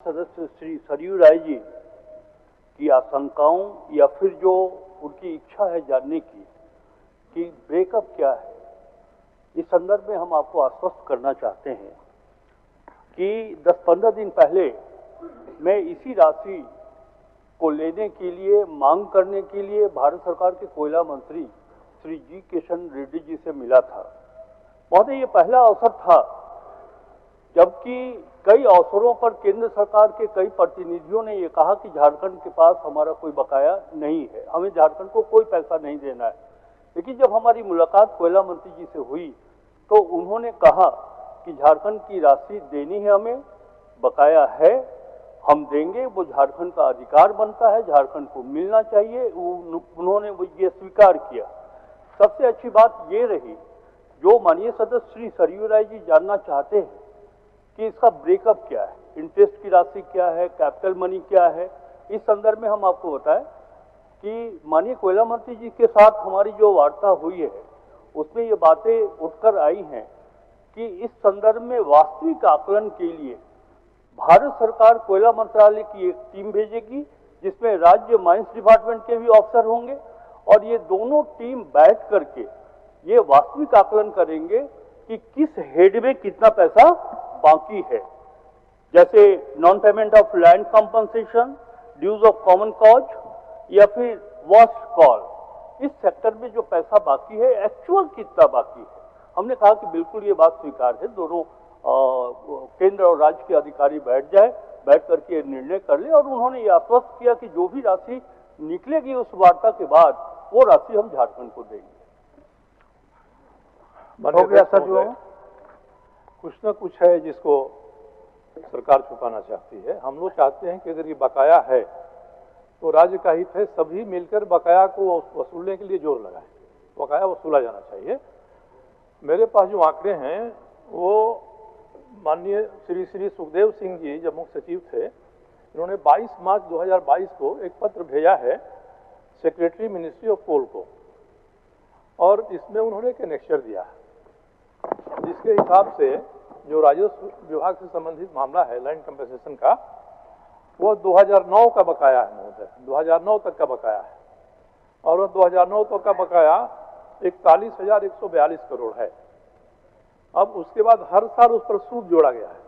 सदस्य श्री सरयू राय जी की आशंकाओं या फिर जो उनकी इच्छा है जानने की कि ब्रेकअप क्या है, इस संदर्भ में हम आपको आश्वस्त करना चाहते हैं कि 10-15 दिन पहले मैं इसी राशि को लेने के लिए, मांग करने के लिए भारत सरकार के कोयला मंत्री श्री जी किशन रेड्डी जी से मिला था। महोदय, ये पहला अवसर था, जबकि कई अवसरों पर केंद्र सरकार के कई प्रतिनिधियों ने ये कहा कि झारखंड के पास हमारा कोई बकाया नहीं है, हमें झारखंड को कोई पैसा नहीं देना है। लेकिन जब हमारी मुलाकात कोयला मंत्री जी से हुई तो उन्होंने कहा कि झारखंड की राशि देनी है, हमें बकाया है, हम देंगे, वो झारखंड का अधिकार बनता है, झारखंड को मिलना चाहिए। उन्होंने वो ये स्वीकार किया। सबसे अच्छी बात ये रही, जो माननीय सदस्य श्री सरयू राय जी जानना चाहते हैं कि इसका ब्रेकअप क्या है, इंटरेस्ट की राशि क्या है, कैपिटल मनी क्या है, इस संदर्भ में हम आपको बताएं कि माननीय कोयला मंत्री जी के साथ हमारी जो वार्ता हुई है उसमें ये बातें उठकर आई हैं कि इस संदर्भ में वास्तविक आकलन के लिए भारत सरकार कोयला मंत्रालय की एक टीम भेजेगी, जिसमें राज्य माइंस डिपार्टमेंट के भी ऑफिसर होंगे, और ये दोनों टीम बैठ करके ये वास्तविक आकलन करेंगे कि किस हेड में कितना पैसा बाकी है। जैसे non payment of land compensation, dues of common cause या फिर वॉश कॉल, इस सेक्टर में जो पैसा बाकी है, एक्चुअल कितना बाकी है। हमने कहा कि बिल्कुल ये बात स्वीकार है, दोनों केंद्र और राज्य के अधिकारी बैठ करके निर्णय कर ले, और उन्होंने ये आश्वस्त किया कि जो भी राशि निकलेगी उस वार्ता के बाद वो राशि हम झारखंड को देंगे। हो गया सर, जो कुछ ना कुछ है जिसको सरकार छुपाना चाहती है। हम लोग चाहते हैं कि अगर ये बकाया है तो राज्य का हित है, सभी मिलकर बकाया को वसूलने के लिए जोर लगाएं, बकाया वसूला जाना चाहिए। मेरे पास जो आंकड़े हैं वो माननीय श्री सुखदेव सिंह जी जब मुख्य सचिव थे, इन्होंने 22 मार्च 2022 को एक पत्र भेजा है सेक्रेटरी मिनिस्ट्री ऑफ कोल को, और इसमें उन्होंने एक एनेक्सर दिया है जिसके हिसाब से जो राजस्व विभाग से संबंधित मामला है लैंड कंपनसेशन का, वो 2009 का बकाया है महोदय, 2009 तक का बकाया है, और वो 2009 तक का बकाया 41,142 करोड़ है। अब उसके बाद हर साल उस पर सूद जोड़ा गया है,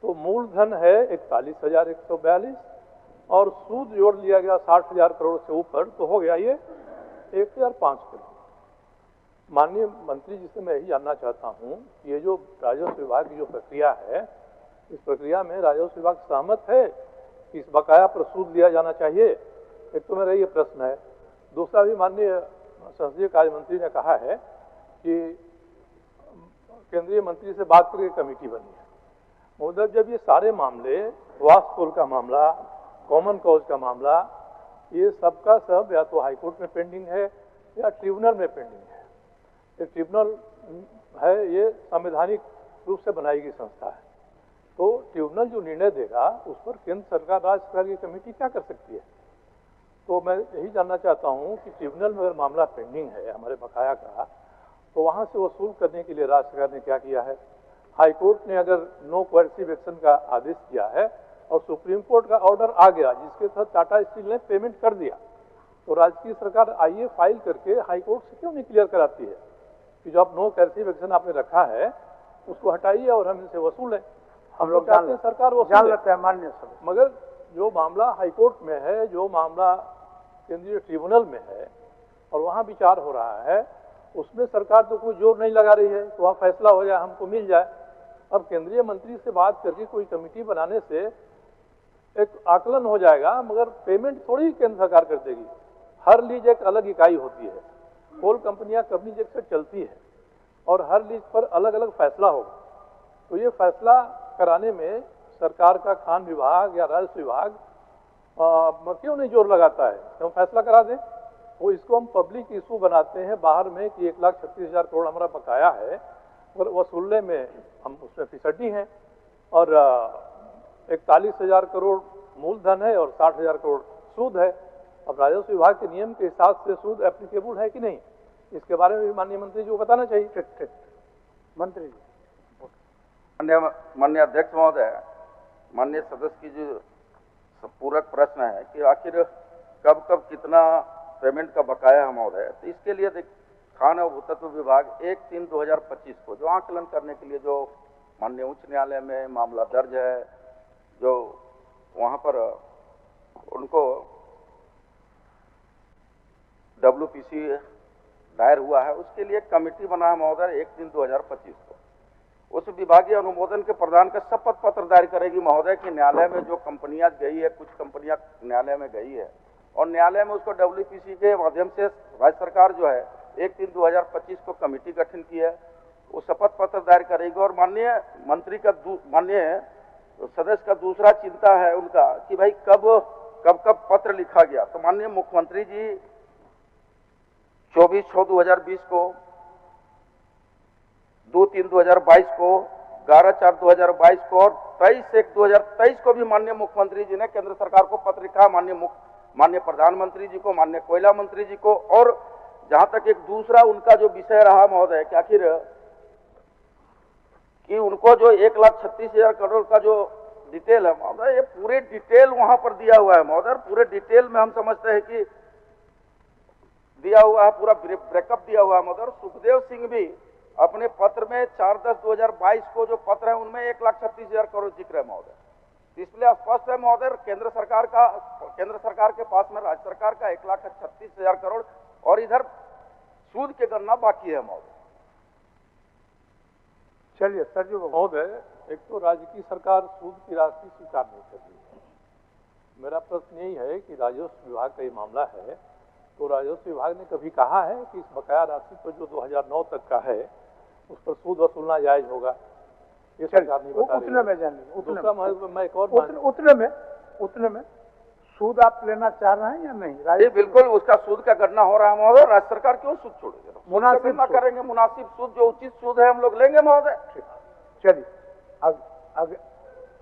तो मूलधन है 41,142 और सूद जोड़ लिया गया 60,000 करोड़ से ऊपर, तो हो गया ये 1,005 करोड़। माननीय मंत्री जी से मैं यही जानना चाहता हूँ कि ये जो राजस्व विभाग की जो प्रक्रिया है, इस प्रक्रिया में राजस्व विभाग सहमत है कि इस बकाया पर सूद लिया जाना चाहिए? एक तो मेरा ये प्रश्न है। दूसरा भी माननीय संसदीय कार्य मंत्री ने कहा है कि केंद्रीय मंत्री से बात करके कमेटी बनी है। महोदय, जब ये सारे मामले, वास्पोल का मामला, कॉमन कॉज का मामला, ये सबका सब या तो हाईकोर्ट में पेंडिंग है या ट्रिब्यूनल में पेंडिंग है। ये ट्रिब्यूनल है, ये संवैधानिक रूप से बनाई गई संस्था है, तो ट्रिब्यूनल जो निर्णय देगा उस पर केंद्र सरकार, राज्य सरकार की कमेटी क्या कर सकती है? तो मैं यही जानना चाहता हूँ कि ट्रिब्यूनल में अगर मामला पेंडिंग है हमारे बकाया का, तो वहाँ से वसूल करने के लिए राज्य सरकार ने क्या किया है? हाईकोर्ट ने अगर नो कोएर्सिव एक्शन का आदेश दिया है और सुप्रीम कोर्ट का ऑर्डर आ गया जिसके तहत टाटा स्टील ने पेमेंट कर दिया, तो राज्य की सरकार आइए फाइल करके हाईकोर्ट से क्यों नहीं क्लियर कराती है कि जो आप नो कोएर्सिव एक्शन आपने रखा है उसको हटाइए और हम इसे वसूलें। हम लोग चाहते हैं सरकार वसूल लेते हैं मान्य सब, मगर जो मामला हाईकोर्ट में है, जो मामला केंद्रीय ट्रिब्यूनल में है और वहाँ विचार हो रहा है, उसमें सरकार तो कोई जोर नहीं लगा रही है, तो वहाँ फैसला हो जाए, हमको मिल जाए। अब केंद्रीय मंत्री से बात करके कोई कमेटी बनाने से एक आकलन हो जाएगा, मगर पेमेंट थोड़ी केंद्र सरकार कर देगी। हर लीज एक अलग इकाई होती है, कोल कंपनियां कंपनी एक से चलती है और हर लीज पर अलग अलग फैसला होगा। तो ये फैसला कराने में सरकार का खान विभाग या राजस्व विभाग क्यों नहीं जोर लगाता है? क्यों फैसला करा दें? वो इसको हम पब्लिक इशू बनाते हैं बाहर में कि 1,36,000 करोड़ हमारा बकाया है, और वसूलने में हम उसमें फिसड्डी हैं, और 41,000 करोड़ मूलधन है और 60,000 करोड़ सूद है। अब राजस्व विभाग के नियम के हिसाब से सूद एप्लीकेबल है कि नहीं, इसके बारे में भी माननीय मंत्री जी को बताना चाहिए। मंत्री जी। माननीय अध्यक्ष महोदय, माननीय सदस्य की जो पूरक प्रश्न है कि आखिर कब कब कितना पेमेंट का बकाया है महोदय, तो इसके लिए खान और भूतत्व विभाग 1/3/2025 को जो आकलन करने के लिए जो माननीय उच्च न्यायालय में मामला दर्ज है, जो वहां पर उनको WPC दायर हुआ है, उसके लिए कमेटी बना है महोदय 1/3/2025 को। उस विभागीय अनुमोदन के प्रदान का शपथ पत्र दायर करेगी महोदय कि न्यायालय में जो कंपनियां गई है, कुछ कंपनियां न्यायालय में गई है और न्यायालय में उसको WPC के माध्यम से राज्य सरकार जो है 1/3/2025 को कमेटी गठन की है, वो शपथ पत्र दायर करेगी। और माननीय मंत्री का माननीय सदस्य का दूसरा चिंता है उनका कि भाई कब पत्र लिखा गया, तो माननीय मुख्यमंत्री जी 24/6/2020 को, 2/3/2022 को, 11/4/2022 को और 23/1/2023 को भी माननीय मुख्यमंत्री जी ने केंद्र सरकार को पत्र लिखा, माननीय प्रधानमंत्री जी को, माननीय कोयला मंत्री जी को। और जहां तक एक दूसरा उनका जो विषय रहा महोदय कि आखिर कि उनको जो 1,36,000 करोड़ का जो डिटेल है महोदय, ये पूरे डिटेल वहां पर दिया हुआ है महोदय। पूरे डिटेल में हम समझते हैं कि दिया हुआ है, पूरा ब्रेकअप दिया हुआ है महोदय। सुखदेव सिंह भी अपने पत्र में 4/10/2022 को जो पत्र है उनमें 1,36,000 करोड़ जिक्र है महोदय। इसलिए स्पष्ट है महोदय, केंद्र सरकार के पास में राज्य सरकार का 1,36,000 करोड़ और इधर सूद की गणना बाकी है महोदय। चलिए सर जी महोदय, एक तो राज्य की सरकार सूद की राशि स्वीकार नहीं कर रही है। मेरा प्रश्न यही है कि राजस्व विभाग का ये मामला है, तो राजस्व विभाग ने कभी कहा है कि इस बकाया राशि पर जो 2009 तक का है उस पर सूद वसूलना जायज होगा? ये सरकार नहीं बता रही है। उतने में जानिए, मैं एक और उतने में सूद आप लेना चाह रहे हैं या नहीं? जी बिल्कुल, उसका सूद का गणना हो रहा है महोदय। राज्य सरकार क्यों सूद छोड़ेगी? मुनासिब करेंगे, मुनासिब सूद जो उचित सूद है हम लोग लेंगे महोदय। चलिए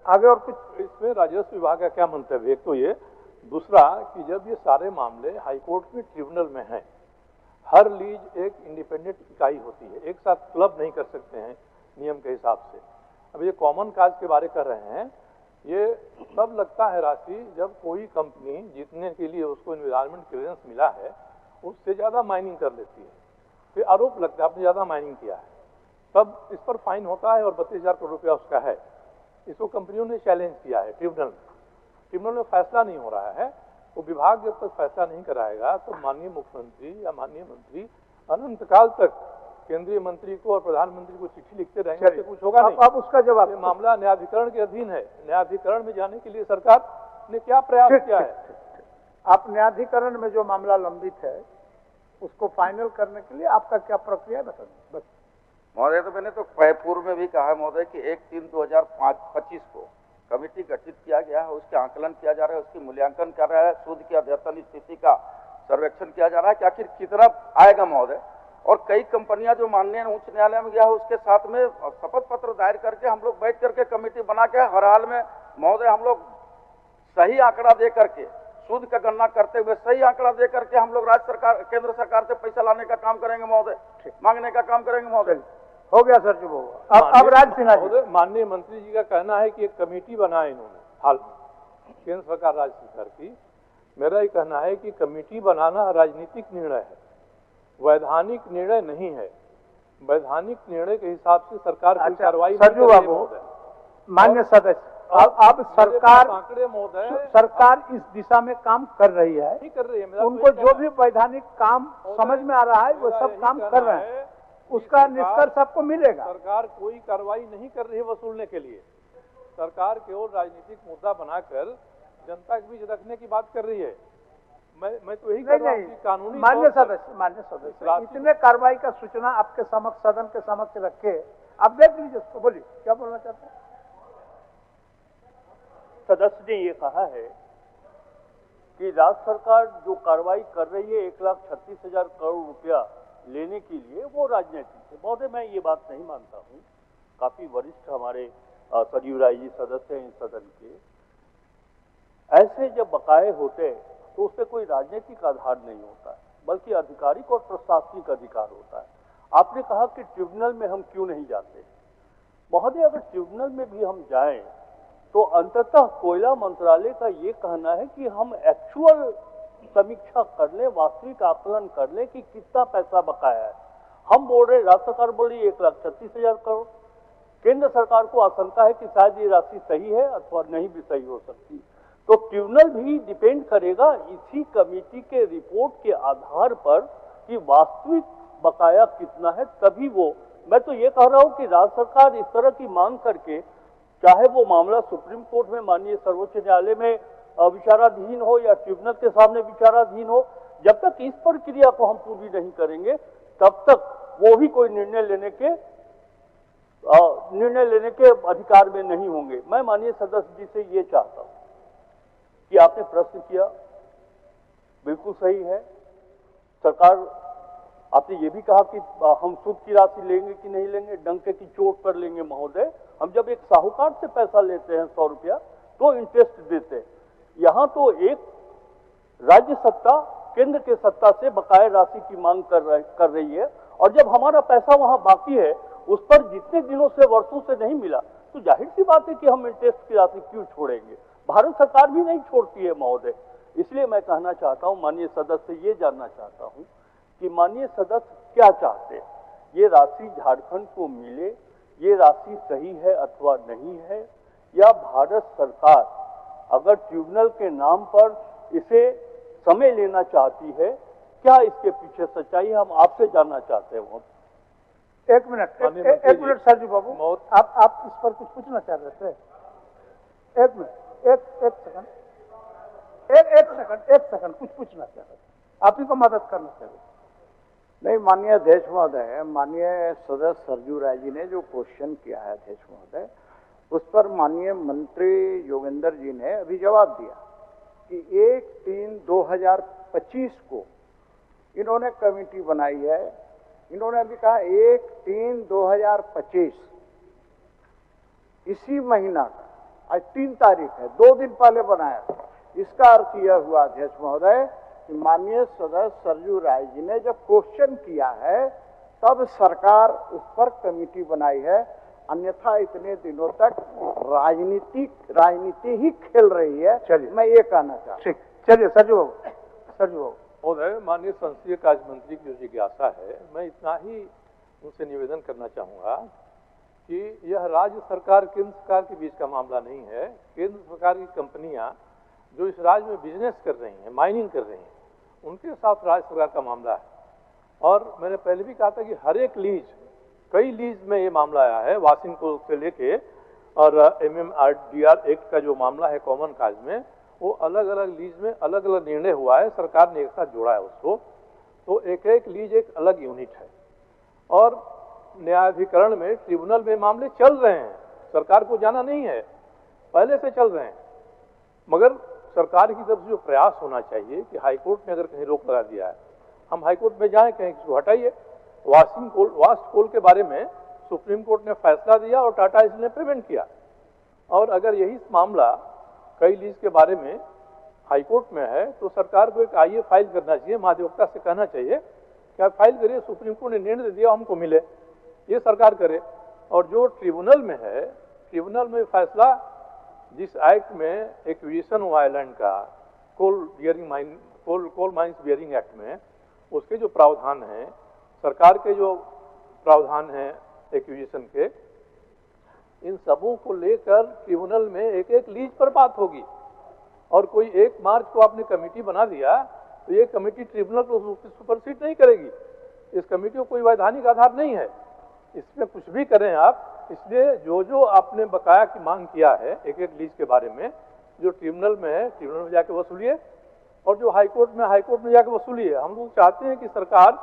आगे और कुछ इसमें राजस्व विभाग का क्या मंतव्य है? एक तो ये, दूसरा कि जब ये सारे मामले हाईकोर्ट के ट्रिब्यूनल में हैं, हर लीज एक इंडिपेंडेंट इकाई होती है, एक साथ क्लब नहीं कर सकते हैं नियम के हिसाब से। अब ये कॉमन काज के बारे कर रहे हैं, ये तब लगता है राशि जब कोई कंपनी जीतने के लिए उसको एनवायरमेंट क्लियरेंस मिला है, उससे ज़्यादा माइनिंग कर लेती है, फिर आरोप लगता है आपने ज़्यादा माइनिंग किया है, तब इस पर फाइन होता है और 32,000 करोड़ रुपया उसका है। इसको कंपनियों ने चैलेंज किया है ट्रिब्यूनल में फैसला नहीं हो रहा है। तो विभाग जब तक फैसला नहीं कराएगा तो माननीय मुख्यमंत्री या माननीय मंत्री अनंत काल तक केंद्रीय मंत्री को और प्रधानमंत्री को चिट्ठी लिखते रहेंगे, उससे कुछ होगा नहीं। अब उसका जवाब, ये मामला न्यायाधिकरण के अधीन है, न्यायाधिकरण में जाने के लिए सरकार ने क्या प्रयास किया है? आप न्यायाधिकरण में जो मामला लंबित है उसको फाइनल करने के लिए आपका क्या प्रक्रिया है बता दें। बस महोदय, तो मैंने तो पूर्व में भी कहा महोदय कि 1/3/2025 को कमेटी गठित किया गया है, उसके आकलन किया जा रहा है, उसकी मूल्यांकन कर रहा है, सूद की अद्यतन स्थिति का सर्वेक्षण किया जा रहा है कि आखिर कितना आएगा महोदय। और कई कंपनियां जो माननीय उच्च न्यायालय में गया है उसके साथ में शपथ पत्र दायर करके हम लोग बैठ करके कमेटी बना के हर हाल में महोदय हम लोग सही आंकड़ा दे करके, सूद का गणना करते हुए सही आंकड़ा दे करके हम लोग राज्य सरकार, केंद्र सरकार से पैसा लाने का काम करेंगे महोदय, मांगने का काम करेंगे महोदय। हो गया सर जी, अब राज सिन्हा जी। माननीय मंत्री जी का कहना है कि एक कमेटी बनाए इन्होंने हाल में, केंद्र सरकार राज्य सरकार की। मेरा ये कहना है कि कमेटी बनाना राजनीतिक निर्णय है, वैधानिक निर्णय नहीं है। वैधानिक निर्णय के हिसाब से सरकार की कार्रवाई सरजू बाबू, मान्य सदस्य, अब सरकार इस दिशा में काम कर रही है, नहीं कर रही है। उनको जो भी वैधानिक काम समझ में आ रहा है वो सब काम कर रहे हैं, उसका निष्कर्ष आपको मिलेगा। सरकार कोई कार्रवाई नहीं कर रही है वसूलने के लिए, सरकार केवल राजनीतिक मुद्दा बनाकर जनता के बीच रखने की बात कर रही है। मैं तो यही कर रहा हूं कि कानूनी मान्य सदस्य इतने कार्रवाई का सूचना आपके समक्ष, सदन के समक्ष रखे, आप देख लीजिए उसको, बोलिए क्या बोलना चाहते हैं। सदस्य ने ये कहा है कि राज्य सरकार जो कार्रवाई कर रही है 1,36,000 करोड़ रुपया लेने के लिए, वो राजनीतिक है। महोदय, मैं ये बात नहीं मानता हूँ। काफी वरिष्ठ हमारे सरयू राय जी सदस्य हैं इस सदन के। ऐसे जब बकाये होते हैं तो उससे कोई राजनीतिक आधार नहीं होता है, बल्कि आधिकारिक और प्रशासनिक अधिकार होता है। आपने कहा कि ट्रिब्यूनल में हम क्यों नहीं जाते। महोदय, अगर ट्रिब्यूनल में भी हम जाएं तो अंततः कोयला मंत्रालय का ये कहना है कि हम एक्चुअल समीक्षा कर लें, वास्तविक आकलन कर लें कि कितना पैसा बकाया है। हम बोल रहे, राज्य सरकार बोल रही 1,36,000 करोड़। केंद्र सरकार को आशंका है कि शायद ये राशि सही है अथवा नहीं भी सही हो सकती। तो ट्रिब्यूनल भी डिपेंड करेगा इसी कमेटी के रिपोर्ट के आधार पर कि वास्तविक बकाया कितना है, तभी वो। मैं तो ये कह रहा हूं कि राज्य सरकार इस तरह की मांग करके, चाहे वो मामला सुप्रीम कोर्ट में माननीय सर्वोच्च न्यायालय में विचाराधीन हो या ट्रिब्यूनल के सामने विचाराधीन हो, जब तक इस प्रक्रिया को हम पूरी नहीं करेंगे तब तक वो भी कोई निर्णय लेने के अधिकार में नहीं होंगे। मैं माननीय सदस्य जी से ये चाहता हूं कि आपने प्रश्न किया, बिल्कुल सही है। सरकार, आपने ये भी कहा कि हम सूद की राशि लेंगे कि नहीं लेंगे, डंके की चोट पर लेंगे महोदय। हम जब एक साहूकार से पैसा लेते हैं 100 रुपया तो इंटरेस्ट देते हैं। यहां तो एक राज्य सत्ता केंद्र के सत्ता से बकाया राशि की मांग कर रही है, और जब हमारा पैसा वहां बाकी है, उस पर जितने दिनों से, वर्षों से नहीं मिला, तो जाहिर सी बात है कि हम इंटरेस्ट की राशि क्यों छोड़ेंगे। भारत सरकार भी नहीं छोड़ती है महोदय। इसलिए मैं कहना चाहता हूं, माननीय सदस्य से ये जानना चाहता हूं कि माननीय सदस्य क्या चाहते हैं, ये राशि झारखंड को मिले, ये राशि सही है अथवा नहीं है, या भारत सरकार अगर ट्रिब्यूनल के नाम पर इसे समय लेना चाहती है, क्या इसके पीछे सच्चाई है, हम आपसे जानना चाहते हैं। एक मिनट सरजू बाबू, आप इस पर कुछ पूछना चाह रहे थे? एक मिनट, एक सेकंड, कुछ पूछना चाह रहे थे, आप ही को मदद करना चाह रहे थे। नहीं, माननीय अध्यक्ष महोदय, माननीय सदस्य सरजू राय जी ने जो क्वेश्चन किया है अध्यक्ष महोदय, उस पर माननीय मंत्री योगेंद्र जी ने अभी जवाब दिया कि 1/3/2025 को इन्होंने कमेटी बनाई है। इन्होंने अभी कहा 1/3/2025, इसी महीना का आज 3 तारीख है, 2 दिन पहले बनाया। इसका अर्थ यह हुआ अध्यक्ष महोदय कि माननीय सदस्य सरजू राय जी ने जब क्वेश्चन किया है तब सरकार उस पर कमेटी बनाई है, अन्यथा इतने दिनों तक राजनीति ही खेल रही है। चलिए, मैं ये कहना चाहता हूँ। ठीक, चलिए सरजू बाबू। महोदय, माननीय संसदीय कार्य मंत्री की जो जिज्ञासा है, मैं इतना ही उनसे निवेदन करना चाहूँगा कि यह राज्य सरकार केंद्र सरकार के बीच का मामला नहीं है। केंद्र सरकार की कंपनियां जो इस राज्य में बिजनेस कर रही हैं, माइनिंग कर रही हैं, उनके साथ राज्य सरकार का मामला है। और मैंने पहले भी कहा था कि हर एक लीज, कई लीज में ये मामला आया है, वाशिंग को से लेके और MMRDR एक्ट का जो मामला है कॉमन काज में, वो अलग अलग लीज में अलग अलग निर्णय हुआ है, सरकार ने एक साथ जोड़ा है उसको। तो एक एक लीज एक अलग यूनिट है, और न्यायाधिकरण में, ट्रिब्यूनल में मामले चल रहे हैं, सरकार को जाना नहीं है, पहले से चल रहे हैं। मगर सरकार की तरफ से जो प्रयास होना चाहिए कि हाईकोर्ट ने अगर कहीं रोक लगा दिया है, हम हाईकोर्ट में जाएं, कहीं इसको हटाइए। वास्ट कोल के बारे में सुप्रीम कोर्ट ने फैसला दिया और टाटा स्टील ने पेमेंट किया। और अगर यही मामला कई लीज के बारे में हाईकोर्ट में है तो सरकार को एक आईए फाइल करना चाहिए, महाधिवक्ता से कहना चाहिए कि आप फाइल करिए, सुप्रीम कोर्ट ने निर्णय दे दिया, हमको मिले, ये सरकार करे। और जो ट्रिब्यूनल में है, ट्रिब्यूनल में फैसला जिस एक्ट में एक्विजिशन हुआ है लैंड का, कोल माइंस बियरिंग एक्ट में, उसके जो प्रावधान हैं, सरकार के जो प्रावधान हैं एक्विजिशन के, इन सबों को लेकर ट्रिब्यूनल में एक एक लीज पर बात होगी। और कोई 1 मार्च को आपने कमेटी बना दिया तो ये कमेटी ट्रिब्यूनल को सुपरसीड नहीं करेगी। इस कमेटी को कोई वैधानिक आधार नहीं है, इसमें कुछ भी करें आप। इसलिए जो जो आपने बकाया की मांग किया है एक एक लीज के बारे में, जो ट्रिब्यूनल में है ट्रिब्यूनल में जाके वसूलिए, और जो हाईकोर्ट में जाके वसूलिए। हम लोग चाहते हैं कि सरकार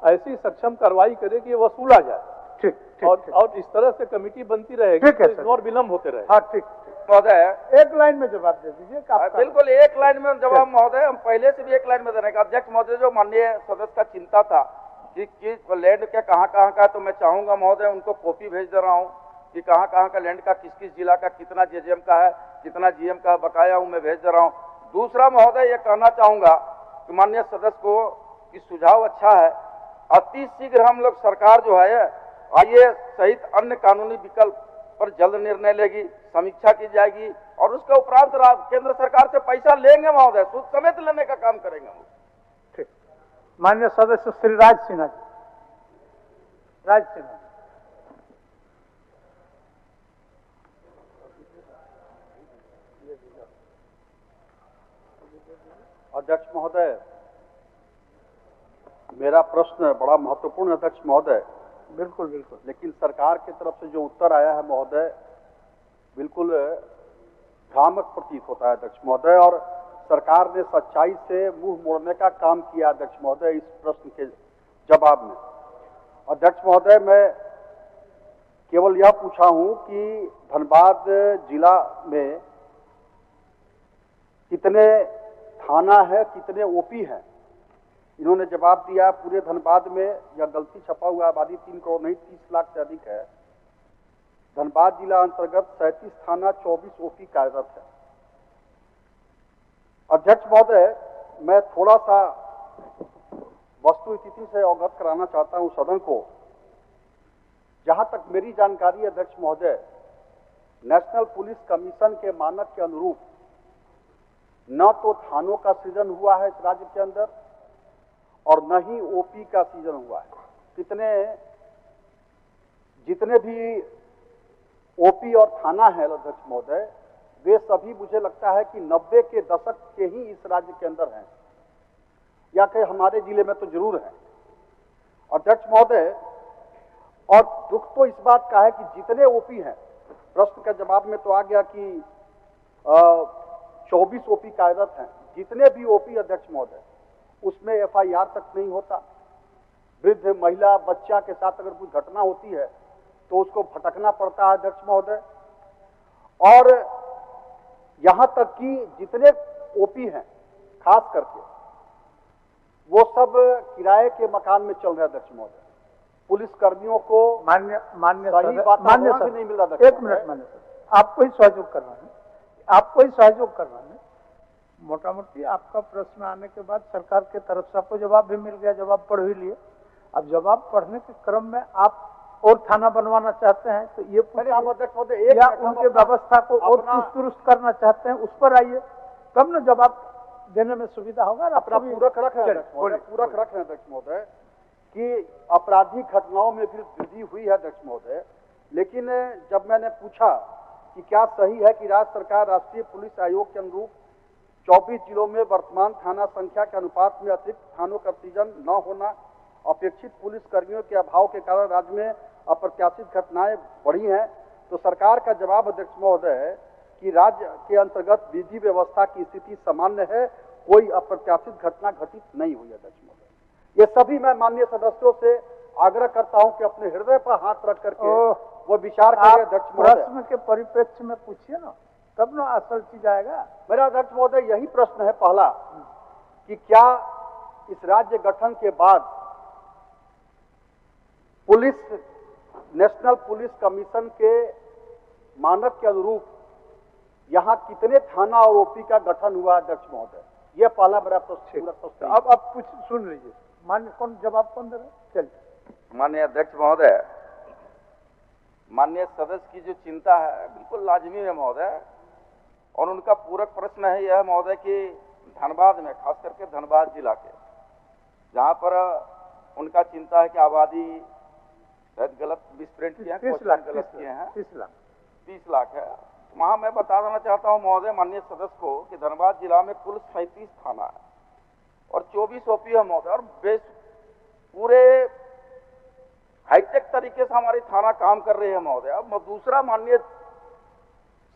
ऐसी सक्षम कार्रवाई करे कि ये वसूला जाए। ठीक, और इस तरह से कमेटी बनती रहेगी, तो और विलम्ब होते रहे। हाँ, ठीक महोदय, एक लाइन में जवाब दे दीजिए। बिल्कुल एक लाइन में जवाब महोदय, हम पहले से भी एक लाइन में देने का। अध्यक्ष महोदय, जो माननीय सदस्य का चिंता था कि लैंड के कहाँ का, तो मैं चाहूंगा महोदय उनको कॉपी भेज दे रहा हूँ कि कहाँ का लैंड का, किस किस जिला का, कितना जेजेएम का है, कितना जीएम का बकाया हूँ, मैं भेज दे रहा हूँ। दूसरा महोदय ये कहना चाहूंगा कि माननीय सदस्य को कि सुझाव अच्छा है, अति शीघ्र हम लोग सरकार जो है आईए सहित अन्य कानूनी विकल्प पर जल्द निर्णय लेगी। समीक्षा की जाएगी और उसके उपरांत केंद्र सरकार से पैसा लेंगे महोदय, सूद समेत लेने का काम करेंगे हम। ठीक। माननीय सदस्य श्री राज सिन्हा जी। राज सिन्हा जी। अध्यक्ष महोदय, मेरा प्रश्न बड़ा महत्वपूर्ण है अध्यक्ष महोदय। बिल्कुल बिल्कुल। लेकिन सरकार की तरफ से जो उत्तर आया है महोदय, बिल्कुल भ्रामक प्रतीत होता है अध्यक्ष महोदय, और सरकार ने सच्चाई से मुंह मोड़ने का काम किया अध्यक्ष महोदय इस प्रश्न के जवाब में। अध्यक्ष महोदय, मैं केवल यह पूछा हूं कि धनबाद जिला में कितने थाना है, कितने ओपी हैं। इन्होंने जवाब दिया पूरे धनबाद में, यह गलती छपा हुआ आबादी 3 करोड़ नहीं 30 लाख से अधिक है। धनबाद जिला अंतर्गत 37 थाना 24 ओपी कार्यरत है। अध्यक्ष महोदय, मैं थोड़ा सा वस्तु स्थिति से अवगत कराना चाहता हूं सदन को। जहां तक मेरी जानकारी है अध्यक्ष महोदय, नेशनल पुलिस कमीशन के मानक के अनुरूप न तो थानों का सृजन हुआ है इस राज्य के अंदर और न ही ओपी का सृजन हुआ है। जितने भी ओपी और थाना है अध्यक्ष महोदय, वे सभी मुझे लगता है कि 90 के दशक के ही इस राज्य के अंदर हैं, या कि हमारे जिले में तो जरूर है अध्यक्ष महोदय। और दुख तो इस बात का है कि जितने ओपी हैं, प्रश्न का जवाब में तो आ गया कि 24 ओपी कार्यरत हैं, जितने भी ओपी अध्यक्ष महोदय उसमें FIR तक नहीं होता। वृद्ध महिला बच्चा के साथ अगर कुछ घटना होती है तो उसको भटकना पड़ता है अध्यक्ष महोदय। और यहां तक कि जितने ओपी हैं खास करके वो सब किराए के मकान में चल रहे हैं अध्यक्ष महोदय। पुलिस कर्मियों को मान्य सही वातावरण भी नहीं मिल रहा। एक मिनट मान्य सर, आपको ही सहयोग करना है, आपको ही सहयोग करना है। मोटा मोटी आपका प्रश्न आने के बाद सरकार के तरफ से आपको जवाब भी मिल गया, जवाब पढ़ भी लिए। अब जवाब पढ़ने के क्रम में आप और थाना बनवाना चाहते हैं तो ये हम अध्यक्ष महोदय या उनके व्यवस्था को और दुरुस्त करना चाहते हैं, उस पर आइए, तब न जवाब देने में सुविधा होगा। अपना पूरक रख रहे हैं अध्यक्ष महोदय कि आपराधिक घटनाओं में भी वृद्धि हुई है अध्यक्ष महोदय। लेकिन जब मैंने पूछा कि क्या सही है कि राज्य सरकार राष्ट्रीय पुलिस आयोग के अनुरूप 24 जिलों में वर्तमान थाना संख्या के अनुपात में अतिरिक्त थानों का सृजन न होना, अपेक्षित पुलिस कर्मियों के अभाव के कारण राज्य में अप्रत्याशित घटनाएं बढ़ी हैं, तो सरकार का जवाब अध्यक्ष महोदय है कि राज्य के अंतर्गत विधि व्यवस्था की स्थिति सामान्य है, कोई अप्रत्याशित घटना घटित नहीं हुई अध्यक्ष महोदय। ये सभी मैं माननीय सदस्यों से आग्रह करता हूं कि अपने हृदय पर हाथ रख करके वो विचार करें अध्यक्ष महोदय। प्रश्न के परिप्रेक्ष्य में पूछिए ना, तब ना असल चीज आएगा। मेरा अध्यक्ष महोदय यही प्रश्न है पहला कि क्या इस राज्य गठन के बाद पुलिस नेशनल पुलिस कमीशन के मानक के अनुरूप यहां कितने थाना और ओपी का गठन हुआ अध्यक्ष महोदय? यह पहला मेरा प्रश्न। अब कुछ सुन लीजिए, मान्य कौन जवाब कौन दे रहे? चलिए। माननीय अध्यक्ष महोदय, माननीय सदस्य की जो चिंता है बिल्कुल लाजमी है महोदय, और उनका पूरक प्रश्न है यह महोदय कि धनबाद में, खास करके धनबाद जिला के, जहां पर उनका चिंता है कि आबादी शायद गलत मिसप्रिंट किए हैं, क्वेश्चन गलत किए हैं, 30 लाख है। वहां मैं बता देना चाहता हूं महोदय माननीय सदस्य को कि धनबाद जिला में कुल 37 थाना है और 24 ओपी है महोदय, और पूरे हाईटेक तरीके से हमारी थाना काम कर रही है महोदय। अब दूसरा माननीय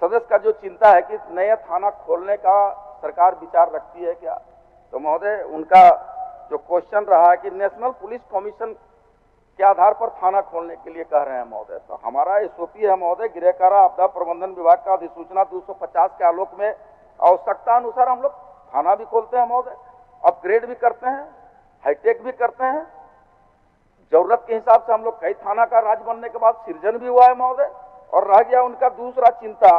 सदस्य का जो चिंता है कि नया थाना खोलने का सरकार विचार रखती है क्या, तो महोदय उनका जो क्वेश्चन रहा है कि नेशनल पुलिस कमीशन के आधार पर थाना खोलने के लिए कह रहे हैं महोदय। तो हमारा SOP है महोदय, गृह कारा आपदा प्रबंधन विभाग का अधिसूचना 250 के आलोक में आवश्यकता अनुसार हम लोग थाना भी खोलते हैं महोदय, अपग्रेड भी करते हैं, हाईटेक भी करते हैं। जरूरत के हिसाब से हम लोग कई थाना का राज्य बनने के बाद सृजन भी हुआ है महोदय। और रह गया उनका दूसरा चिंता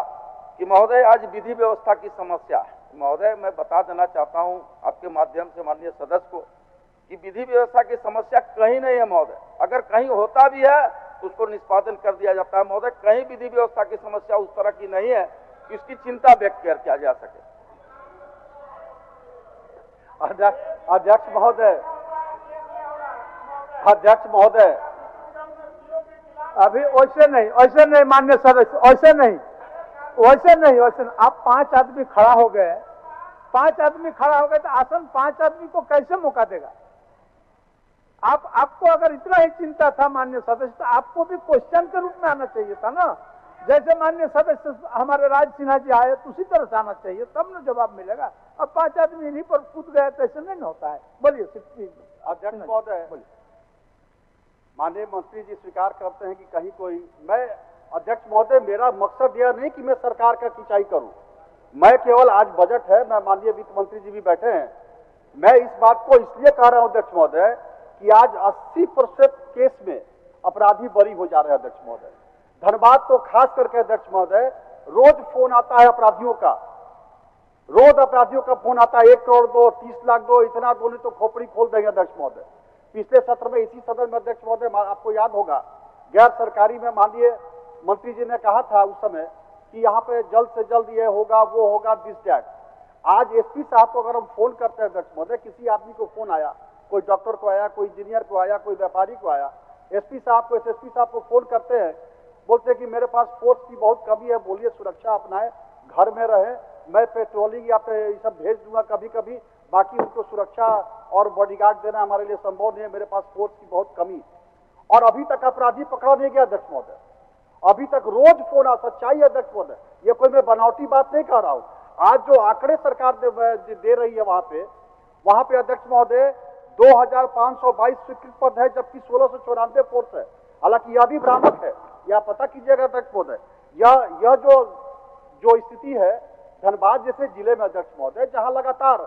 कि महोदय आज विधि व्यवस्था की समस्या है। महोदय मैं बता देना चाहता हूं आपके माध्यम से माननीय सदस्य को कि विधि व्यवस्था की समस्या कहीं नहीं है महोदय। अगर कहीं होता भी है तो उसको निष्पादन कर दिया जाता है। महोदय, कहीं विधि व्यवस्था की समस्या उस तरह की नहीं है कि उसकी चिंता व्यक्त किया जा सके। अध्यक्ष महोदय, अध्यक्ष महोदय, अभी वैसे नहीं मान्य सदस्य, वैसे नहीं। आप 5 आदमी खड़ा हो गए, 5 आदमी खड़ा हो गए तो आसन 5 आदमी को कैसे मौका देगा? आपको अगर इतना ही चिंता था मान्य सदस्य, तो आपको भी क्वेश्चन के रूप में आना चाहिए था ना। जैसे मान्य सदस्य हमारे राज सिन्हा जी आए तो उसी तरह से आना चाहिए, तब ना जवाब मिलेगा। अब 5 आदमी इन्हीं पर कूद गए तो ऐसे नहीं होता है। बोलिए अध्यक्ष महोदय, माननीय मंत्री जी स्वीकार करते हैं कि कहीं कोई, मैं अध्यक्ष महोदय, मेरा मकसद यह नहीं कि मैं सरकार का खिंचाई करूं। मैं केवल, आज बजट है, मैं माननीय वित्त मंत्री जी भी बैठे हैं, मैं इस बात को इसलिए कह रहा हूं अध्यक्ष महोदय कि आज 80% केस में अपराधी बरी हो जा रहे हैं अध्यक्ष महोदय। धनबाद तो खास करके अध्यक्ष महोदय, रोज फोन आता है अपराधियों का, रोज अपराधियों का फोन आता है, 1 करोड़ दो, 30 लाख दो, इतना दो नहीं तो खोपड़ी खोल देंगे अध्यक्ष महोदय। पिछले सत्र में इसी सदन में अध्यक्ष महोदय, आपको याद होगा, गैर सरकारी में माननीय मंत्री जी ने कहा था उस समय कि यहाँ पे जल्द से जल्द ये होगा, वो होगा, दिस दैट। आज एसपी साहब को अगर हम फोन करते हैं अध्यक्ष महोदय, किसी आदमी को फोन आया, कोई डॉक्टर को आया, कोई इंजीनियर को आया, कोई व्यापारी को आया, एसपी साहब को, एसएसपी साहब को फोन करते हैं, बोलते हैं कि मेरे पास फोर्स की बहुत कमी है, बोलिए सुरक्षा अपनाए, घर में रहे, मैं पेट्रोलिंग या ये सब भेज दूंगा कभी कभी, बाकी उनको सुरक्षा और बॉडीगार्ड देना हमारे लिए संभव नहीं है, मेरे पास फोर्स की बहुत कमी। और अभी तक अपराधी पकड़ा नहीं गया अध्यक्ष महोदय, अभी तक रोज फोन आ, सच्चाई अध्यक्ष महोदय, ये कोई मैं बनावटी बात नहीं कह रहा हूं। आज जो आंकड़े सरकार दे रही है वहां पे अध्यक्ष महोदय 2522 स्वीकृत पद है, जबकि 1694 फोर्स है। हालांकि यह भी भ्रामक है, यह पता कीजिएगा अध्यक्ष महोदय। यह जो स्थिति है धनबाद जैसे जिले में अध्यक्ष महोदय, जहां लगातार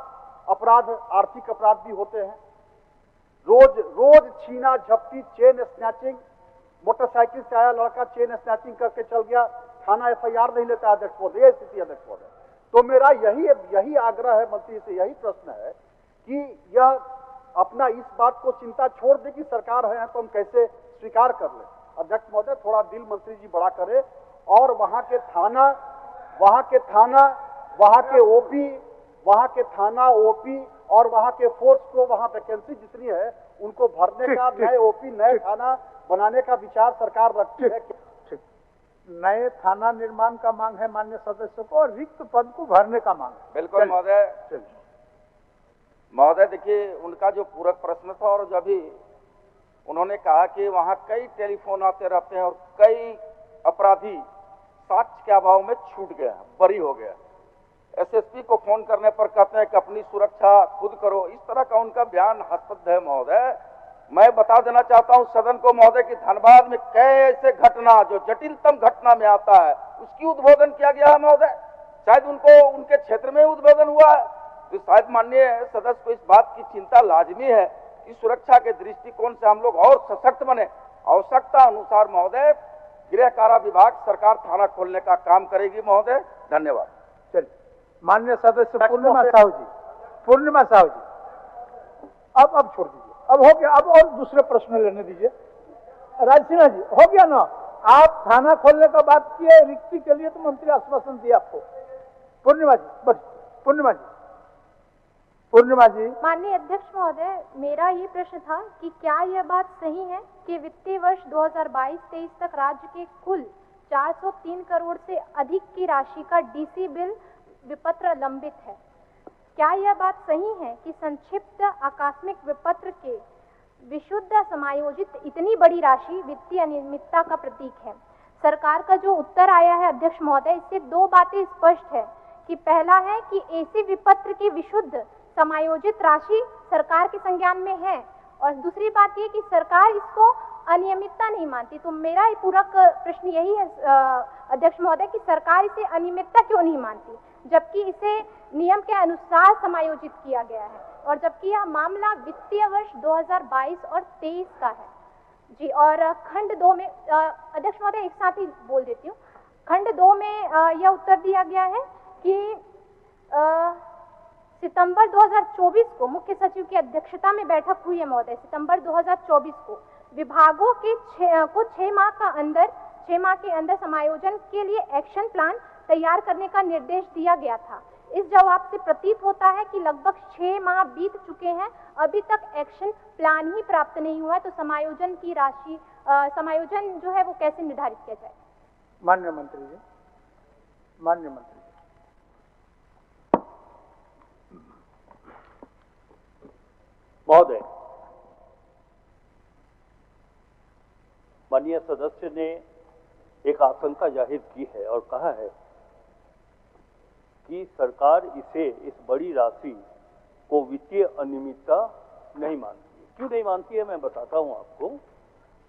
अपराध, आर्थिक अपराध भी होते हैं, रोज छीना झपटी, चेन स्नैचिंग, मोटरसाइकिल से आया लड़का चेन स्नैचिंग करके चल गया, थाना एफआईआर नहीं लेता अध्यक्ष महोदय, यह स्थिति अध्यक्ष महोदय। तो मेरा यही आग्रह है मंत्री से, यही प्रश्न है कि यह अपना इस बात को चिंता छोड़ दे कि सरकार है तो हम कैसे स्वीकार कर ले। अध्यक्ष महोदय, थोड़ा दिल मंत्री जी बड़ा करे और वहां के थाना, वहां के ओपी और वहां के फोर्स को, वहां वैकेंसी जितनी है उनको भरने का, नए ओपी, नए थाना बनाने का विचार सरकार रखती है। नए थाना निर्माण का मांग है मान्य सदस्य को, और रिक्त पद को भरने का मांग है। बिल्कुल महोदय, देखिए उनका जो पूरक प्रश्न था, और जब भी उन्होंने कहा कि वहां कई टेलीफोन आते रहते हैं और कई अपराधी साक्ष्य के अभाव में छूट गए, बरी हो गए, एसएसपी को फोन करने पर कहते हैं कि अपनी सुरक्षा खुद करो, इस तरह का उनका बयान हास्यास्पद है महोदय। मैं बता देना चाहता हूं सदन को महोदय कि धनबाद में कई ऐसे घटना जो जटिलतम घटना में आता है उसकी उद्बोधन किया गया है महोदय, शायद उनको उनके क्षेत्र में उद्बोधन हुआ है, तो शायद माननीय सदस्य को इस बात की चिंता लाजमी है कि सुरक्षा के दृष्टिकोण से हम लोग और सशक्त बने। आवश्यकता अनुसार महोदय गृह कारा विभाग, सरकार थाना खोलने का काम करेगी महोदय। धन्यवाद। चलिए माननीय सदस्य पूर्णिमा साहू जी, अब छोड़ दीजिए, अब हो गया, अब और दूसरे प्रश्न लेने दीजिए। राज सिन्हा जी, हो गया ना, आप थाना खोलने का बात किए, रिक्ति के लिए तो मंत्री आश्वासन दिया आपको। पूर्णिमा जी, बस पूर्णिमा जी। माननीय अध्यक्ष महोदय, मेरा ये प्रश्न था कि क्या यह बात सही है कि वित्तीय वर्ष 2022-23 तक राज्य के कुल 403 करोड़ से अधिक की राशि का डीसी बिल विपत्र लंबित है? क्या यह बात सही है कि संक्षिप्त आकस्मिक विपत्र के विशुद्ध समायोजित इतनी बड़ी राशि वित्तीय अनियमितता का प्रतीक है? सरकार का जो उत्तर आया है अध्यक्ष महोदय, इससे 2 बातें स्पष्ट है कि पहला है कि ऐसे विपत्र की विशुद्ध समायोजित राशि सरकार के संज्ञान में है, और दूसरी बात ये कि सरकार इसको अनियमितता नहीं मानती। तो मेरा पूरक प्रश्न यही है अध्यक्ष महोदय कि सरकार इसे अनियमितता क्यों नहीं मानती, जबकि इसे नियम के अनुसार समायोजित किया गया है, और जबकि यह मामला वित्तीय वर्ष 2022 और 23 का है जी। और खंड 2 में अध्यक्ष महोदय एक साथ ही बोल देती हूँ, खंड 2 में यह उत्तर दिया गया है कि सितंबर 2024 को मुख्य सचिव की अध्यक्षता में बैठक हुई है महोदय, सितंबर 2024 को, विभागों के 6 माह के अंदर समायोजन के लिए एक्शन प्लान तैयार करने का निर्देश दिया गया था। इस जवाब से प्रतीत होता है कि लगभग 6 माह बीत चुके हैं, अभी तक एक्शन प्लान ही प्राप्त नहीं हुआ है। तो समायोजन की राशि समायोजन जो है वो कैसे निर्धारित किया जाए? माननीय मंत्री जी, माननीय मंत्री जी। महोदय, माननीय सदस्य ने एक आशंका जाहिर की है और कहा है कि सरकार इस बड़ी राशि को वित्तीय अनियमितता नहीं मानती है। क्यों नहीं मानती है, मैं बताता हूं आपको।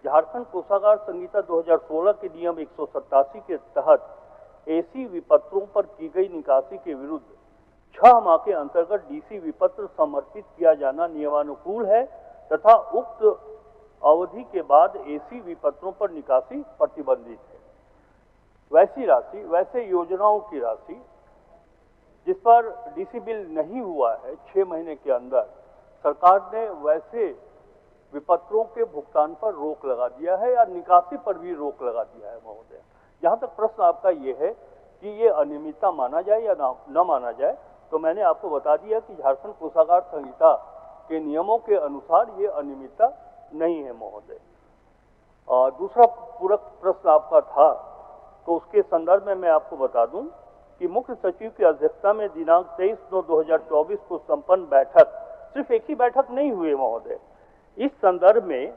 झारखंड कोषागार संहिता 2016 के नियम 187 के तहत एसी विपत्रों पर की गई निकासी के विरुद्ध 6 माह के अंतर्गत डीसी विपत्र समर्पित किया जाना नियमानुकूल है तथा उक्त अवधि के बाद एसी विपत्रों पर निकासी प्रतिबंधित है। वैसी राशि, वैसे योजनाओं की राशि जिस पर डीसी बिल नहीं हुआ है 6 महीने के अंदर, सरकार ने वैसे विपत्रों के भुगतान पर रोक लगा दिया है या निकासी पर भी रोक लगा दिया है। महोदय, जहां तक प्रश्न आपका ये है कि ये अनियमितता माना जाए या न माना जाए, तो मैंने आपको बता दिया कि झारखंड कोषागार संहिता के नियमों के अनुसार ये अनियमितता नहीं है। महोदय, दूसरा पूरक प्रश्न आपका था, तो उसके संदर्भ में मैं आपको बता दूं कि मुख्य सचिव की अध्यक्षता में दिनांक 23/9/2024 को संपन्न बैठक, सिर्फ एक ही बैठक नहीं हुई महोदय, इस संदर्भ में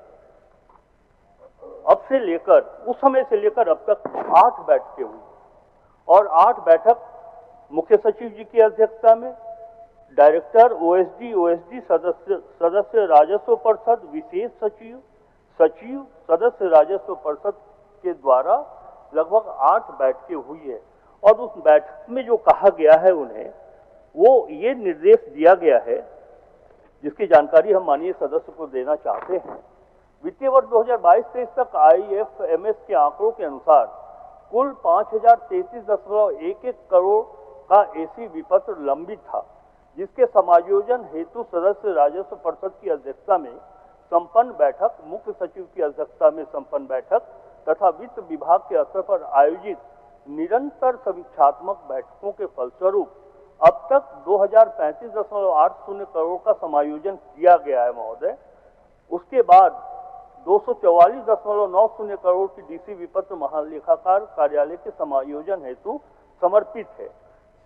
उस समय से लेकर अब तक 8 बैठकें हुई और 8 बैठक मुख्य सचिव जी की अध्यक्षता में, डायरेक्टर, ओएसडी सदस्य राजस्व परिषद, विशेष सचिव सदस्य राजस्व परिषद के द्वारा लगभग 8 बैठकें हुई है। और उस बैठक में जो कहा गया है उन्हें, वो ये निर्देश दिया गया है जिसकी जानकारी हम माननीय सदस्य को देना चाहते हैं। वित्तीय वर्ष 2022-23 तक IFMS के आंकड़ों के अनुसार कुल 5033.11 करोड़ का एसी विपत्र लंबित था, जिसके समायोजन हेतु सदस्य राजस्व परिषद की अध्यक्षता में संपन्न बैठक, मुख्य सचिव की अध्यक्षता में संपन्न बैठक तथा वित्त विभाग के स्तर पर आयोजित निरंतर समीक्षात्मक बैठकों के फलस्वरूप अब तक 2035.80 करोड़ का समायोजन किया गया है। महोदय, उसके बाद 244.90 करोड़ की डीसी विपत्र महालेखाकार कार्यालय के समायोजन हेतु समर्पित है।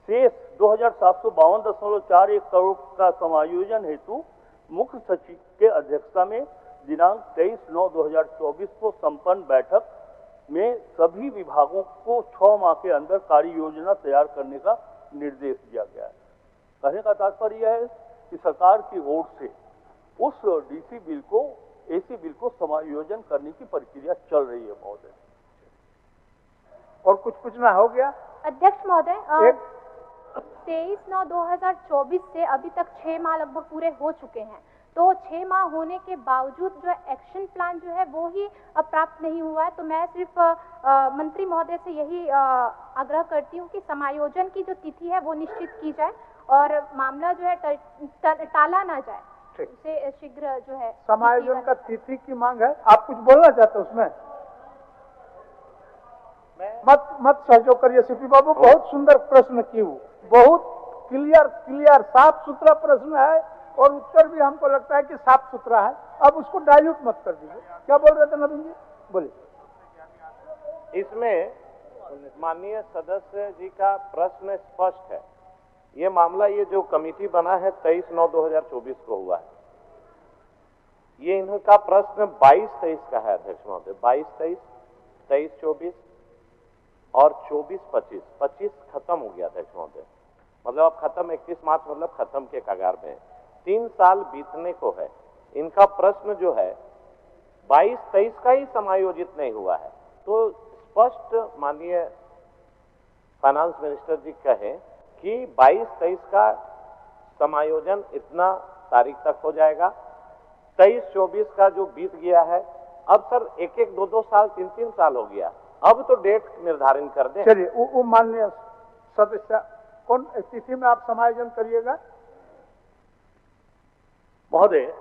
शेष 2752.41 करोड़ का समायोजन हेतु मुख्य सचिव के अध्यक्षता में दिनांक 23/9/2024 को संपन्न बैठक में सभी विभागों को 6 माह के अंदर कार्य योजना तैयार करने का निर्देश दिया गया है। कहने का तात्पर्य यह है कि सरकार की ओर से उस डीसी बिल को, एसी बिल को समायोजन करने की प्रक्रिया चल रही है। महोदय, और कुछ पूछना हो गया? अध्यक्ष महोदय, 23/9/2024 से अभी तक 6 माह लगभग पूरे हो चुके हैं, तो 6 माह होने के बावजूद जो एक्शन प्लान जो है वो ही प्राप्त नहीं हुआ है। तो मैं सिर्फ मंत्री महोदय से यही आग्रह करती हूँ कि समायोजन की जो तिथि है वो निश्चित की जाए और मामला जो है टाला ना जाए, उसे शीघ्र जो है समायोजन का तिथि की मांग है। आप कुछ बोलना चाहते हो उसमें? मत सहयोग करिए सीपी बाबू, बहुत सुंदर प्रश्न की, बहुत क्लियर साफ सुथरा प्रश्न है और उत्तर भी हमको लगता है कि साफ सुथरा है। अब उसको डाइल्यूट मत कर दीजिए। क्या बोल रहे थे नवीन जी? बोलिए। इसमें माननीय सदस्य जी का प्रश्न स्पष्ट है। ये मामला, ये जो कमेटी बना है 23/9/2024 को हुआ है, ये इनका प्रश्न 22-23 का है अध्यक्ष महोदय। 22-23, 23-24 और 24-25, 25 खत्म हो गया अध्यक्ष महोदय। मतलब अब खत्म, 31 मार्च मतलब खत्म के कगार में है। 3 साल बीतने को है। इनका प्रश्न जो है 22-23 का ही समायोजित नहीं हुआ है। तो स्पष्ट माननीय फाइनेंस मिनिस्टर जी कहें कि 22-23 का समायोजन इतना तारीख तक हो जाएगा। 23-24 का जो बीत गया है, अब सर 1-1, 2-2 साल, 3-3 साल हो गया, अब तो डेट निर्धारित कर दें। चलिए, वो माननीय सदस्य कौन तिथि में आप समायोजन करिएगा? महोदय,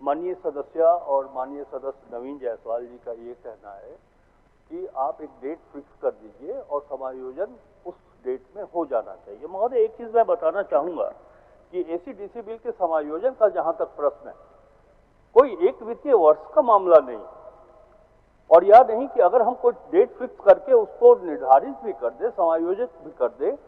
माननीय सदस्य और माननीय सदस्य नवीन जायसवाल जी का ये कहना है कि आप एक डेट फिक्स कर दीजिए और समायोजन उस डेट में हो जाना चाहिए। महोदय, एक चीज मैं बताना चाहूंगा कि एसी-डीसी बिल के समायोजन का जहां तक प्रश्न है, कोई एक वित्तीय वर्ष का मामला नहीं, और यह नहीं कि अगर हम कोई डेट फिक्स करके उसको निर्धारित भी कर दे, समायोजित भी कर दे,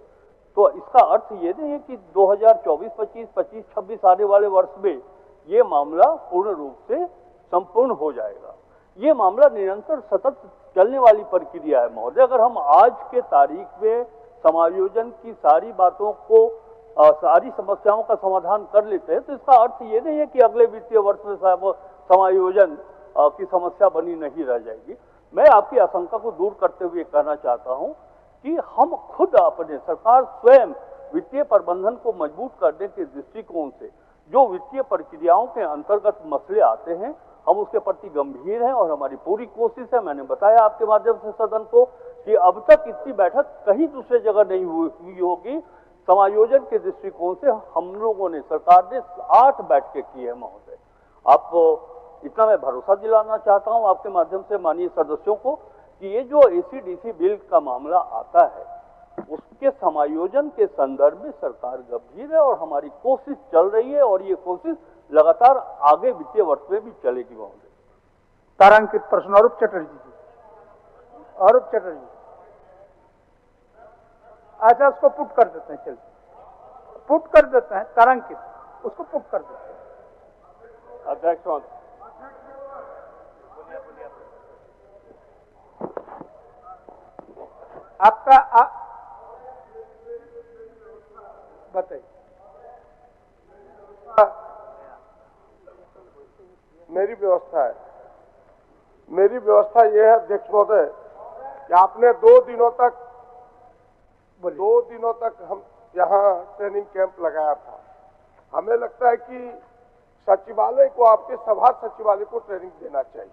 तो इसका अर्थ ये नहीं है कि 2024-25, 25-26 आने वाले वर्ष में ये मामला पूर्ण रूप से संपूर्ण हो जाएगा। ये मामला निरंतर सतत चलने वाली प्रक्रिया है महोदय। अगर हम आज के तारीख में समायोजन की सारी बातों को, सारी समस्याओं का समाधान कर लेते हैं, तो इसका अर्थ ये नहीं है कि अगले वित्तीय वर्ष में समायोजन की समस्या बनी नहीं रह जाएगी। मैं आपकी आशंका को दूर करते हुए कहना चाहता हूं कि हम खुद अपने सरकार स्वयं वित्तीय प्रबंधन को मजबूत करने के दृष्टिकोण से जो वित्तीय प्रक्रियाओं के अंतर्गत मसले आते हैं, हम उसके प्रति गंभीर हैं और हमारी पूरी कोशिश है। मैंने बताया आपके माध्यम से सदन को कि अब तक इतनी बैठक कहीं दूसरे जगह नहीं हुई होगी। समायोजन के दृष्टिकोण से हम लोगों ने, सरकार ने 8 बैठकें की है महोदय। आपको इतना मैं भरोसा दिलाना चाहता हूं आपके माध्यम से माननीय सदस्यों को कि ये जो एसी-डीसी बिल का मामला आता है, उसके समायोजन के संदर्भ में सरकार गंभीर है और हमारी कोशिश चल रही है और ये कोशिश लगातार आगे वित्तीय वर्ष में भी चलेगी महोदय। तारांकित प्रश्न अरूप चटर्जी जी। अरूप चटर्जी, अच्छा उसको पुट कर देते हैं, चलिए पुट कर देते हैं, तारांकित उसको पुट कर देते हैं। अध्यक्ष महोदय, आपका बताइए। मेरी व्यवस्था है, मेरी व्यवस्था यह है अध्यक्ष महोदय कि आपने 2 दिनों तक हम यहाँ ट्रेनिंग कैंप लगाया था। हमें लगता है कि सचिवालय को, आपके सभा सचिवालय को ट्रेनिंग देना चाहिए।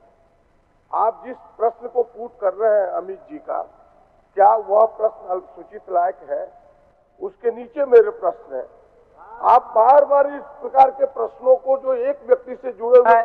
आप जिस प्रश्न को पूछ कर रहे हैं अमित जी का, क्या वह प्रश्न अल्पसूचित लायक है? उसके नीचे मेरे प्रश्न है। आप बार बार इस प्रकार के प्रश्नों को, जो एक व्यक्ति से जुड़े हुए,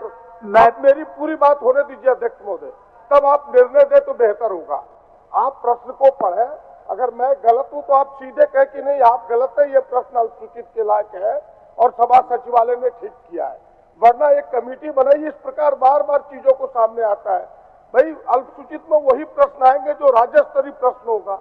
आप मेरी पूरी बात होने दीजिए अध्यक्ष महोदय, तब आप निर्णय दे तो बेहतर होगा। आप प्रश्न को पढ़े, अगर मैं गलत हूं तो आप सीधे कहे कि नहीं आप गलत है, ये प्रश्न अल्पसूचित के लायक है और सभा सचिवालय ने ठीक किया है, वरना एक कमेटी बनाई। इस प्रकार बार बार चीजों को सामने आता है। भाई, अल्पसूचित में वही प्रश्न आएंगे जो राज्य स्तरीय प्रश्न होगा,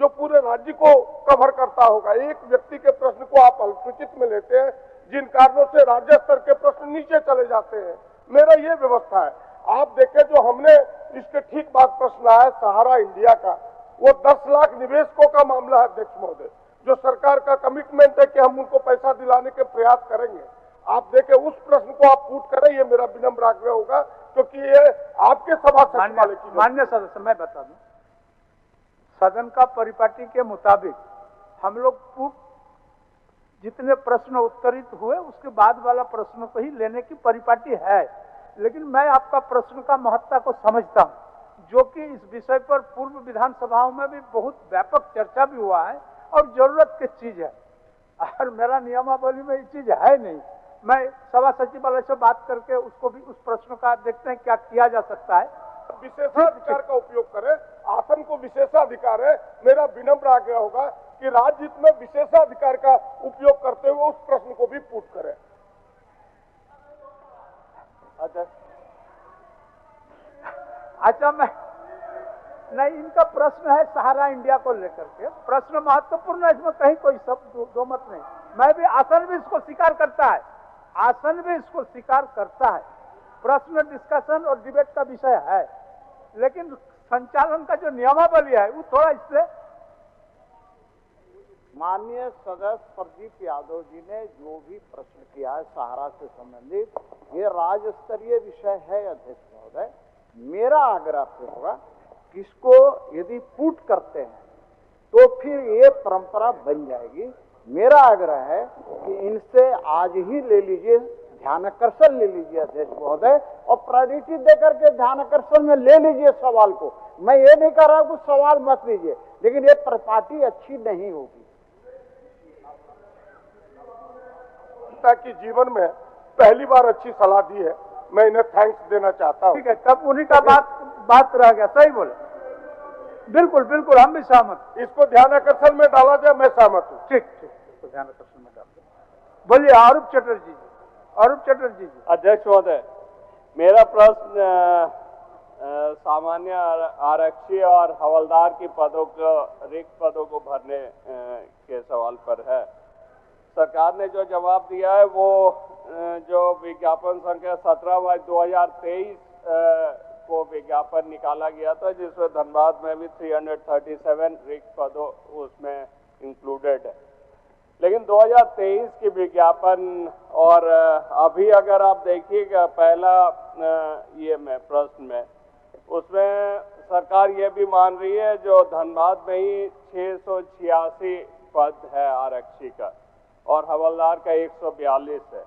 जो पूरे राज्य को कवर करता होगा। एक व्यक्ति के प्रश्न को आप अल्पसूचित में लेते हैं, जिन कारणों से राज्य स्तर के प्रश्न नीचे चले जाते हैं। मेरा ये व्यवस्था है। आप देखें, जो हमने इसके ठीक बाद प्रश्न आया सहारा इंडिया का, वो 10 लाख निवेशकों का मामला है अध्यक्ष महोदय, जो सरकार का कमिटमेंट है कि हम उनको पैसा दिलाने के प्रयास करेंगे। आप देखें, उस प्रश्न को आप पूछ करें, ये मेरा विनम्र आग्रह होगा, क्योंकि ये आपके सभा सचिवालय की। मान्य सदस्य, मैं बता दूं, सदन का परिपाटी के मुताबिक हम लोग जितने प्रश्न उत्तरित हुए उसके बाद वाला प्रश्नों को ही लेने की परिपाटी है। लेकिन मैं आपका प्रश्न का महत्ता को समझता हूं, जो कि इस विषय पर पूर्व विधानसभाओं में भी बहुत व्यापक चर्चा भी हुआ है और जरूरत की चीज है। और मेरा नियमावली में ये चीज है नहीं। मैं सभा सचिवालय से बात करके उसको भी, उस प्रश्न का देखते हैं क्या किया जा सकता है। विशेषाधिकार का उपयोग करें, आसन को विशेषाधिकार है। मेरा विनम्र आग्रह होगा कि राज्य हित में विशेषाधिकार का उपयोग करते हुए उस प्रश्न को भी पूछ करें। अच्छा, मैं नहीं, इनका प्रश्न है सहारा इंडिया को लेकर के, प्रश्न महत्वपूर्ण है, इसमें कहीं कोई सब दो मत नहीं। मैं भी, आसन भी इसको स्वीकार करता है, आसन भी इसको स्वीकार करता है। प्रश्न डिस्कशन और डिबेट का विषय है, लेकिन संचालन का जो नियमावली है वो थोड़ा इससे। माननीय सदस्य प्रदीप यादव जी ने जो भी प्रश्न किया है सहारा से संबंधित, ये राज्य स्तरीय विषय है अध्यक्ष महोदय। मेरा आग्रह होगा कि इसको यदि पुट करते हैं तो फिर ये परंपरा बन जाएगी। मेरा आग्रह है कि इनसे आज ही ले लीजिए, ध्यानाकर्षण ले लीजिए अध्यक्ष महोदय, और प्रायोरिटी देकर के ध्यानाकर्षण में ले लीजिए सवाल को। मैं ये नहीं कह रहा कि सवाल मत लीजिए, लेकिन ये परिपाटी अच्छी नहीं होगी। ताकि जीवन में पहली बार अच्छी सलाह दी है, मैं इन्हें थैंक्स देना चाहता हूँ। ठीक है, तब उन्हीं का बात रह गया, सही बोले, बिल्कुल बिल्कुल, हम भी सहमत। इसको ध्यान आकर्षण में डाला जाए, मैं सहमत हूँ। ठीक ठीक, इसको ध्यान आकर्षण में डाल दो। बोलिए अरूप चटर्जी जी। अरूप चटर्जी जी। अध्यक्ष महोदय, मेरा प्रश्न सामान्य आरक्षी और हवलदार की पदों को, रिक्त पदों को भरने के सवाल पर है। सरकार ने जो जवाब दिया है वो जो विज्ञापन संख्या 17/2023 को विज्ञापन निकाला गया था, जिसमें धनबाद में भी 337 रिक्त पदों उसमें इंक्लूडेड है। लेकिन 2023 की विज्ञापन और अभी अगर आप देखिएगा पहला ये में प्रश्न में, उसमें सरकार ये भी मान रही है जो धनबाद में ही 686 पद है आरक्षी का और हवलदार का 142 है,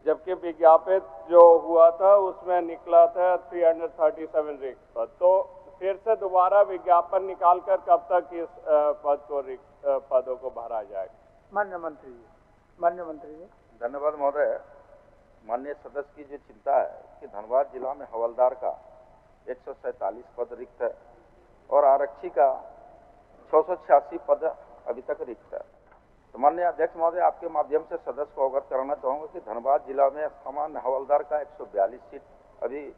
जबकि विज्ञापित जो हुआ था उसमें निकला था 337 रिक्त पद। तो फिर से दोबारा विज्ञापन निकालकर कब तक इस पदों को भरा जाएगा? माननीय मंत्री जी। माननीय मंत्री जी। धन्यवाद महोदय। माननीय सदस्य की जो चिंता है कि धनबाद जिला में हवलदार का 147 पद रिक्त है और आरक्षी का 686 पद अभी तक रिक्त है। तो माननीय अध्यक्ष महोदय, आपके माध्यम से सदस्य को अवगत कराना चाहूँगा कि धनबाद जिला में सामान्य हवलदार का 142 सीट अभी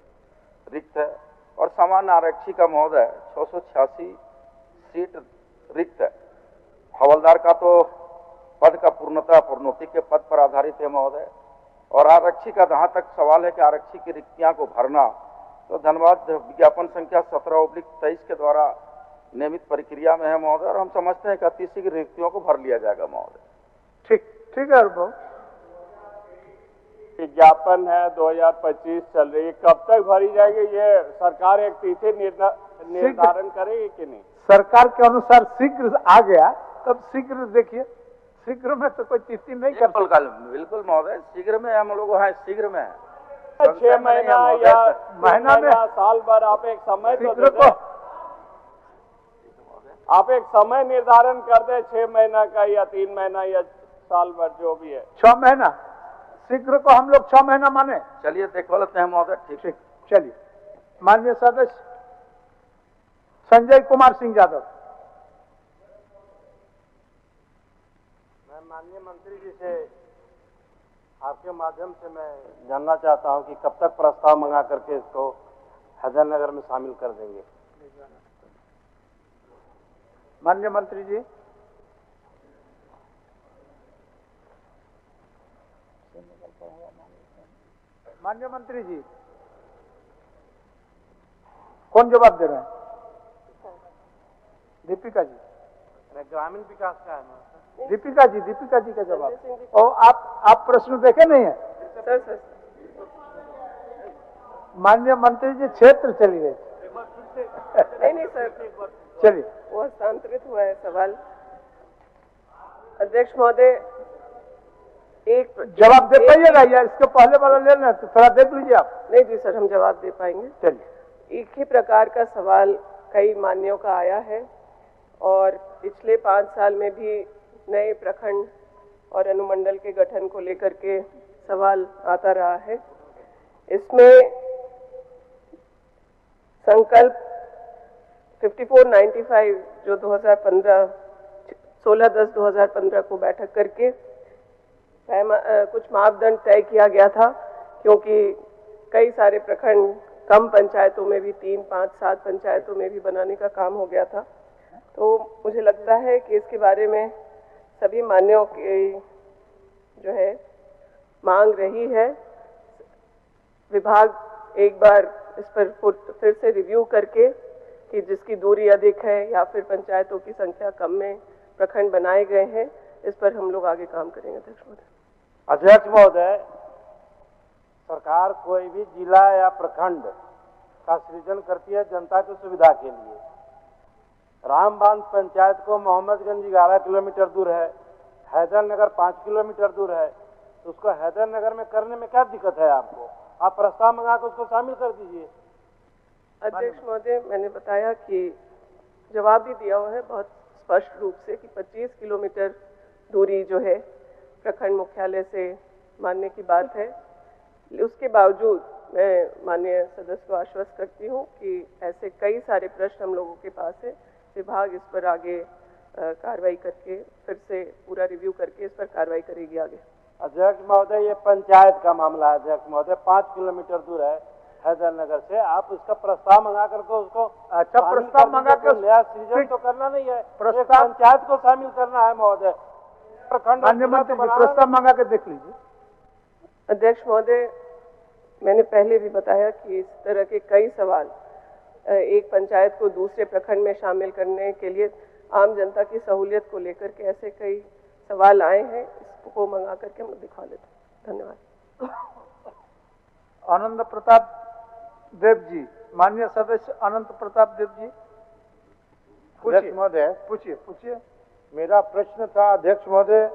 रिक्त है और सामान्य आरक्षी का महोदय 686 सीट रिक्त है। हवलदार का तो पद का पूर्णतः प्रोन्नति के पद पर आधारित है महोदय, और आरक्षी का जहाँ तक सवाल है कि आरक्षी की रिक्तियां को भरना, तो धनबाद विज्ञापन संख्या 17/23 के द्वारा नियमित प्रक्रिया में है महोदय, और हम समझते हैं कि अति शीघ्र रिक्तियों को भर लिया जाएगा महोदय। ठीक ठीक है अनुभव। विज्ञापन है 2025 चल रही है, कब तक भरी जाएगी? ये सरकार एक तिथि निर्धारण करेगी कि नहीं? सरकार के अनुसार शीघ्र आ गया, तब शीघ्र देखिए, शीघ्र में तो कोई तिथि नहीं कर सकता। बिल्कुल महोदय, शीघ्र में हम लोग हैं, शीघ्र में है। 6 महीना या महीना में साल भर आप एक समय तो दे, आप एक समय निर्धारण कर दे, 6 महीना का या 3 महीना या साल भर जो भी है। 6 महीना, शीघ्र को हम लोग 6 महीना माने। चलिए देख लेते हैं महोदय। ठीक ठीक, चलिए। माननीय सदस्य संजय कुमार सिंह यादव। मैं माननीय मंत्री जी से आपके माध्यम से मैं जानना चाहता हूं कि कब तक प्रस्ताव मंगा करके इसको हैदरनगर में शामिल कर देंगे? माननीय मंत्री जी। माननीय मंत्री जी, कौन जवाब दे रहे हैं? दीपिका जी। ग्रामीण विकास का है। दीपिका जी का जवाब। और आप प्रश्न देखे नहीं है? सर माननीय मंत्री जी क्षेत्र चली गए। नहीं सर, चलिए। वो हस्तांतरित हुआ है सवाल। अध्यक्ष महोदय, एक जवाब दे पाइएगा या इसके पहले वाला लेना, तो थोड़ा देख लीजिए आप। नहीं जी सर, हम जवाब दे पाएंगे। चलिए। एक ही प्रकार का सवाल कई मान्यों का आया है और पिछले 5 साल में भी नए प्रखंड और अनुमंडल के गठन को लेकर के सवाल आता रहा है। इसमें संकल्प 5495 जो 16/10/2015 को बैठक करके कुछ मापदंड तय किया गया था, क्योंकि कई सारे प्रखंड कम पंचायतों में भी 3, 5, 7 पंचायतों में भी बनाने का काम हो गया था। तो मुझे लगता है कि इसके बारे में सभी मान्यों की जो है मांग रही है। विभाग एक बार इस पर फिर से रिव्यू करके कि जिसकी दूरी अधिक है या फिर पंचायतों की संख्या कम में प्रखंड बनाए गए हैं, इस पर हम लोग आगे काम करेंगे। अध्यक्ष महोदय। अध्यक्ष महोदय, सरकार कोई भी जिला या प्रखंड का सृजन करती है जनता की सुविधा के लिए। रामबांध पंचायत को मोहम्मदगंज 11 किलोमीटर दूर है, हैदरनगर 5 किलोमीटर दूर है, तो उसको हैदरनगर में करने में क्या दिक्कत है आपको? आप प्रस्ताव मंगा कर उसको शामिल कर दीजिए। अध्यक्ष महोदय, मैंने बताया कि जवाब भी दिया हुआ है बहुत स्पष्ट रूप से कि 25 किलोमीटर दूरी जो है प्रखंड मुख्यालय से मानने की बात है। उसके बावजूद मैं माननीय सदस्य को आश्वस्त करती हूँ कि ऐसे कई सारे प्रश्न हम लोगों के पास है। विभाग इस पर आगे कार्रवाई करके फिर से पूरा रिव्यू करके इस पर कार्रवाई करेगी आगे। अध्यक्ष महोदय, ये पंचायत का मामला है अध्यक्ष महोदय, 5 किलोमीटर दूर है हैदरनगर से। आप उसका प्रस्ताव मंगा करके उसको अच्छा, प्रस्ताव मंगा के नया सृजन तो करना नहीं है, प्रस्ताव पंचायत को शामिल करना है महोदय। प्रखंड माननीय मंत्री जी, प्रस्ताव मंगा के देख लीजिए। अध्यक्ष महोदय, मैंने पहले भी बताया कि इस तरह के कई सवाल एक पंचायत को दूसरे प्रखंड में शामिल करने के लिए आम जनता की सहूलियत को लेकर के ऐसे कई सवाल आए हैं, इसको मंगा करके हम दिखा लेते हैं। धन्यवाद। आनंद प्रताप देव जी, माननीय सदस्य अनंत प्रताप देव जी, अध्यक्ष महोदय, पूछिए। मेरा प्रश्न था अध्यक्ष महोदय,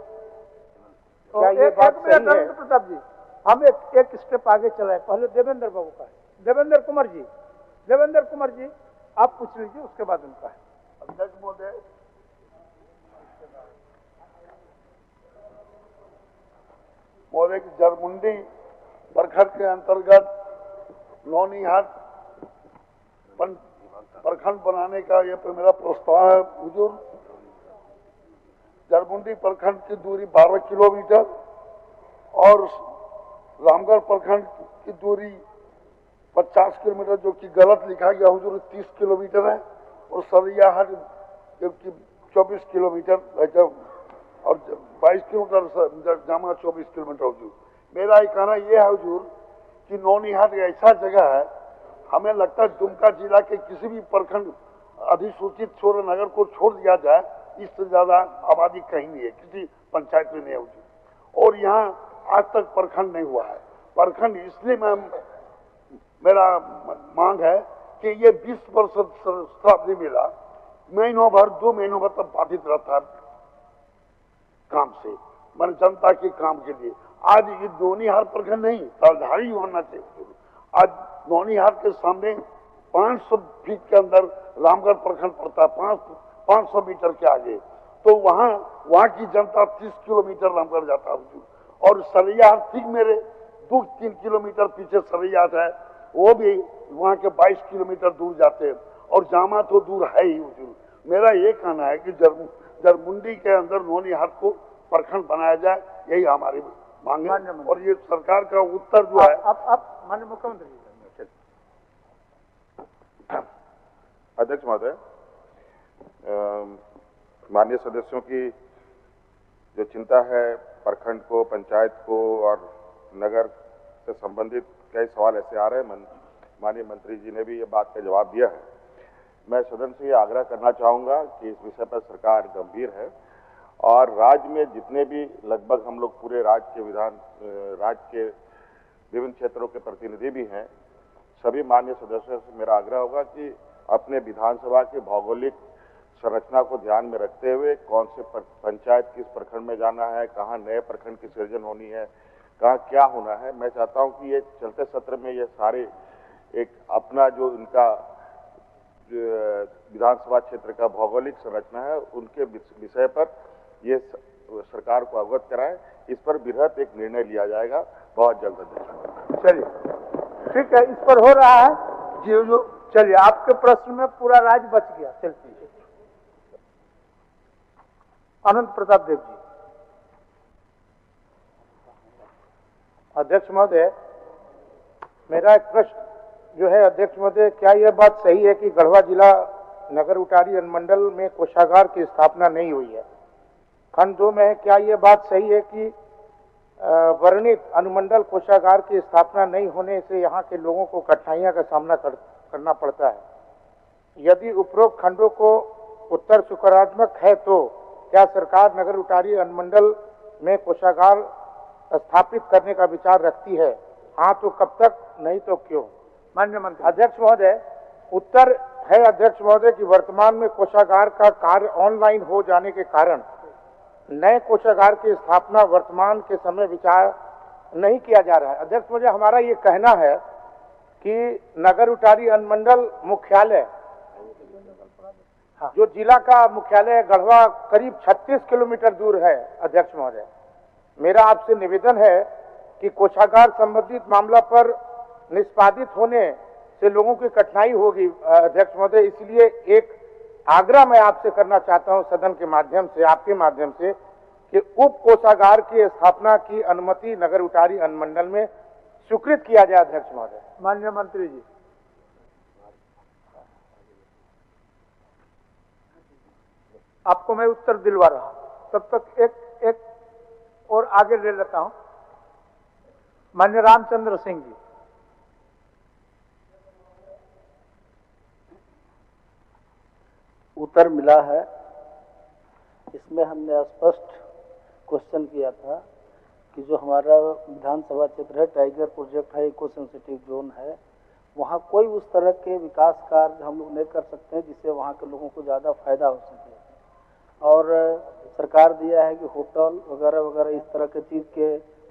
क्या ये एक बात मिनट सही है? अनंत प्रताप जी, हम एक स्टेप आगे चलाए। पहले देवेंद्र बाबू का है। देवेंद्र कुमार जी, आप पूछ लीजिए, उसके बाद उनका है। अध्यक्ष महोदय, की जरमुंडी प्रखंड के अंतर्गत नौनिहाट प्रखंड बनाने का ये मेरा प्रस्ताव है। हुजूर, जरमुंडी प्रखंड की दूरी 12 किलोमीटर और रामगढ़ प्रखंड की दूरी 50 किलोमीटर, जो कि गलत लिखा गया हुजूर, 30 किलोमीटर है, और सरैयाहाट जबकि 24 किलोमीटर और 22 किलोमीटर जामा 24 किलोमीटर हुजूर। मेरा ये कहना यह है हुजूर कि नौनिहाट ऐसा जगह है, हमें लगता है दुमका जिला के किसी भी प्रखंड अधिसूचित छोड़ नगर को छोड़ दिया जाए, इससे ज्यादा आबादी कहीं नहीं है, किसी पंचायत में नहीं है हुजूर। और यहाँ आज तक प्रखंड नहीं हुआ है। प्रखंड इसलिए मेरा मांग है कि ये 20% शताब्दी मिला, महीनों भर 2 महीनों भर तक बाधित रहता है काम से, मैंने जनता के काम के लिए। आज ये नौनिहाट प्रखंड नहीं, राजधानी होना चाहिए। आज नौनिहाट के सामने 500 फीट के अंदर रामगढ़ प्रखंड पड़ता है, 500 मीटर के आगे, तो वहाँ की जनता 30 किलोमीटर रामगढ़ जाता है, और सरैयाहाट ठीक मेरे 2-3 किलोमीटर पीछे सरैयाहाट है, वो भी वहाँ के 22 किलोमीटर दूर जाते हैं, और जामा तो दूर है ही हुजूर। मेरा ये कहना है कि जरमुंडी के अंदर नौनिहाट को प्रखंड बनाया जाए, यही हमारी मांग है। और ये सरकार का उत्तर जो है, आप माननीय मुख्यमंत्री जी। अध्यक्ष महोदय, माननीय सदस्यों की जो चिंता है प्रखंड को, पंचायत को और नगर से संबंधित कई सवाल ऐसे आ रहे हैं, माननीय मंत्री जी ने भी ये बात का जवाब दिया है। मैं सदन से ये आग्रह करना चाहूँगा कि इस विषय पर सरकार गंभीर है, और राज्य में जितने भी लगभग हम लोग पूरे राज्य के विभिन्न क्षेत्रों के प्रतिनिधि भी हैं, सभी माननीय सदस्यों से मेरा आग्रह होगा कि अपने विधानसभा के भौगोलिक संरचना को ध्यान में रखते हुए कौन से पंचायत किस प्रखंड में जाना है, कहाँ नए प्रखंड की सृजन होनी है, कहाँ क्या होना है। मैं चाहता हूँ कि ये चलते सत्र में ये सारे एक अपना जो इनका विधानसभा क्षेत्र का भौगोलिक संरचना है, उनके विषय पर ये सरकार को अवगत कराएं। इस पर बृहत एक निर्णय लिया जाएगा बहुत जल्द। चलिए, ठीक है, इस पर हो रहा है जी। जो चलिए, आपके प्रश्न में पूरा राज्य बच गया। चलिए, अनंत प्रताप देव जी। अध्यक्ष महोदय, मेरा एक प्रश्न जो है, अध्यक्ष महोदय, क्या यह बात सही है कि गढ़वा जिला नगर उटारी अनुमंडल में कोषागार की स्थापना नहीं हुई है? खंड 2 में क्या यह बात सही है कि वर्णित अनुमंडल कोषागार की स्थापना नहीं होने से यहाँ के लोगों को कठिनाइयां का सामना करना पड़ता है? यदि उपरोक्त खंडों को उत्तर सकारात्मक है तो क्या सरकार नगर उटारी अनुमंडल में कोषागार स्थापित करने का विचार रखती है? हाँ तो कब तक, नहीं तो क्यों? माननीय मंत्री। अध्यक्ष महोदय, उत्तर है अध्यक्ष महोदय कि वर्तमान में कोषागार का कार्य ऑनलाइन हो जाने के कारण नए कोषागार की स्थापना वर्तमान के समय विचार नहीं किया जा रहा है। अध्यक्ष महोदय, हमारा ये कहना है कि नगर उटारी अनुमंडल मुख्यालय, जो जिला का मुख्यालय गढ़वा करीब 36 किलोमीटर दूर है। अध्यक्ष महोदय, मेरा आपसे निवेदन है कि कोषागार संबंधित मामला पर निष्पादित होने से लोगों की कठिनाई होगी अध्यक्ष महोदय, इसलिए एक आग्रह मैं आपसे करना चाहता हूं सदन के माध्यम से, आपके माध्यम से, कि उप कोषागार की स्थापना की अनुमति नगर उटारी अनुमंडल में स्वीकृत किया जाए अध्यक्ष महोदय। माननीय मंत्री जी, आपको मैं उत्तर दिलवा रहा हूं, तब तक एक और आगे ले लेता हूं। माननीय रामचंद्र सिंह जी। उत्तर मिला है। इसमें हमने स्पष्ट क्वेश्चन किया था कि जो हमारा विधानसभा क्षेत्र है, टाइगर प्रोजेक्ट है, इको सेंसिटिव जोन है, वहाँ कोई उस तरह के विकास कार्य हम लोग नहीं कर सकते हैं जिससे वहाँ के लोगों को ज़्यादा फायदा हो सके। और सरकार दिया है कि होटल वगैरह वगैरह इस तरह के चीज़ के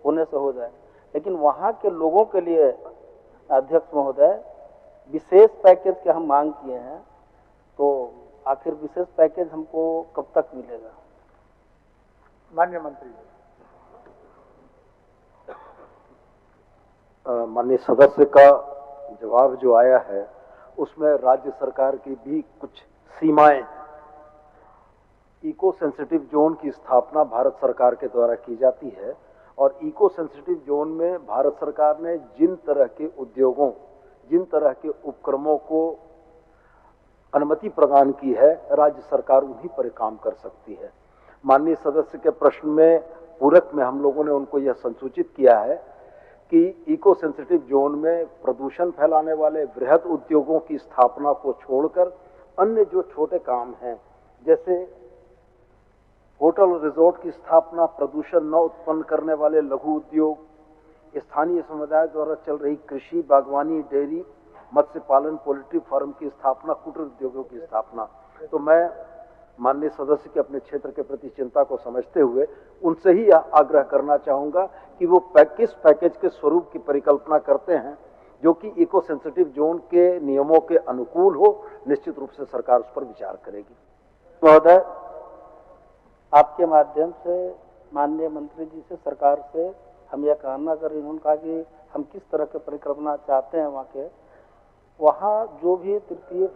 होने से हो जाए, लेकिन वहाँ के लोगों के लिए अध्यक्ष महोदय विशेष पैकेज के हम मांग किए हैं, तो आखिर विशेष पैकेज हमको कब तक मिलेगा? माननीय मंत्री जी। माननीय सदस्य का जवाब जो आया है उसमें राज्य सरकार की भी कुछ सीमाएं हैं। इको सेंसिटिव जोन की स्थापना भारत सरकार के द्वारा की जाती है और इको सेंसिटिव जोन में भारत सरकार ने जिन तरह के उद्योगों, जिन तरह के उपक्रमों को अनुमति प्रदान की है, राज्य सरकार उन्हीं पर काम कर सकती है। माननीय सदस्य के प्रश्न में पूरक में हम लोगों ने उनको यह संसूचित किया है कि इको सेंसिटिव जोन में प्रदूषण फैलाने वाले बृहद उद्योगों की स्थापना को छोड़कर अन्य जो छोटे काम हैं, जैसे होटल रिजॉर्ट की स्थापना, प्रदूषण न उत्पन्न करने वाले लघु उद्योग, स्थानीय समुदाय द्वारा चल रही कृषि, बागवानी, डेयरी, मत्स्य पालन, पोल्ट्री फार्म की स्थापना, कुटीर उद्योगों की स्थापना, तो मैं माननीय सदस्य के अपने क्षेत्र के प्रति चिंता को समझते हुए उनसे ही आग्रह करना चाहूंगा कि वो किस पैकेज के स्वरूप की परिकल्पना करते हैं जो कि इको सेंसिटिव जोन के नियमों के अनुकूल हो। निश्चित रूप से सरकार उस पर विचार करेगी। महोदय, आपके माध्यम से माननीय मंत्री जी से, सरकार से हम यह कहना कर, उन्होंने कहा कि हम किस तरह के परिकल्पना चाहते हैं वहाँ जो भी तृतीय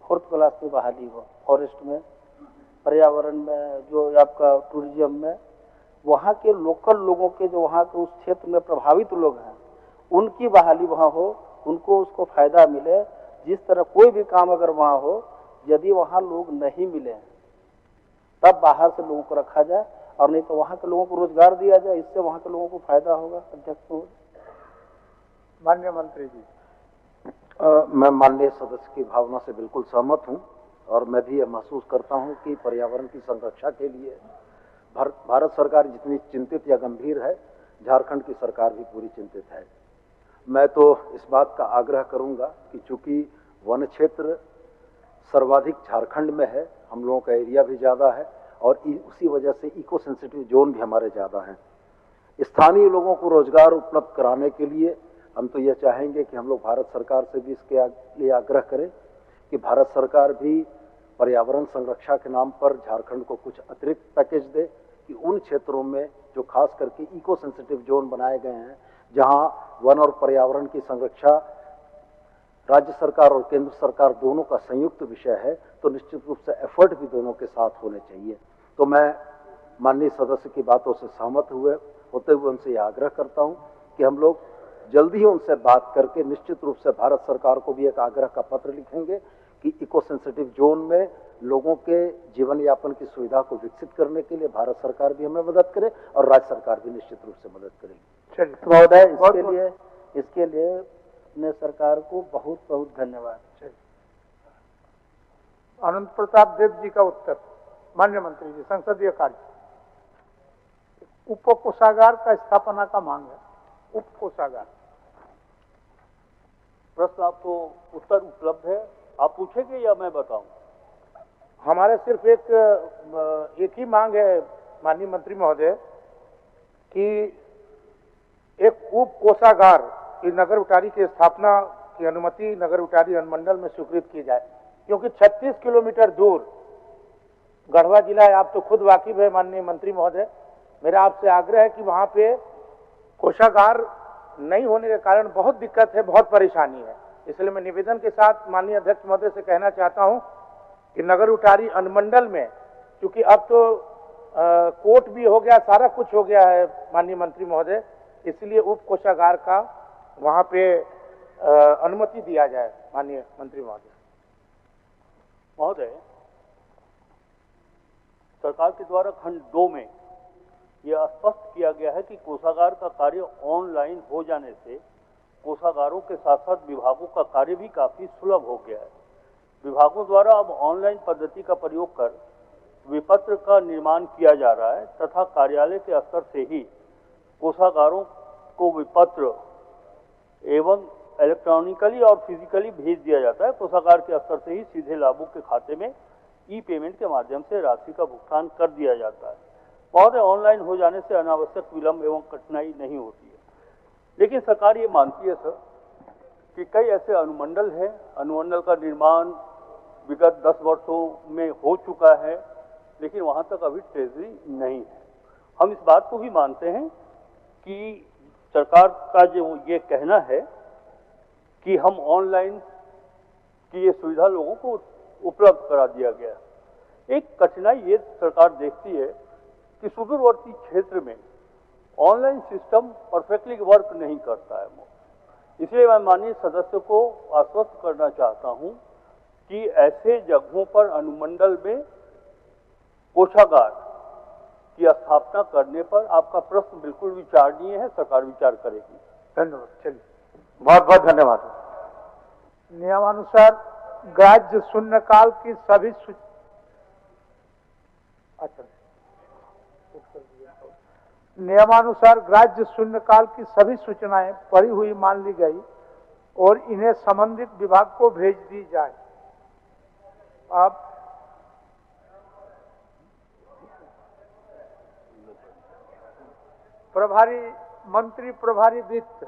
फोर्थ क्लास की बहाली हो, फॉरेस्ट में, पर्यावरण में, जो आपका टूरिज्म में, वहाँ के लोकल लोगों के जो वहाँ के उस क्षेत्र में प्रभावित लोग हैं उनकी बहाली वहाँ हो, उनको उसको फायदा मिले। जिस तरह कोई भी काम अगर वहाँ हो, यदि वहाँ लोग नहीं मिले तब बाहर से लोगों को रखा जाए, और नहीं तो वहाँ के लोगों को रोजगार दिया जाए, इससे वहाँ के लोगों को फायदा होगा। अध्यक्ष माननीय मंत्री जी। मैं माननीय सदस्य की भावना से बिल्कुल सहमत हूं और मैं भी यह महसूस करता हूं कि पर्यावरण की संरक्षा के लिए भारत सरकार जितनी चिंतित या गंभीर है, झारखंड की सरकार भी पूरी चिंतित है। मैं तो इस बात का आग्रह करूंगा कि चूंकि वन क्षेत्र सर्वाधिक झारखंड में है, हम लोगों का एरिया भी ज़्यादा है और उसी वजह से इको सेंसिटिव जोन भी हमारे ज़्यादा हैं। स्थानीय लोगों को रोजगार उपलब्ध कराने के लिए हम तो यह चाहेंगे कि हम लोग भारत सरकार से भी इसके लिए आग्रह करें कि भारत सरकार भी पर्यावरण संरक्षा के नाम पर झारखंड को कुछ अतिरिक्त पैकेज दे, कि उन क्षेत्रों में जो खास करके इको सेंसिटिव जोन बनाए गए हैं, जहां वन और पर्यावरण की संरक्षा राज्य सरकार और केंद्र सरकार दोनों का संयुक्त विषय है, तो निश्चित रूप से एफर्ट भी दोनों के साथ होने चाहिए। तो मैं माननीय सदस्य की बातों से सहमत होते हुए उनसे यह आग्रह करता हूं कि हम लोग जल्दी ही उनसे बात करके निश्चित रूप से भारत सरकार को भी एक आग्रह का पत्र लिखेंगे कि इको सेंसिटिव जोन में लोगों के जीवन यापन की सुविधा को विकसित करने के लिए भारत सरकार भी हमें मदद करे और राज्य सरकार भी निश्चित रूप से मदद करेगी। तो महोदय, इसके लिए अपने सरकार को बहुत बहुत धन्यवाद। अनंत प्रताप देव जी का उत्तर। माननीय मंत्री जी, संसदीय कार्य, उप कोषागार का स्थापना का मांग है। उप कोषागार प्रश्न आपको उत्तर उपलब्ध है, आप पूछेंगे या मैं बताऊं? हमारा सिर्फ एक ही मांग है माननीय मंत्री महोदय कि एक उप कोषागार की नगर उटारी की स्थापना की अनुमति नगर उटारी अनुमंडल में स्वीकृत की जाए, क्योंकि 36 किलोमीटर दूर गढ़वा जिला है, आप तो खुद वाकिफ है माननीय मंत्री महोदय। मेरा आपसे आग्रह है कि वहां पे कोषागार नहीं होने के कारण बहुत दिक्कत है, बहुत परेशानी है। इसलिए मैं निवेदन के साथ माननीय अध्यक्ष महोदय से कहना चाहता हूं कि नगर उटारी अनुमंडल में, क्योंकि अब तो कोर्ट भी हो गया, सारा कुछ हो गया है माननीय मंत्री महोदय, इसलिए उप कोषागार का वहां पे अनुमति दिया जाए माननीय मंत्री महोदय। महोदय, सरकार के द्वारा खंड 2 में यह स्पष्ट किया गया है कि कोषागार का कार्य ऑनलाइन हो जाने से कोषागारों के साथ साथ विभागों का कार्य भी काफी सुलभ हो गया है। विभागों द्वारा अब ऑनलाइन पद्धति का प्रयोग कर विपत्र का निर्माण किया जा रहा है तथा कार्यालय के स्तर से ही कोषागारों को विपत्र एवं इलेक्ट्रॉनिकली और फिजिकली भेज दिया जाता है। कोषागार के स्तर से ही सीधे लाभुक के खाते में ई पेमेंट के माध्यम से राशि का भुगतान कर दिया जाता है। महोदय, ऑनलाइन हो जाने से अनावश्यक विलंब एवं कठिनाई नहीं होती है। लेकिन सरकार ये मानती है सर कि कई ऐसे अनुमंडल हैं, अनुमंडल का निर्माण विगत 10 वर्षों में हो चुका है, लेकिन वहां तक अभी ट्रेजरी नहीं है। हम इस बात को भी मानते हैं कि सरकार का जो ये कहना है कि हम ऑनलाइन की ये सुविधा लोगों को उपलब्ध करा दिया गया, एक कठिनाई ये सरकार देखती है कि सुदूरवर्ती क्षेत्र में ऑनलाइन सिस्टम परफेक्टली वर्क नहीं करता है। इसलिए मैं माननीय सदस्य को आश्वस्त करना चाहता हूं कि ऐसे जगहों पर अनुमंडल में कोषागार की स्थापना करने पर आपका प्रश्न बिल्कुल विचारणीय है, सरकार विचार करेगी। धन्यवाद। चलिए, बहुत बहुत धन्यवाद। नियमानुसार ग्राह्य शून्यकाल की सभी नियमानुसार ग्राह्य शून्यकाल की सभी सूचनाएं पढ़ी हुई मान ली गई और इन्हें संबंधित विभाग को भेज दी जाए। अब प्रभारी मंत्री प्रभारी वित्त,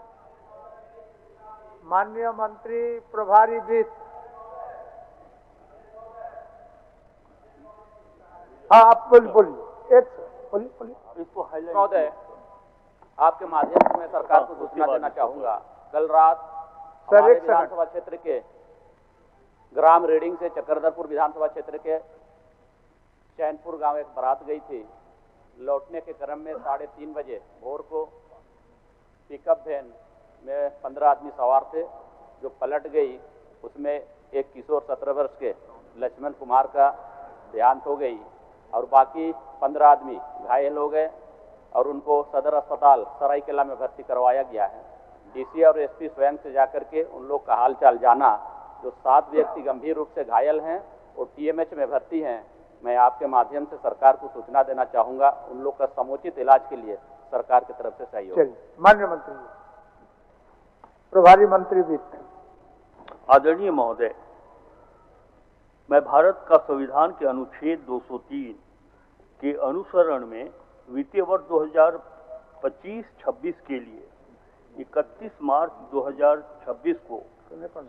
माननीय मंत्री प्रभारी वित्त, हाँ आप बोलिए, एक बोलिए। इसको महोदय, आपके माध्यम से मैं सरकार को सूचना देना चाहूंगा। कल रात हमारे विधानसभा क्षेत्र के ग्राम रेडिंग से चक्रधरपुर विधानसभा क्षेत्र के चैनपुर गांव एक बारात गई थी। लौटने के क्रम में 3:30 बजे भोर को पिकअप वैन में 15 आदमी सवार थे जो पलट गई। उसमें एक किशोर 17 वर्ष के लक्ष्मण कुमार का देहांत हो गई और बाकी 15 आदमी घायल हो गए और उनको सदर अस्पताल सरायकेला में भर्ती करवाया गया है। डीसी और एसपी स्वयं से जाकर के उन लोग का हालचाल जाना। जो 7 व्यक्ति गंभीर रूप से घायल हैं और टीएमएच में भर्ती हैं। मैं आपके माध्यम से सरकार को सूचना देना चाहूंगा, उन लोग का समुचित इलाज के लिए सरकार की तरफ से सहयोग। माननीय मंत्री प्रभारी मंत्री वित्त। आदरणीय महोदय, मैं भारत का संविधान के अनुच्छेद 203 के अनुसरण में वित्तीय वर्ष 2025-26 के लिए 31 मार्च 2026 को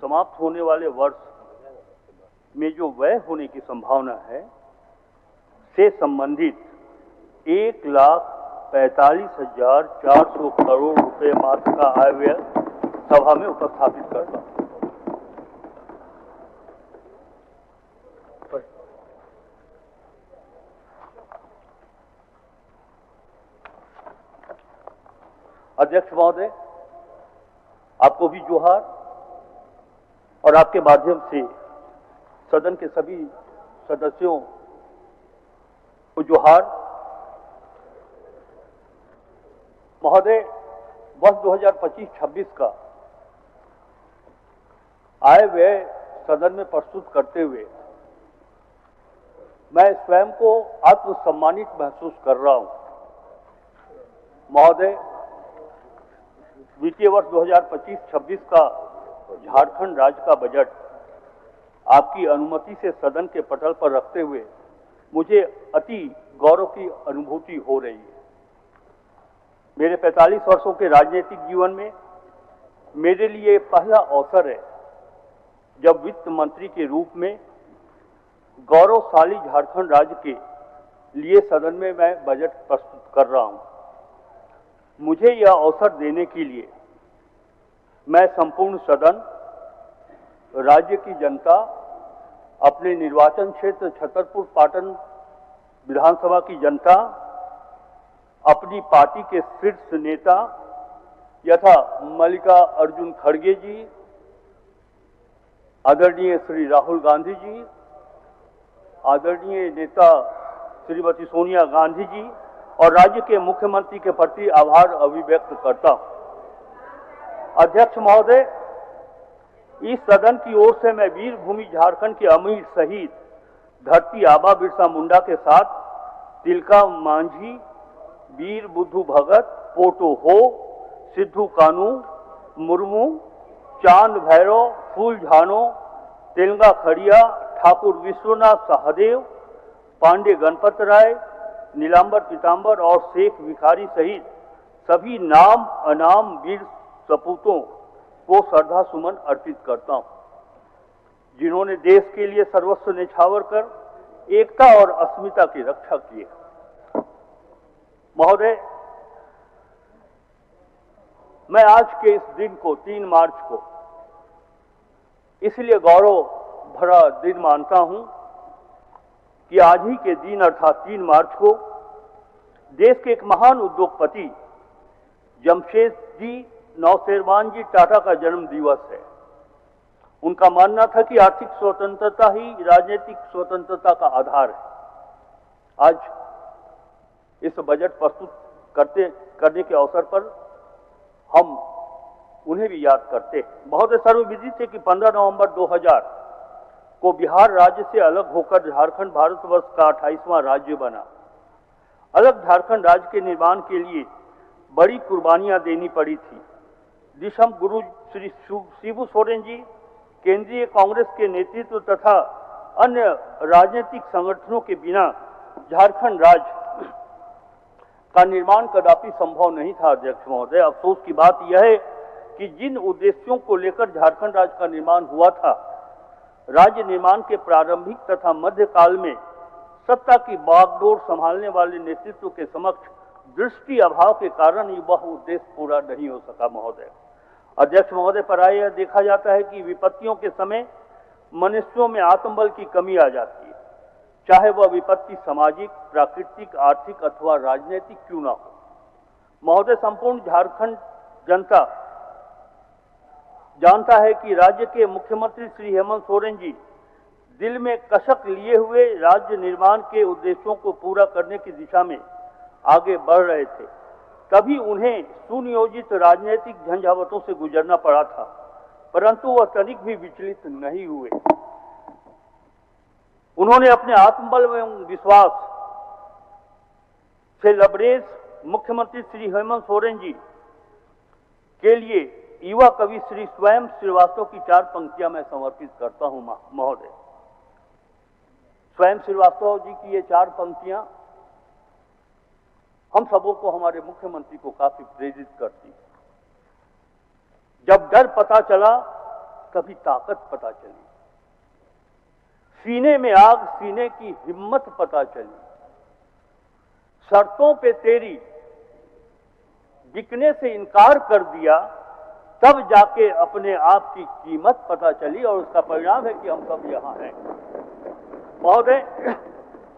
समाप्त होने वाले वर्ष में जो व्यय होने की संभावना है से संबंधित 1,45,400 करोड़ रुपए मात्र का आय व्यय सभा में उपस्थापित करता हूं। अध्यक्ष महोदय, आपको भी जोहार और आपके माध्यम से सदन के सभी सदस्यों को जोहार। महोदय, वर्ष 2025-26 का आय व्यय सदन में प्रस्तुत करते हुए मैं स्वयं को आत्मसम्मानित महसूस कर रहा हूं। महोदय, वित्तीय वर्ष 2025-26 का झारखंड राज्य का बजट आपकी अनुमति से सदन के पटल पर रखते हुए मुझे अति गौरव की अनुभूति हो रही है। मेरे 45 वर्षों के राजनीतिक जीवन में मेरे लिए पहला अवसर है जब वित्त मंत्री के रूप में गौरवशाली झारखंड राज्य के लिए सदन में मैं बजट प्रस्तुत कर रहा हूं। मुझे यह अवसर देने के लिए मैं संपूर्ण सदन, राज्य की जनता, अपने निर्वाचन क्षेत्र छतरपुर पाटन विधानसभा की जनता, अपनी पार्टी के शीर्ष नेता यथा मल्लिकार्जुन खड़गे जी, आदरणीय श्री राहुल गांधी जी, आदरणीय नेता श्रीमती सोनिया गांधी जी और राज्य के मुख्यमंत्री के प्रति आभार अभिव्यक्त करता हूं। अध्यक्ष महोदय, इस सदन की ओर से मैं वीर भूमि झारखंड के अमीर शहीद धरती आबा बिरसा मुंडा के साथ तिलका मांझी, वीर बुद्धू भगत, पोटो हो, सिद्धू कानू मुर्मू, चांद भैरव, फूल झानो, तेलंगा खड़िया, ठाकुर विश्वनाथ सहदेव, पांडे गणपत राय, नीलांबर पीतांबर और शेख भिखारी सहित सभी नाम अनाम वीर सपूतों को श्रद्धा सुमन अर्पित करता हूं, जिन्होंने देश के लिए सर्वस्व न्यौछावर कर एकता और अस्मिता की रक्षा की है। महोदय, मैं आज के इस दिन को 3 मार्च को इसलिए गौरव भरा दिन मानता हूं कि आज ही के दिन अर्थात 3 मार्च को देश के एक महान उद्योगपति जमशेदजी नौशेरवान जी टाटा का जन्म दिवस है। उनका मानना था कि आर्थिक स्वतंत्रता ही राजनीतिक स्वतंत्रता का आधार है। आज इस बजट प्रस्तुत करने के अवसर पर हम उन्हें भी याद करते हैं। बहुत सर्वविदित है कि 15 नवंबर 2000 को बिहार राज्य से अलग होकर झारखंड भारतवर्ष का 28वां राज्य बना। अलग झारखंड राज्य के निर्माण के लिए बड़ी कुर्बानियां देनी पड़ी थी। दिशम गुरु श्री शिबू सोरेन जी, केंद्रीय कांग्रेस के नेतृत्व तथा अन्य राजनीतिक संगठनों के बिना झारखंड राज्य का निर्माण कदापि संभव नहीं था। अध्यक्ष महोदय, अफसोस की बात यह है कि जिन उद्देश्यों को लेकर झारखंड राज्य का निर्माण हुआ था, राज्य निर्माण के प्रारंभिक तथा मध्यकाल में सत्ता की बागडोर संभालने वाले नेतृत्व के समक्ष दृष्टि अभाव के कारण वह उद्देश्य पूरा नहीं हो सका। महोदय, अध्यक्ष महोदय, प्रायः देखा जाता है कि विपत्तियों के समय मनुष्यों में आत्मबल की कमी आ जाती है, चाहे वह विपत्ति सामाजिक, प्राकृतिक, आर्थिक अथवा राजनीतिक क्यों ना हो। महोदय, संपूर्ण झारखंड जनता जानता है कि राज्य के मुख्यमंत्री श्री हेमंत सोरेन जी दिल में कसक लिए हुए राज्य निर्माण के उद्देश्यों को पूरा करने की दिशा में आगे बढ़ रहे थे। तभी उन्हें सुनियोजित राजनीतिक झंझावतों से गुजरना पड़ा था, परंतु वह तनिक भी विचलित नहीं हुए। उन्होंने अपने आत्मबल एवं विश्वास से लबरेज मुख्यमंत्री श्री हेमंत सोरेन जी के लिए युवा कवि श्री स्वयं श्रीवास्तव की 4 पंक्तियां मैं समर्पित करता हूं। महोदय, स्वयं श्रीवास्तव जी की ये 4 पंक्तियां हम सबों को, हमारे मुख्यमंत्री को काफी प्रेरित करती। जब डर पता चला तभी ताकत पता चली, सीने में आग सीने की हिम्मत पता चली, शर्तों पे तेरी बिकने से इनकार कर दिया, तब जाके अपने आप की कीमत पता चली और उसका परिणाम है कि हम सब यहाँ हैं। महोदय,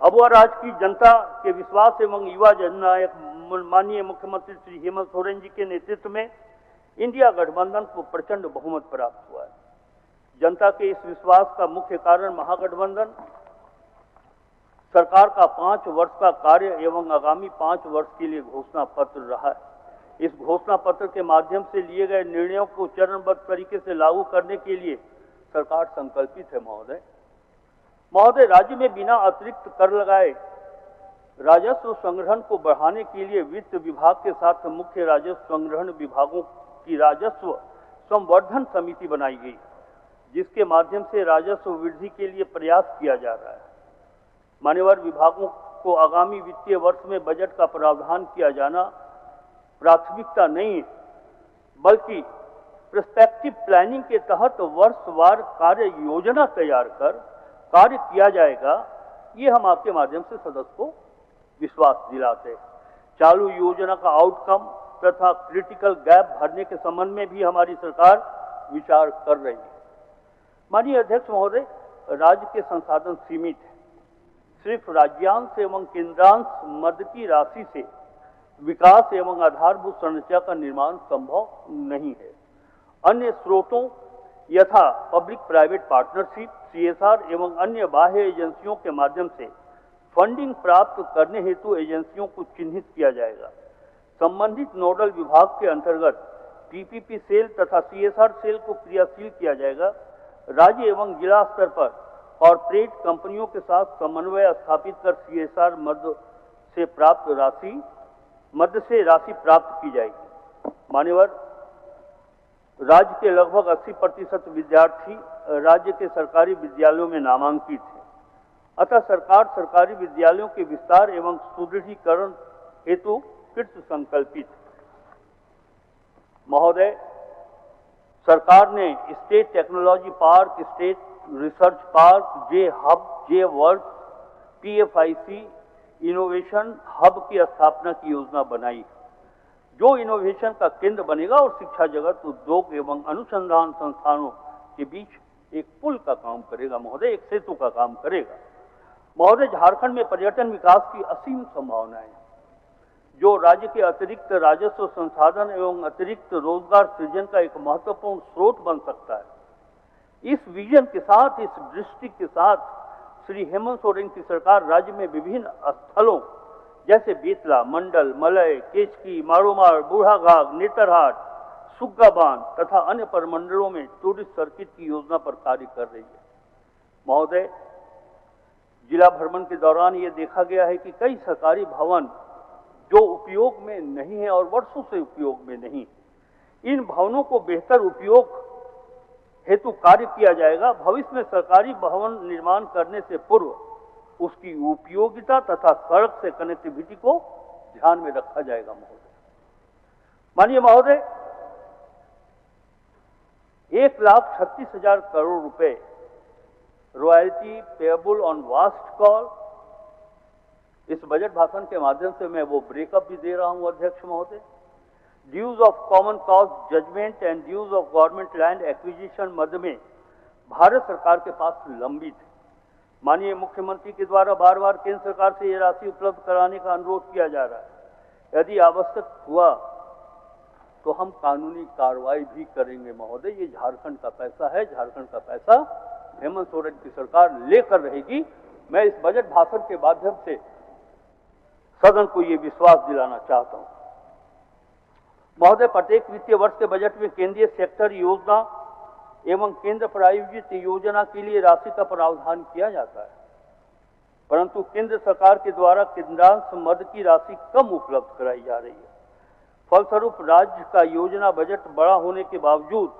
अबुआ राज्य की जनता के विश्वास एवं युवा जननायक माननीय मुख्यमंत्री श्री हेमंत सोरेन जी के नेतृत्व में इंडिया गठबंधन को प्रचंड बहुमत प्राप्त हुआ है। जनता के इस विश्वास का मुख्य कारण महागठबंधन सरकार का 5 वर्ष का कार्य एवं आगामी 5 वर्ष के लिए घोषणा पत्र रहा है। इस घोषणा पत्र के माध्यम से लिए गए निर्णयों को चरणबद्ध तरीके से लागू करने के लिए सरकार संकल्पित है। महोदय, राज्य में बिना अतिरिक्त कर लगाए राजस्व संग्रहण को बढ़ाने के लिए वित्त विभाग के साथ मुख्य राजस्व संग्रहण विभागों की राजस्व संवर्धन समिति बनाई गई, जिसके माध्यम से राजस्व वृद्धि के लिए प्रयास किया जा रहा है। मान्यवर विभागों को आगामी वित्तीय वर्ष में बजट का प्रावधान किया जाना प्राथमिकता नहीं है, बल्कि प्रोस्पेक्टिव प्लानिंग के तहत वर्षवार कार्य योजना तैयार कर कार्य किया जाएगा। ये हम आपके माध्यम से सदस्य को विश्वास दिलाते हैं। चालू योजना का आउटकम तथा क्रिटिकल गैप भरने के संबंध में भी हमारी सरकार विचार कर रही है। माननीय अध्यक्ष महोदय, राज्य के संसाधन सीमित है। सिर्फ राज्यांश एवं केंद्रांश मद की राशि से विकास एवं आधारभूत संरचना का निर्माण संभव नहीं है। अन्य स्रोतों यथा पब्लिक प्राइवेट पार्टनरशिप, सीएसआर एवं अन्य बाह्य एजेंसियों के माध्यम से फंडिंग प्राप्त करने हेतु एजेंसियों को चिन्हित किया जाएगा। संबंधित नोडल विभाग के अंतर्गत पीपीपी सेल तथा सीएसआर सेल को क्रियाशील किया जाएगा। राज्य एवं जिला स्तर पर कॉर्पोरेट कंपनियों के साथ समन्वय स्थापित कर सीएसआर मद से राशि प्राप्त की जाएगी। मान्यवर, राज्य के लगभग 80% विद्यार्थी राज्य के सरकारी विद्यालयों में नामांकित हैं। अतः सरकार सरकारी विद्यालयों के विस्तार एवं सुदृढ़ीकरण हेतु कृत संकल्पित। महोदय, सरकार ने state technology park, state research park, J hub, J world, PFIC innovation hub की स्थापना की योजना बनाई, जो इनोवेशन का केंद्र बनेगा और शिक्षा जगत, उद्योग एवं अनुसंधान संस्थानों के बीच एक पुल का काम करेगा। महोदय, एक सेतु का काम करेगा। महोदय, झारखंड में पर्यटन विकास की असीम संभावनाएं हैं, जो राज्य के अतिरिक्त राजस्व संसाधन एवं अतिरिक्त रोजगार सृजन का एक महत्वपूर्ण स्रोत बन सकता है। इस विजन के साथ, इस दृष्टि के साथ श्री हेमंत सोरेन की सरकार राज्य में विभिन्न स्थलों जैसे बेतला, मंडल, मलय, केचकी, मारोमार, बूढ़ाघाट, नेतरहाट, सुग्गा बांध तथा अन्य प्रमंडलों में टूरिस्ट सर्किट की योजना पर कार्य कर रही है। महोदय, जिला भ्रमण के दौरान ये देखा गया है कि कई सरकारी भवन जो उपयोग में नहीं है और वर्षों से उपयोग में नहीं, इन भवनों को बेहतर उपयोग हेतु कार्य किया जाएगा। भविष्य में सरकारी भवन निर्माण करने से पूर्व उसकी उपयोगिता तथा सड़क से कनेक्टिविटी को ध्यान में रखा जाएगा। महोदय, माननीय महोदय, 1,36,000 करोड़ रुपए royalty payable on vast call. इस बजट भाषण के माध्यम से मैं वो ब्रेकअप भी दे रहा हूं अध्यक्ष महोदय। Dues of common cause judgement and dues of government land acquisition मद में भारत सरकार के पास लंबित है। माननीय मुख्यमंत्री के द्वारा बार बार केंद्र सरकार से यह राशि उपलब्ध कराने का अनुरोध किया जा रहा है। यदि आवश्यक हुआ तो हम कानूनी कार्रवाई भी करेंगे। महोदय, ये झारखंड का पैसा है, झारखंड का पैसा हेमंत सोरेन की सरकार लेकर रहेगी। मैं इस बजट भाषण के माध्यम से सदन को ये विश्वास दिलाना चाहता हूं। महोदय, प्रत्येक वित्तीय वर्ष के बजट में केंद्रीय सेक्टर योजना एवं केंद्र प्रायोजित योजना के लिए राशि का प्रावधान किया जाता है, परंतु केंद्र सरकार के द्वारा केंद्रांश मद की राशि कम उपलब्ध कराई जा रही है। फलस्वरूप राज्य का योजना बजट बड़ा होने के बावजूद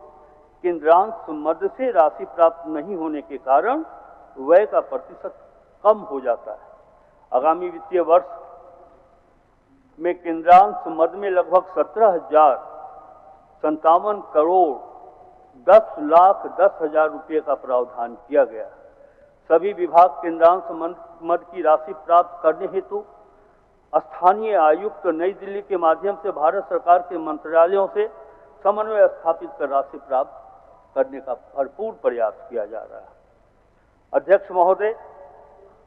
केंद्रांश मद से राशि प्राप्त नहीं होने के कारण व्यय का प्रतिशत कम हो जाता है। आगामी वित्तीय वर्ष में केंद्रांश मद में लगभग 17,057 करोड़ 10,10,000 रुपये का प्रावधान किया गया। सभी विभाग केंद्रांश मद की राशि प्राप्त करने हेतु स्थानीय आयुक्त नई दिल्ली के माध्यम से भारत सरकार के मंत्रालयों से समन्वय स्थापित कर राशि प्राप्त करने का भरपूर प्रयास किया जा रहा है। अध्यक्ष महोदय,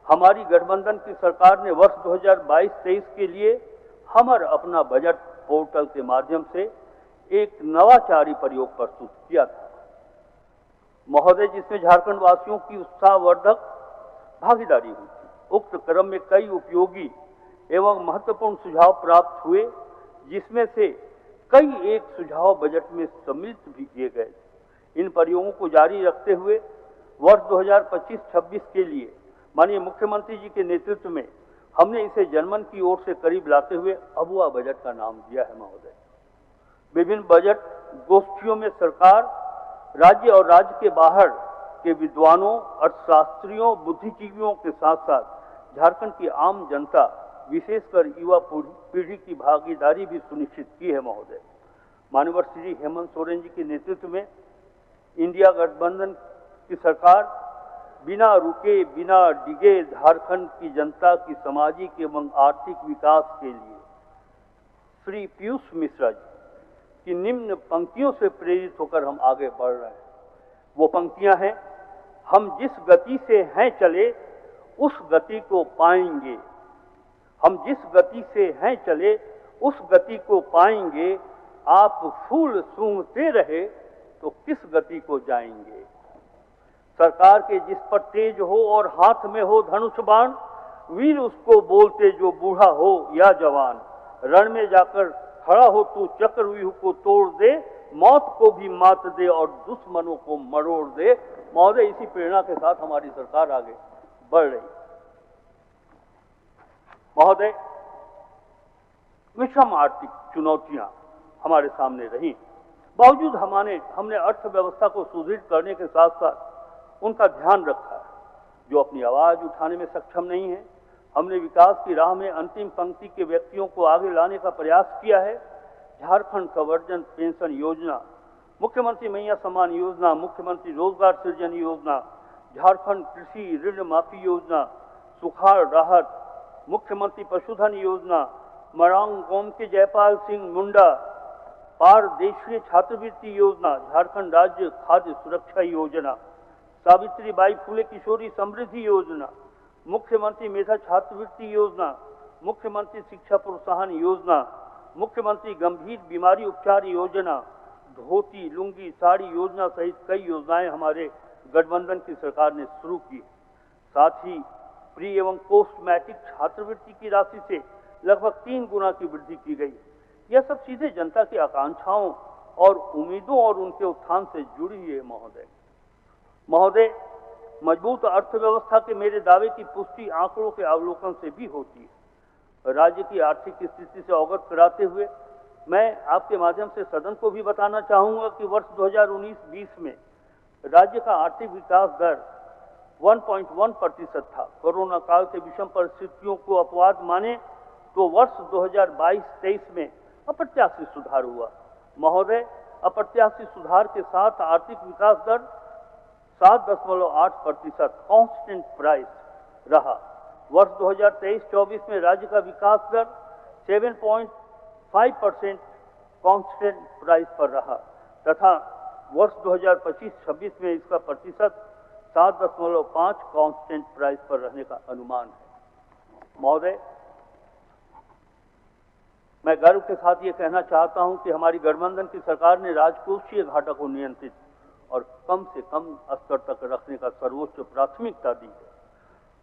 हमारी गठबंधन की सरकार ने वर्ष 2022-23 के लिए हमर अपना बजट पोर्टल के माध्यम से एक नवाचारी प्रयोग प्रस्तुत किया था महोदय, जिसमें झारखंड वासियों की उत्साहवर्धक भागीदारी हुई थी। उक्त क्रम में कई उपयोगी एवं महत्वपूर्ण सुझाव प्राप्त हुए, जिसमें से कई एक सुझाव बजट में सम्मिलित भी किए गए। इन प्रयोगों को जारी रखते हुए वर्ष 2025-26 के लिए माननीय मुख्यमंत्री जी के नेतृत्व में हमने इसे जनमन की ओर से करीब लाते हुए अबुआ बजट का नाम दिया है। महोदय, विभिन्न बजट गोष्ठियों में सरकार, राज्य और राज्य के बाहर के विद्वानों, अर्थशास्त्रियों, बुद्धिजीवियों के साथ साथ झारखंड की आम जनता, विशेषकर युवा पीढ़ी की भागीदारी भी सुनिश्चित की है। महोदय, माननीय श्री हेमंत सोरेन जी के नेतृत्व में इंडिया गठबंधन की सरकार बिना रुके बिना डिगे झारखंड की जनता की सामाजिक एवं आर्थिक विकास के लिए श्री पीयूष मिश्रा जी की निम्न पंक्तियों से प्रेरित होकर हम आगे बढ़ रहे हैं। वो पंक्तियां हैं, हम जिस गति से हैं चले उस गति को पाएंगे, हम जिस गति से हैं चले उस गति को पाएंगे, आप फूल सूंघते रहे तो किस गति को जाएंगे। सरकार के जिस पर तेज हो और हाथ में हो धनुष बाण, वीर उसको बोलते जो बूढ़ा हो या जवान। रण में जाकर खड़ा हो तू चक्रव्यूह को तोड़ दे, मौत को भी मात दे और दुश्मनों को मरोड़ दे। महोदय, इसी प्रेरणा के साथ हमारी सरकार आगे बढ़ रही। महोदय, विषम आर्थिक चुनौतियां हमारे सामने रही, बावजूद हमने अर्थव्यवस्था को सुदृढ़ करने के साथ साथ उनका ध्यान रखा है। जो अपनी आवाज उठाने में सक्षम नहीं है, हमने विकास की राह में अंतिम पंक्ति के व्यक्तियों को आगे लाने का प्रयास किया है। झारखंड संवर्धन पेंशन योजना, मुख्यमंत्री मैया सम्मान योजना, मुख्यमंत्री रोजगार सृजन योजना, झारखंड कृषि ऋण माफी योजना, सुखाड़ राहत, मुख्यमंत्री पशुधन योजना, मरांग कौम के जयपाल सिंह मुंडा पारदेशीय छात्रवृत्ति योजना, झारखंड राज्य खाद्य सुरक्षा योजना, सावित्रीबाई फुले किशोरी समृद्धि योजना, मुख्यमंत्री मेधा छात्रवृत्ति योजना, मुख्यमंत्री शिक्षा प्रोत्साहन योजना, मुख्यमंत्री गंभीर बीमारी उपचार योजना, धोती लुंगी साड़ी योजना सहित कई योजनाएं हमारे गठबंधन की सरकार ने शुरू की। साथ ही प्री एवं पोस्ट मैट्रिक छात्रवृत्ति की राशि से लगभग 3 गुना की वृद्धि की गई। यह सब सीधे जनता की आकांक्षाओं और उम्मीदों और उनके उत्थान से जुड़ी है। महोदय, मजबूत अर्थव्यवस्था के मेरे दावे की पुष्टि आंकड़ों के अवलोकन से भी होती है। राज्य की आर्थिक स्थिति से अवगत कराते हुए मैं आपके माध्यम से सदन को भी बताना चाहूंगा कि वर्ष 2019-20 में राज्य का आर्थिक विकास दर 1.1% था। कोरोना काल के विषम परिस्थितियों को अपवाद माने तो वर्ष 2022-23 में अप्रत्याशित सुधार हुआ। महोदय, अप्रत्याशित सुधार के साथ आर्थिक विकास दर 7.8% कांस्टेंट प्राइस रहा। वर्ष 2023-24 में राज्य का विकास दर 7.5% कांस्टेंट प्राइस पर रहा तथा वर्ष 2025-26 में इसका प्रतिशत 7.5 कांस्टेंट प्राइस पर रहने का अनुमान है। महोदय, मैं गर्व के साथ ये कहना चाहता हूं कि हमारी गठबंधन की सरकार ने राजकोषीय घाटा को नियंत्रित और कम से कम स्तर तक रखने का सर्वोच्च प्राथमिकता दी है।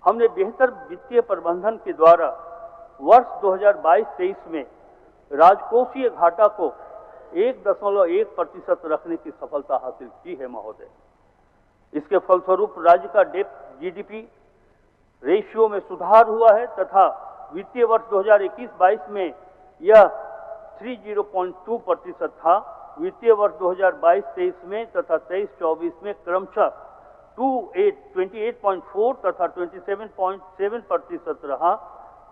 हमने बेहतर वित्तीय प्रबंधन के द्वारा वर्ष 2022-23 में राजकोषीय घाटा को 1.1% रखने की सफलता हासिल की है। महोदय, इसके फलस्वरूप राज्य का डेट जीडीपी रेशियो में सुधार हुआ है तथा वित्तीय वर्ष 2021-22 में यह 30.2% था। वित्तीय वर्ष 2022-23 में तथा 23-24 में क्रमशः 28.4 तथा 27.7% रहा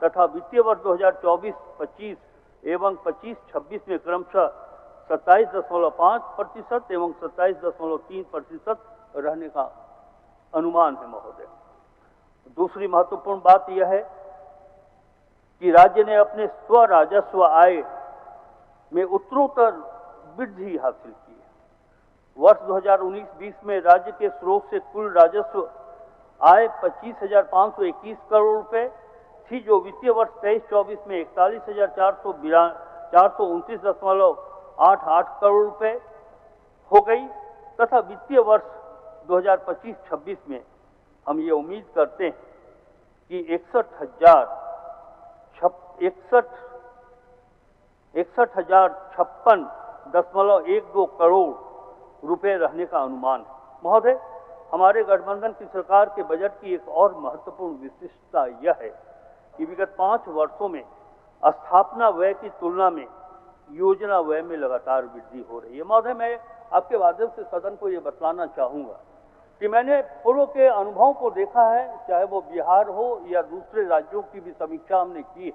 तथा वित्तीय वर्ष 2024-25 एवं 25-26 में क्रमशः 27.5% एवं 27.3% रहने का अनुमान है। महोदय, दूसरी महत्वपूर्ण बात यह है कि राज्य ने अपने स्व राजस्व आय में उत्तरोत्तर वृद्धि हासिल की है। वर्ष 2019-20 में राज्य के स्रोत से कुल राजस्व आय 25,521 करोड़ रुपए थी, जो वित्तीय वर्ष 23-24 में 41,429.88 करोड़ रुपए हो गई तथा वित्तीय वर्ष 2025-26 में हम ये उम्मीद करते हैं कि 61,056.12 करोड़ रुपए रहने का अनुमान है। महोदय, हमारे गठबंधन की सरकार के बजट की एक और महत्वपूर्ण विशिष्टता यह है कि विगत 5 वर्षों में स्थापना व्यय की तुलना में योजना व्यय में लगातार वृद्धि हो रही है। महोदय, मैं आपके माध्यम से सदन को ये बतलाना चाहूँगा कि मैंने पूर्व के अनुभवों को देखा है, चाहे वो बिहार हो या दूसरे राज्यों की भी समीक्षा हमने की है,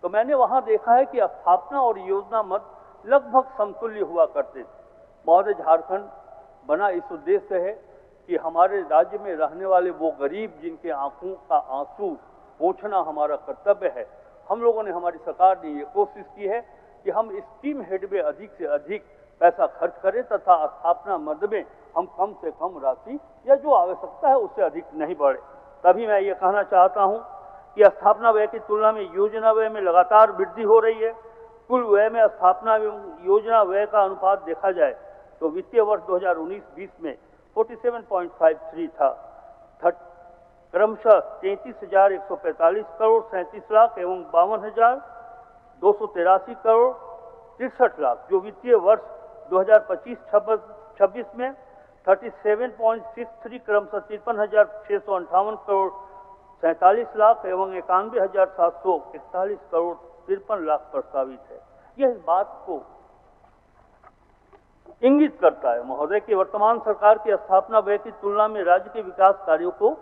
तो मैंने वहाँ देखा है कि स्थापना और योजना मद लगभग समतुल्य हुआ करते थे। महोदय, झारखंड बना इस उद्देश्य से है कि हमारे राज्य में रहने वाले वो गरीब जिनके आंखों का आंसू पोंछना हमारा कर्तव्य है। हम लोगों ने, हमारी सरकार ने ये कोशिश की है कि हम स्कीम हेड में अधिक से अधिक पैसा खर्च करें तथा स्थापना मद में हम कम से कम राशि या जो आवश्यकता है उससे अधिक नहीं बढ़े। तभी मैं ये कहना चाहता हूं कि स्थापना व्यय की तुलना में योजना व्यय में लगातार वृद्धि हो रही है। कुल व्यय में स्थापना योजना व्यय का अनुपात देखा जाए तो वित्तीय वर्ष 2019-20 में 47.53 था। क्रमशः 33,145 करोड़ 37 लाख एवं 52,283 करोड़ 63 लाख, जो वित्तीय वर्ष 2025-26 में 37.63 क्रमशः 53,658 करोड़ 47 लाख एवं 91,741 करोड़ 53 लाख प्रस्तावित है। यह इस बात को इंगित करता है महोदय कि वर्तमान सरकार की स्थापना व्यय की तुलना में राज्य के विकास कार्यों को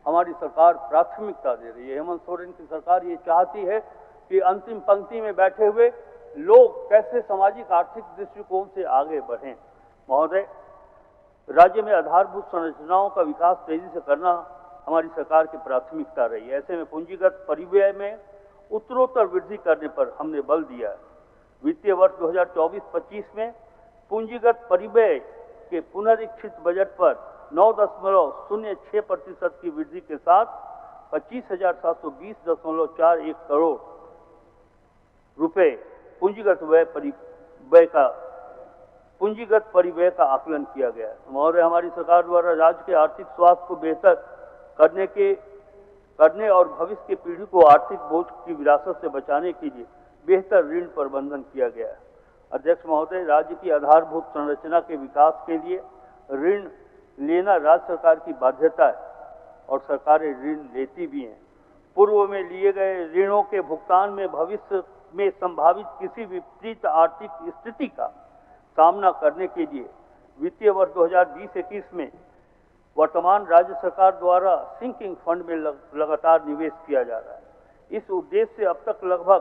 हमारी सरकार प्राथमिकता दे रही है। हेमंत सोरेन की सरकार ये चाहती है कि अंतिम पंक्ति में बैठे हुए लोग कैसे सामाजिक आर्थिक दृष्टिकोण से आगे बढ़ें। महोदय, राज्य में आधारभूत संरचनाओं का विकास तेजी से करना हमारी सरकार की प्राथमिकता रही है। ऐसे में पूंजीगत परिव्यय में उत्तरोत्तर वृद्धि करने पर हमने बल दिया है। वित्तीय वर्ष 2024-25 में पूंजीगत परिव्यय के पुनरीक्षित बजट पर 9.06% की वृद्धि के साथ 25,720.41 करोड़ रुपए पूंजीगत परिव्यय का आकलन किया गया है। महोदय, हमारी सरकार द्वारा राज्य के आर्थिक स्वास्थ्य को बेहतर करने और भविष्य की पीढ़ी को आर्थिक बोझ की विरासत से बचाने के लिए बेहतर ऋण प्रबंधन किया गया है। अध्यक्ष महोदय, राज्य की आधारभूत संरचना के विकास के लिए ऋण लेना राज्य सरकार की बाध्यता है और सरकारें ऋण लेती भी हैं। पूर्व में लिए गए ऋणों के भुगतान में भविष्य में संभावित किसी विपरीत आर्थिक स्थिति का सामना करने के लिए वित्तीय वर्ष 2020-21 में वर्तमान राज्य सरकार द्वारा सिंकिंग फंड में लगातार निवेश किया जा रहा है। इस उद्देश्य से अब तक लगभग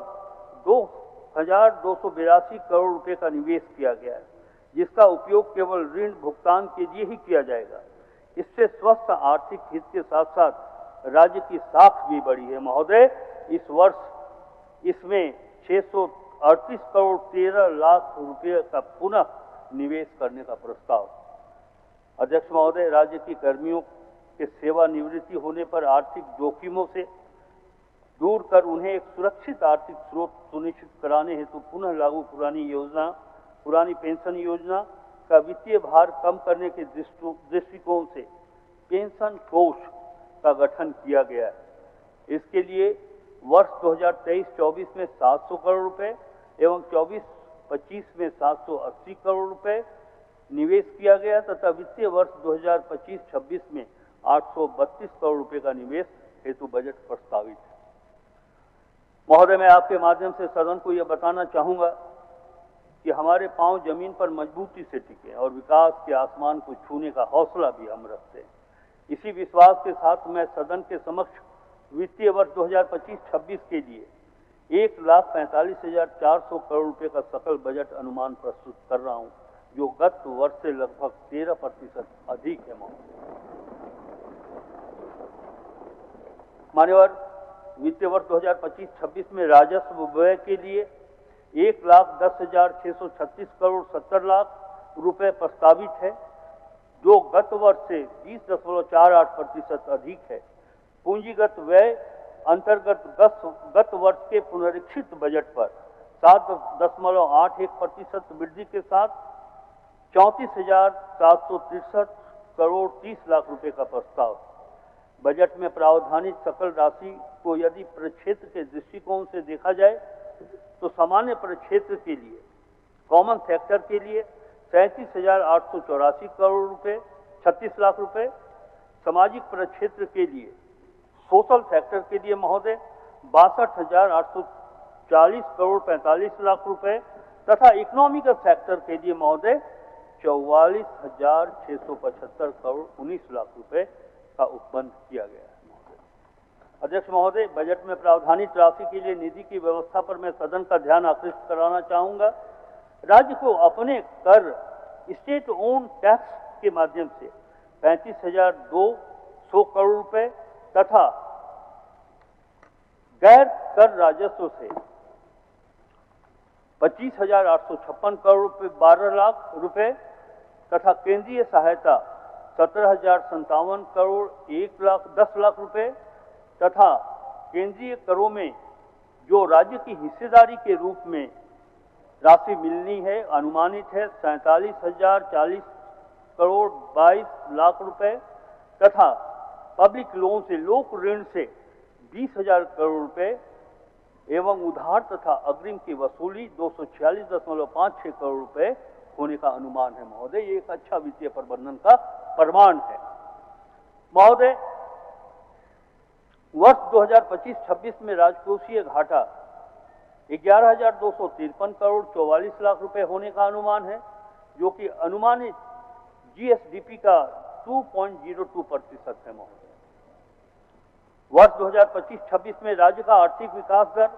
2,282 करोड़ रुपए का निवेश किया गया है, जिसका उपयोग केवल ऋण भुगतान के लिए ही किया जाएगा। इससे स्वस्थ आर्थिक हित के साथ साथ राज्य की साख भी बढ़ी है। महोदय, इस वर्ष इसमें 638 करोड़ 13 लाख रुपए का पुनः निवेश करने का प्रस्ताव। अध्यक्ष महोदय, राज्य की कर्मियों के सेवानिवृत्ति होने पर आर्थिक जोखिमों से दूर कर उन्हें एक सुरक्षित आर्थिक स्रोत सुनिश्चित कराने हेतु पुनः लागू पुरानी पेंशन योजना का वित्तीय भार कम करने के दृष्टिकोण से पेंशन कोष का गठन किया गया है। इसके लिए वर्ष 2023-24 में 700 करोड़ रुपए एवं 24-25 में 780 करोड़ रुपए निवेश किया गया तथा वित्तीय वर्ष 2025-26 में 832 करोड़ रुपए का निवेश हेतु बजट प्रस्तावित है। महोदय, मैं आपके माध्यम से सदन को यह बताना चाहूंगा कि हमारे पांव जमीन पर मजबूती से टिके और विकास के आसमान को छूने का हौसला भी हम रखते हैं। इसी विश्वास के साथ मैं सदन के समक्ष वित्तीय वर्ष 2025-26 के लिए 1,45,400 करोड़ रुपए का सकल बजट अनुमान प्रस्तुत कर रहा हूं, जो गत वर्ष से लगभग 13% अधिक है। मान्यवर, वित्तीय वर्ष 2025-26 में राजस्व व्यय के लिए 1,10,636 करोड़ 70 लाख रुपए प्रस्तावित है, जो गत वर्ष से 20.48% अधिक है। पूंजीगत व्यय अंतर्गत गत वर्ष के पुनरीक्षित बजट पर 7.81% वृद्धि के साथ 34,763 करोड़ 30 लाख रुपए का प्रस्ताव। बजट में प्रावधानित सकल राशि को यदि प्रक्षेत्र के दृष्टिकोण से देखा जाए तो सामान्य प्रक्षेत्र के लिए कॉमन सेक्टर के लिए 37,884 करोड़ रुपए 36 लाख रुपए, सामाजिक प्रक्षेत्र के लिए सोशल सेक्टर के लिए महोदय 62,840 करोड़ 45 लाख रुपए तथा इकोनॉमिकल सेक्टर के लिए महोदय 44,675 करोड़ 19 लाख रुपए का उपबंध किया गया है। अध्यक्ष महोदय, बजट में प्रावधानित राशि के लिए निधि की व्यवस्था पर मैं सदन का ध्यान आकृष्ट कराना चाहूंगा। राज्य को अपने कर स्टेट ओन टैक्स के माध्यम से 35,200 करोड़ रुपए तथा गैर कर राजस्व से 25,856 करोड़ रुपए 12 लाख रुपए तथा केंद्रीय सहायता 17,057 करोड़ 10 लाख रुपए तथा केंद्रीय करों में जो राज्य की हिस्सेदारी के रूप में राशि मिलनी है अनुमानित है 47,040 करोड़ 22 लाख रुपए तथा पब्लिक लोन से लोक ऋण से 20,000 करोड़ रुपए एवं उधार तथा अग्रिम की वसूली 246.56 करोड़ रुपए होने का अनुमान है महोदय। ये एक अच्छा वित्तीय प्रबंधन का प्रमाण है महोदय। वर्ष 2025-26 में राजकोषीय घाटा 11,253 करोड़ 44 लाख रुपए होने का अनुमान है, जो कि अनुमानित जीएसडीपी का 2.02% है महोदय। वर्ष 2025-26 में राज्य का आर्थिक विकास दर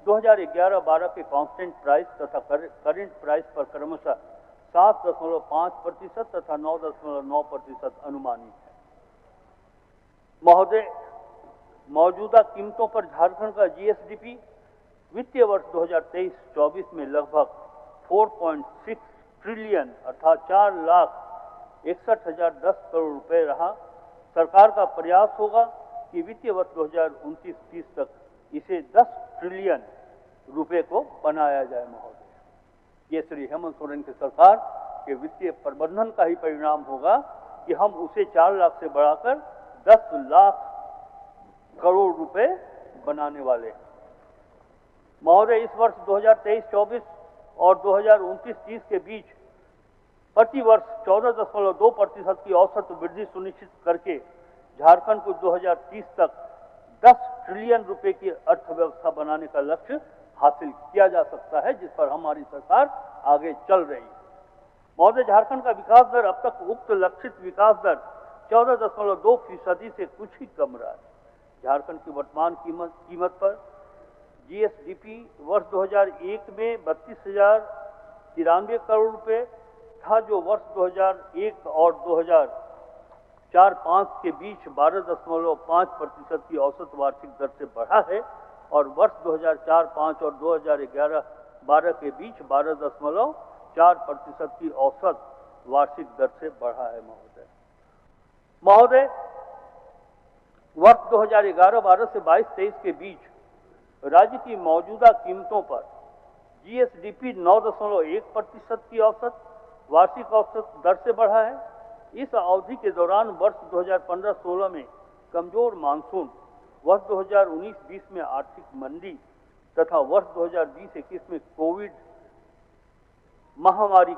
2011-12 के कांस्टेंट प्राइस तथा करेंट प्राइस पर क्रमशः 7.5% तथा 9.9% अनुमानित है महोदय। मौजूदा कीमतों पर झारखंड का जीएसडीपी वित्तीय वर्ष 2023-24 में लगभग 4.6 ट्रिलियन अर्थात 4,61,010 करोड़ रुपए रहा। सरकार का प्रयास होगा कि वित्तीय वर्ष 2029-30 तक इसे 10 ट्रिलियन रुपए को बनाया जाए महोदय। ये श्री हेमंत सोरेन की सरकार के वित्तीय प्रबंधन का ही परिणाम होगा कि हम उसे 4 लाख से बढ़ाकर 10 लाख करोड़ रुपए बनाने वाले हैं महोदय। इस वर्ष 2023-24 और 2029-30 के बीच प्रति वर्ष 14.2% की औसत वृद्धि सुनिश्चित करके झारखंड को 2030 तक 10 ट्रिलियन रुपए की अर्थव्यवस्था बनाने का लक्ष्य हासिल किया जा सकता है, जिस पर हमारी सरकार आगे चल रही है महोदय। झारखंड का विकास दर अब तक उक्त लक्षित विकास दर 14.2% से कुछ ही कम रहा है। झारखंड की वर्तमान कीमत पर जीएसडीपी वर्ष 2001 में 32,093 करोड़ रुपए था, जो वर्ष 2001 और 2004-05 के बीच 12.5% की औसत वार्षिक दर से बढ़ा है और वर्ष 2004-05 और 2011-12 के बीच 12.4% की औसत वार्षिक दर से बढ़ा है महोदय। वर्ष 2011-12 से 22-23 के बीच राज्य की मौजूदा कीमतों पर जीएसडीपी 9.1% की औसत वार्षिक औसत दर से बढ़ा है। इस अवधि के दौरान वर्ष 2015-16 में कमजोर मानसून, वर्ष 2019-20 में आर्थिक मंदी तथा वर्ष 2020-21 में कोविड महामारी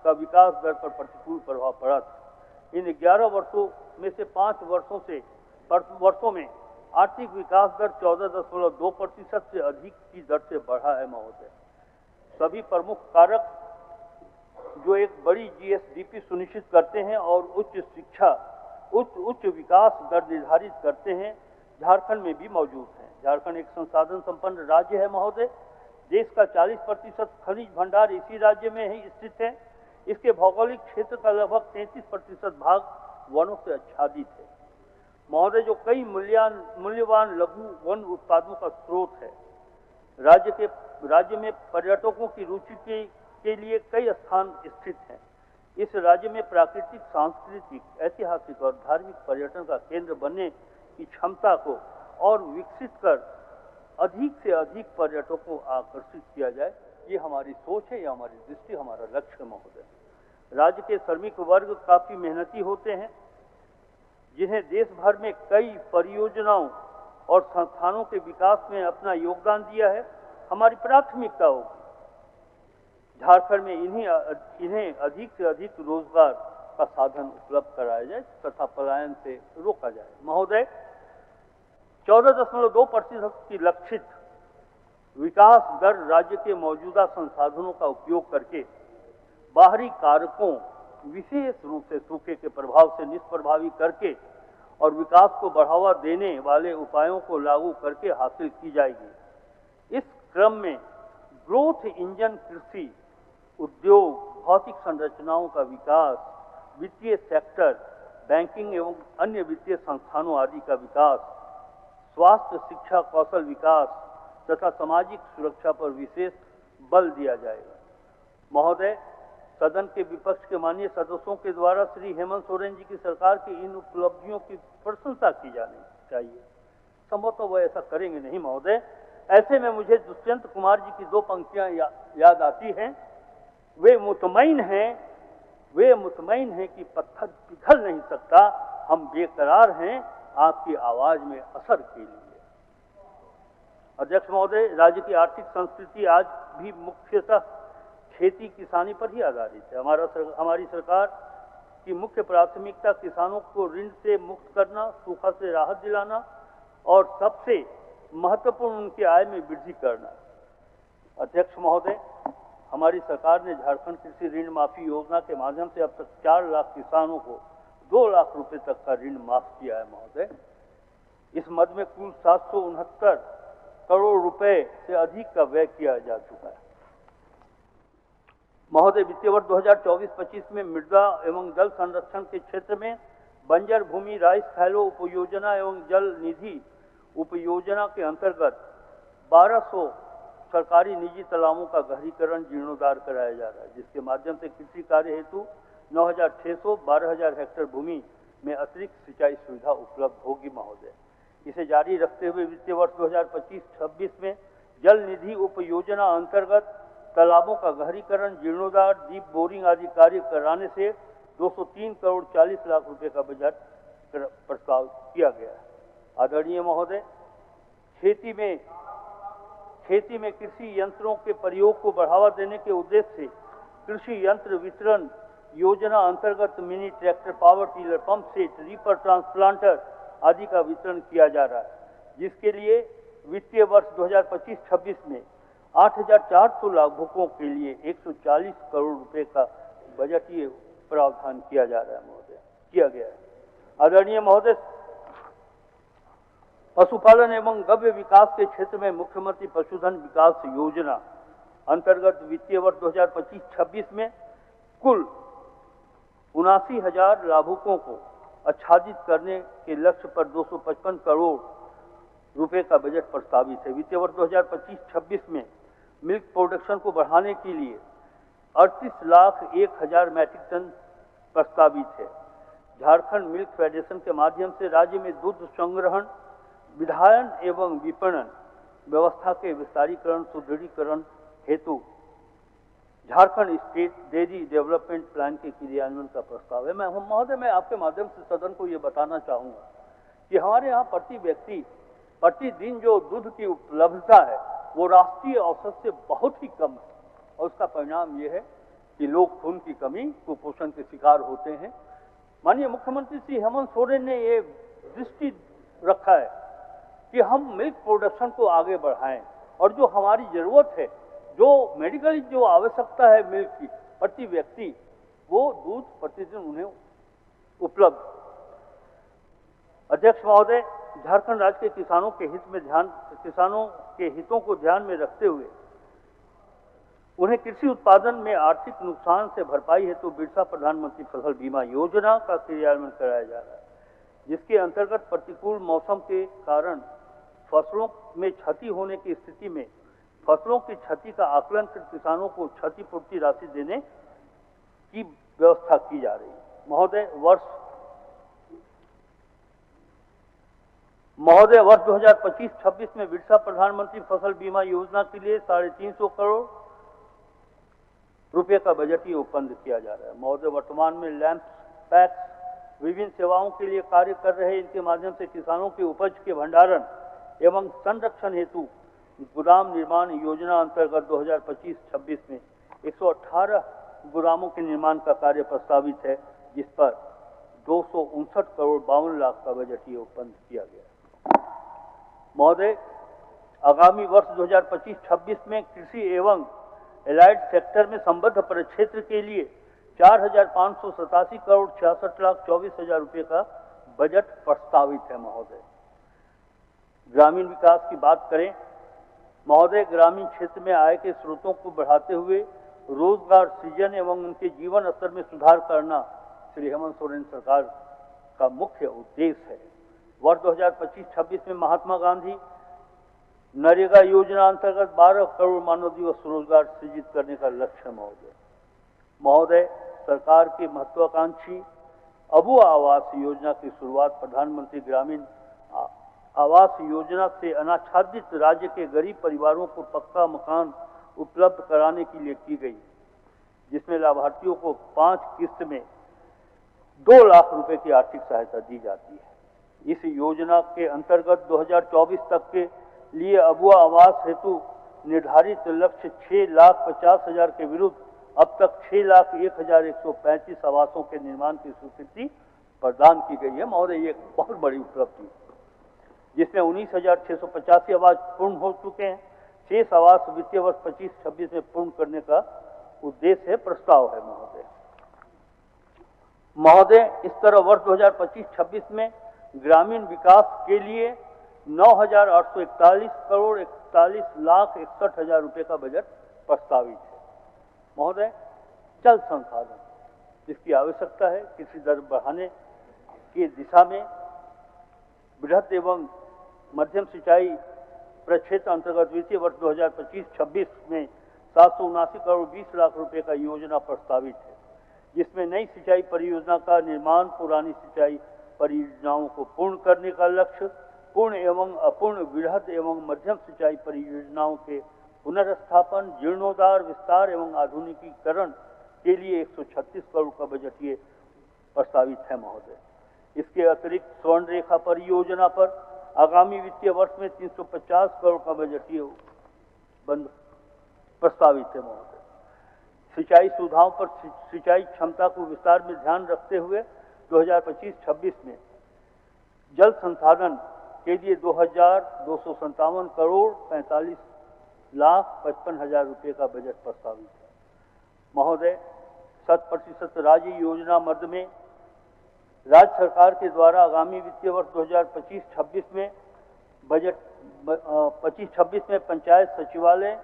का विकास दर पर प्रतिकूल प्रभाव पड़ा था। इन 11 वर्षों में से 5 वर्षों में आर्थिक विकास दर 14.2% से अधिक की दर से बढ़ा है महोदय। सभी प्रमुख कारक जो एक बड़ी जीएसडीपी सुनिश्चित करते हैं और उच्च विकास दर निर्धारित करते हैं, झारखंड में भी मौजूद हैं। झारखंड एक संसाधन संपन्न राज्य है महोदय। देश का 40% खनिज भंडार इसी राज्य में ही स्थित है। इसके भौगोलिक क्षेत्र का लगभग 33% भाग वनों से आच्छादित है महोदय, जो कई मूल्यवान लघु वन उत्पादों का स्रोत है। राज्य में पर्यटकों की रुचि के लिए कई स्थान स्थित हैं। इस राज्य में प्राकृतिक, सांस्कृतिक, ऐतिहासिक और धार्मिक पर्यटन का केंद्र बनने की क्षमता को और विकसित कर अधिक से अधिक पर्यटकों को आकर्षित किया जाए, ये हमारी सोच है, ये हमारी दृष्टि, हमारा लक्ष्य है महोदय। राज्य के श्रमिक वर्ग काफी मेहनती होते हैं, जिन्हें देश भर में कई परियोजनाओं और संस्थानों के विकास में अपना योगदान दिया है। हमारी प्राथमिकता होगी झारखंड में इन्हें अधिक से अधिक रोजगार का साधन उपलब्ध कराया जाए तथा पलायन से रोका जाए महोदय। 14.2% की लक्षित विकास दर राज्य के मौजूदा संसाधनों का उपयोग करके बाहरी कारकों, विशेष रूप से सूखे के प्रभाव से निष्प्रभावी करके और विकास को बढ़ावा देने वाले उपायों को लागू करके हासिल की जाएगी। इस क्रम में ग्रोथ इंजन कृषि, उद्योग, भौतिक संरचनाओं का विकास, वित्तीय सेक्टर, बैंकिंग एवं अन्य वित्तीय संस्थानों आदि का विकास, स्वास्थ्य, शिक्षा, कौशल विकास तथा सामाजिक सुरक्षा पर विशेष बल दिया जाएगा। महोदय, सदन के विपक्ष के माननीय सदस्यों के द्वारा श्री हेमंत सोरेन जी की सरकार की इन उपलब्धियों की प्रशंसा की जानी चाहिए। संभवतः वह ऐसा करेंगे नहीं महोदय। ऐसे में मुझे दुष्यंत कुमार जी की दो पंक्तियां याद आती हैं। वे मुतमईन हैं कि पत्थर पिघल नहीं सकता, हम बेकरार हैं आपकी आवाज में असर के लिए। अध्यक्ष महोदय, राज्य की आर्थिक संस्कृति आज भी मुख्यतः खेती किसानी पर ही आधारित है। हमारी सरकार की मुख्य प्राथमिकता किसानों को ऋण से मुक्त करना, सूखा से राहत दिलाना और सबसे महत्वपूर्ण उनकी आय में वृद्धि करना। अध्यक्ष महोदय, हमारी सरकार ने झारखंड कृषि ऋण माफी योजना के माध्यम से अब तक 4 लाख किसानों को 2 लाख रुपए तक का ऋण माफ किया है महोदय। इस मद में कुल 769 करोड़ रुपए से अधिक का व्यय किया जा चुका है। महोदय, वित्तीय वर्ष 2024-25 में मृदा एवं जल संरक्षण के क्षेत्र में बंजर भूमि राइस फैलो उपयोजना एवं जल निधि उपयोजना के अंतर्गत 1200 सरकारी निजी तालाबों का गहरीकरण जीर्णोद्धार कराया जा रहा है, जिसके माध्यम से कृषि कार्य हेतु 9,600 12,000 हेक्टेयर भूमि में अतिरिक्त सिंचाई सुविधा उपलब्ध होगी महोदय। इसे जारी रखते हुए वित्तीय वर्ष 2025-26 में जल निधि उपयोजना अंतर्गत तालाबों का गहरीकरण, जीर्णोद्धार, डीप बोरिंग आदि कार्य कराने से 203 करोड़ 40 लाख रुपए का बजट प्रस्ताव किया गया है। आदरणीय महोदय, खेती में कृषि यंत्रों के प्रयोग को बढ़ावा देने के उद्देश्य से कृषि यंत्र वितरण योजना अंतर्गत mini tractor, power tiller, pump set, reaper, transplanter आदि का वितरण किया जा रहा है, जिसके लिए वित्तीय वर्ष 2025-26 में 8,400 लाभुकों के लिए 140 करोड़ रुपए का बजटीय प्रावधान किया जा रहा है महोदय, किया गया है। आदरणीय महोदय, पशुपालन एवं गव्य विकास के क्षेत्र में मुख्यमंत्री पशुधन विकास योजना अंतर्गत वित्तीय वर्ष 2025-26 में कुल 79,000 लाभुकों को आच्छादित करने के लक्ष्य पर 255 करोड़ रुपए का बजट प्रस्तावित है। वित्तीय वर्ष 2025-26 में मिल्क प्रोडक्शन को बढ़ाने के लिए 38,01,000 मैट्रिक टन प्रस्तावित है। झारखंड मिल्क फेडरेशन के माध्यम से राज्य में दूध संग्रहण, विधायन एवं विपणन व्यवस्था के विस्तारीकरण, सुदृढ़ीकरण हेतु Jharkhand state dairy development plan के क्रियान्वयन का प्रस्ताव है। महोदय, मैं आपके माध्यम से सदन को ये बताना चाहूँगा कि हमारे यहाँ प्रति व्यक्ति प्रतिदिन जो दूध की उपलब्धता है वो राष्ट्रीय औसत से बहुत ही कम है, और उसका परिणाम ये है कि लोग खून की कमी, कुपोषण के शिकार होते हैं। माननीय मुख्यमंत्री श्री हेमंत सोरेन ने ये दृष्टि रखा है कि हम मिल्क प्रोडक्शन को आगे बढ़ाएं और जो हमारी जरूरत है, जो मेडिकली जो आवश्यकता है मिल्क की प्रति व्यक्ति, वो दूध प्रतिदिन उन्हें उपलब्ध। अध्यक्ष महोदय, झारखंड राज्य के किसानों के हितों को ध्यान में रखते हुए उन्हें कृषि उत्पादन में आर्थिक नुकसान से भरपाई हेतु बिरसा प्रधानमंत्री फसल बीमा योजना का क्रियान्वयन कराया जा रहा है, जिसके अंतर्गत प्रतिकूल मौसम के कारण फसलों में क्षति होने की स्थिति में फसलों की क्षति का आकलन कर किसानों को क्षतिपूर्ति राशि देने की व्यवस्था की जा रही है। महोदय, वर्ष 2025-26 में बिरसा प्रधानमंत्री फसल बीमा योजना के लिए 350 करोड़ रुपए का बजटीय उपबंध किया जा रहा है। महोदय, वर्तमान में लैंप पैक्स विभिन्न सेवाओं के लिए कार्य कर रहे, इनके माध्यम से किसानों की उपज के भंडारण एवं संरक्षण हेतु गोदाम निर्माण योजना अंतर्गत 2025-26 में 118 गोदामों के निर्माण का कार्य प्रस्तावित है, जिस पर 259 करोड़ 52 लाख का बजटीय उपबंध किया गया। महोदय, आगामी वर्ष 2025-26 में कृषि एवं एलाइड सेक्टर में संबद्ध परिक्षेत्र के लिए 4,587 करोड़ 66,24,000 रुपए का बजट प्रस्तावित है। महोदय, ग्रामीण विकास की बात करें महोदय, ग्रामीण क्षेत्र में आय के स्रोतों को बढ़ाते हुए रोजगार सृजन एवं उनके जीवन स्तर में सुधार करना श्री हेमंत सोरेन सरकार का मुख्य उद्देश्य है। वर्ष 2025-26 में महात्मा गांधी नरेगा योजना अंतर्गत 12 करोड़ मानव दिवस रोजगार सृजित करने का लक्ष्य है महोदय। सरकार की महत्वाकांक्षी अबुआ आवास योजना की शुरुआत प्रधानमंत्री ग्रामीण आवास योजना से अनाच्छादित राज्य के गरीब परिवारों को पक्का मकान उपलब्ध कराने के लिए की गई, जिसमें लाभार्थियों को 5 किस्त में 2 लाख रुपए की आर्थिक सहायता दी जाती है। इस योजना के अंतर्गत 2024 तक के लिए अबुआ आवास हेतु निर्धारित लक्ष्य 6,50,000 के विरुद्ध अब तक 6,01,135 आवासों के निर्माण की स्वीकृति प्रदान की गई है महोदय। ये एक बहुत बड़ी उपलब्धि, जिसमें 19,685 आवास पूर्ण हो चुके हैं। शेष आवास वित्तीय वर्ष 25-26 में पूर्ण करने का उद्देश्य है, प्रस्ताव है महोदय। इस तरह वर्ष 2025-26 में ग्रामीण विकास के लिए 9,841 करोड़ 41,61,000 रुपए का बजट प्रस्तावित है महोदय। जल संसाधन, जिसकी आवश्यकता है कृषि दर बढ़ाने की दिशा में बृहद एवं मध्यम सिंचाई प्रक्षेत्र अंतर्गत वित्तीय वर्ष 2025-26 में 779 करोड़ 20 लाख रुपए का योजना प्रस्तावित है, जिसमें नई सिंचाई परियोजना का निर्माण, पुरानी सिंचाई परियोजनाओं को पूर्ण करने का लक्ष्य, पूर्ण एवं अपूर्ण वृहद एवं मध्यम सिंचाई परियोजनाओं के पुनर्स्थापन, जीर्णोद्धार, विस्तार एवं आधुनिकीकरण के लिए 136 करोड़ का बजट ये प्रस्तावित है महोदय। इसके अतिरिक्त स्वर्ण रेखा परियोजना पर आगामी वित्तीय वर्ष में 350 करोड़ का बजट ये प्रस्तावित है महोदय। सिंचाई सुविधाओं पर सिंचाई क्षमता को विस्तार में ध्यान रखते हुए 2025-26 में जल संसाधन के लिए 2,257 करोड़ 45,55,000 रुपए का बजट प्रस्तावित है महोदय। 100% राज्य योजना मद में राज्य सरकार के द्वारा आगामी वित्तीय वर्ष 2025-26 में बजट 25-26 में पंचायत सचिवालय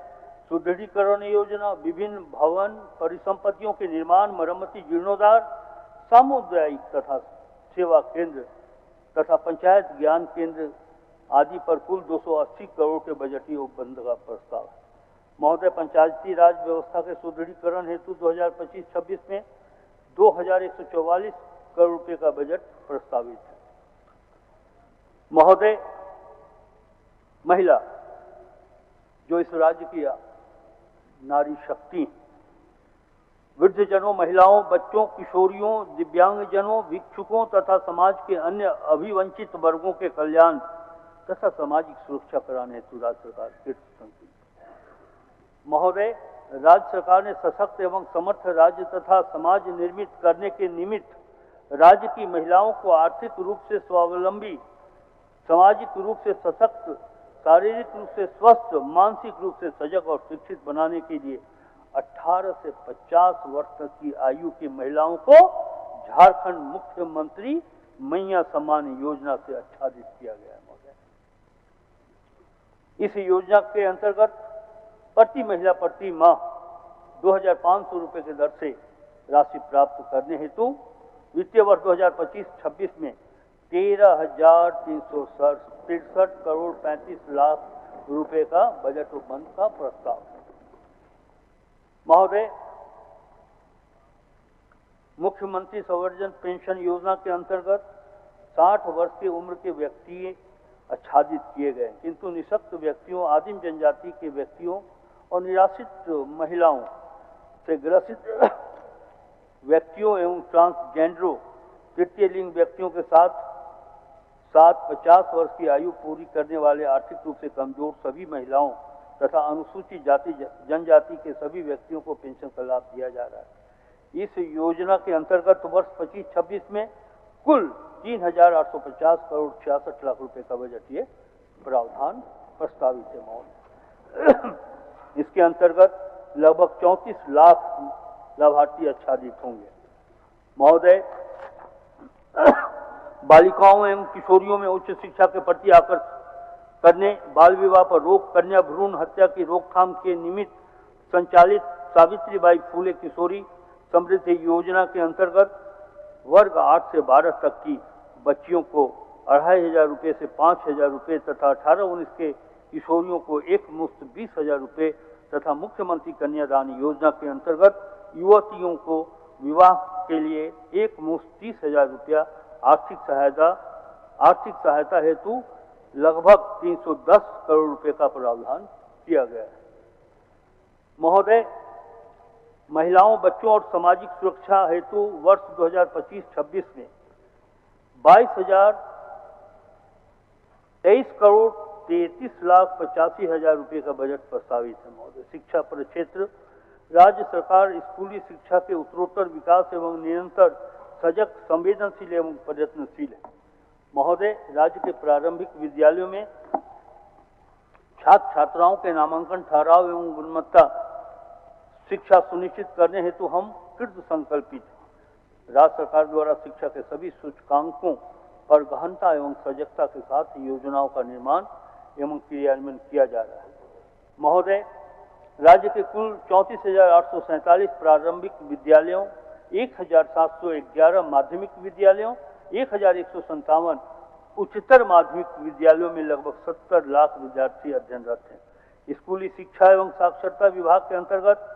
सुदृढ़ीकरण योजना, विभिन्न भवन परिसंपत्तियों के निर्माण, मरम्मति, जीर्णोद्धार, सामुदायिक तथा सेवा केंद्र तथा पंचायत ज्ञान केंद्र आदि पर कुल 280 करोड़ के बजटीय उपबंध का प्रस्ताव है महोदय। पंचायती राज व्यवस्था के सुदृढ़ीकरण हेतु 2025-26 में 2,144 करोड़ रुपए का बजट प्रस्तावित है महोदय। महिला जो इस राज्य की नारी शक्ति, वृद्धजनों, महिलाओं, बच्चों, किशोरियों, दिव्यांगजनों, भिक्षुकों तथा समाज के अन्य अभिवंचित वर्गों के कल्याण तथा सामाजिक सुरक्षा कराने हेतु राज्य सरकार कृत संकल्पित महोदय। राज्य सरकार ने सशक्त एवं समर्थ राज्य तथा समाज निर्मित करने के निमित्त राज्य की महिलाओं को आर्थिक रूप से स्वावलंबी, सामाजिक रूप से सशक्त, शारीरिक रूप से स्वस्थ, मानसिक रूप से सजग और शिक्षित बनाने के लिए 18 से 50 वर्ष तक की आयु की महिलाओं को झारखंड मुख्यमंत्री मैया सम्मान योजना से आच्छादित किया गया है महोदय। इस योजना के अंतर्गत प्रति महिला प्रति माह 2,500 रुपए की दर से राशि प्राप्त करने हेतु वित्तीय वर्ष 2025-26 में 13,363 करोड़ 35 लाख रुपए का बजट उपबंध का प्रस्ताव है महोदय। मुख्यमंत्री संवर्धन पेंशन योजना के अंतर्गत 60 वर्ष की उम्र के व्यक्ति आच्छादित किए गए, किंतु निःशक्त व्यक्तियों, आदिम जनजाति के व्यक्तियों और निराश्रित महिलाओं से ग्रसित व्यक्तियों एवं ट्रांसजेंडरों, तृतीय लिंग व्यक्तियों के साथ 50 वर्ष की आयु पूरी करने वाले आर्थिक रूप से कमजोर सभी महिलाओं तथा अनुसूचित जाति जनजाति के सभी व्यक्तियों को पेंशन का लाभ दिया जा रहा है। इस योजना के अंतर्गत वर्ष 25-26 में कुल 3,850 करोड़ 66 लाख रुपए का बजट ये प्रावधान प्रस्तावित है महोदय। इसके अंतर्गत लगभग 34 लाख लाभार्थी आच्छादित होंगे महोदय। बालिकाओं एवं किशोरियों में उच्च शिक्षा के प्रति आकर्षित करने, बाल विवाह पर रोक, कन्या भ्रूण हत्या की रोकथाम के निमित्त संचालित सावित्रीबाई फूले किशोरी समृद्धि योजना के अंतर्गत वर्ग 8 से 12 तक की बच्चियों को 2,500 रुपये से 5,000 रुपये तथा 18-19 के किशोरियों को एक मुश्त 20,000 रुपये तथा मुख्यमंत्री कन्यादान योजना के अंतर्गत युवतियों को विवाह के लिए एक मुश्त 30,000 रुपया आर्थिक सहायता हेतु लगभग 310 करोड़ रुपए का प्रावधान किया गया है। महोदय, महिलाओं, बच्चों और सामाजिक सुरक्षा हेतु वर्ष 2025-26 में 23 करोड़ 33,85,000 रुपए का बजट प्रस्तावित है। महोदय, शिक्षा परिक्षेत्र राज्य सरकार स्कूली शिक्षा के उत्तरोत्तर विकास एवं निरंतर सजग, संवेदनशील एवं प्रयत्नशील है। महोदय, राज्य के प्रारंभिक विद्यालयों में छात्र छात्राओं के नामांकन, ठहराव एवं गुणवत्ता शिक्षा सुनिश्चित करने हेतु हम कृत संकल्पित हैं। राज्य सरकार द्वारा शिक्षा के सभी सूचकांकों पर गहनता एवं सजगता के साथ योजनाओं का निर्माण एवं क्रियान्वयन किया जा रहा है। महोदय, राज्य के कुल 34,847 प्रारंभिक विद्यालयों, 1,711 माध्यमिक विद्यालयों, 1,157 उच्चतर माध्यमिक विद्यालयों में लगभग 70 लाख विद्यार्थी अध्ययनरत हैं। स्कूली शिक्षा एवं साक्षरता विभाग के अंतर्गत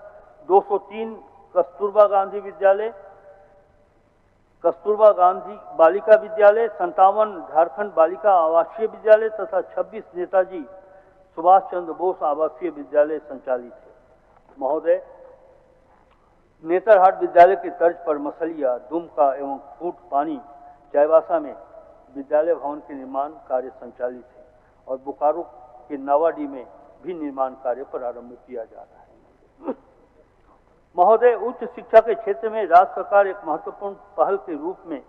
203 कस्तूरबा गांधी विद्यालय, कस्तूरबा गांधी बालिका विद्यालय, 57 झारखंड बालिका आवासीय विद्यालय तथा 26 नेताजी सुभाष चंद्र बोस आवासीय विद्यालय संचालित है। महोदय, नेतरहाट विद्यालय की तर्ज पर मसलिया, दुमका एवं फूट पानी चाईबासा में विद्यालय भवन के निर्माण कार्य संचालित है और बोकारो के नावाडी में भी निर्माण कार्य प्रारंभ किया जा रहा है। महोदय, उच्च शिक्षा के क्षेत्र में राज्य सरकार एक महत्वपूर्ण पहल के रूप में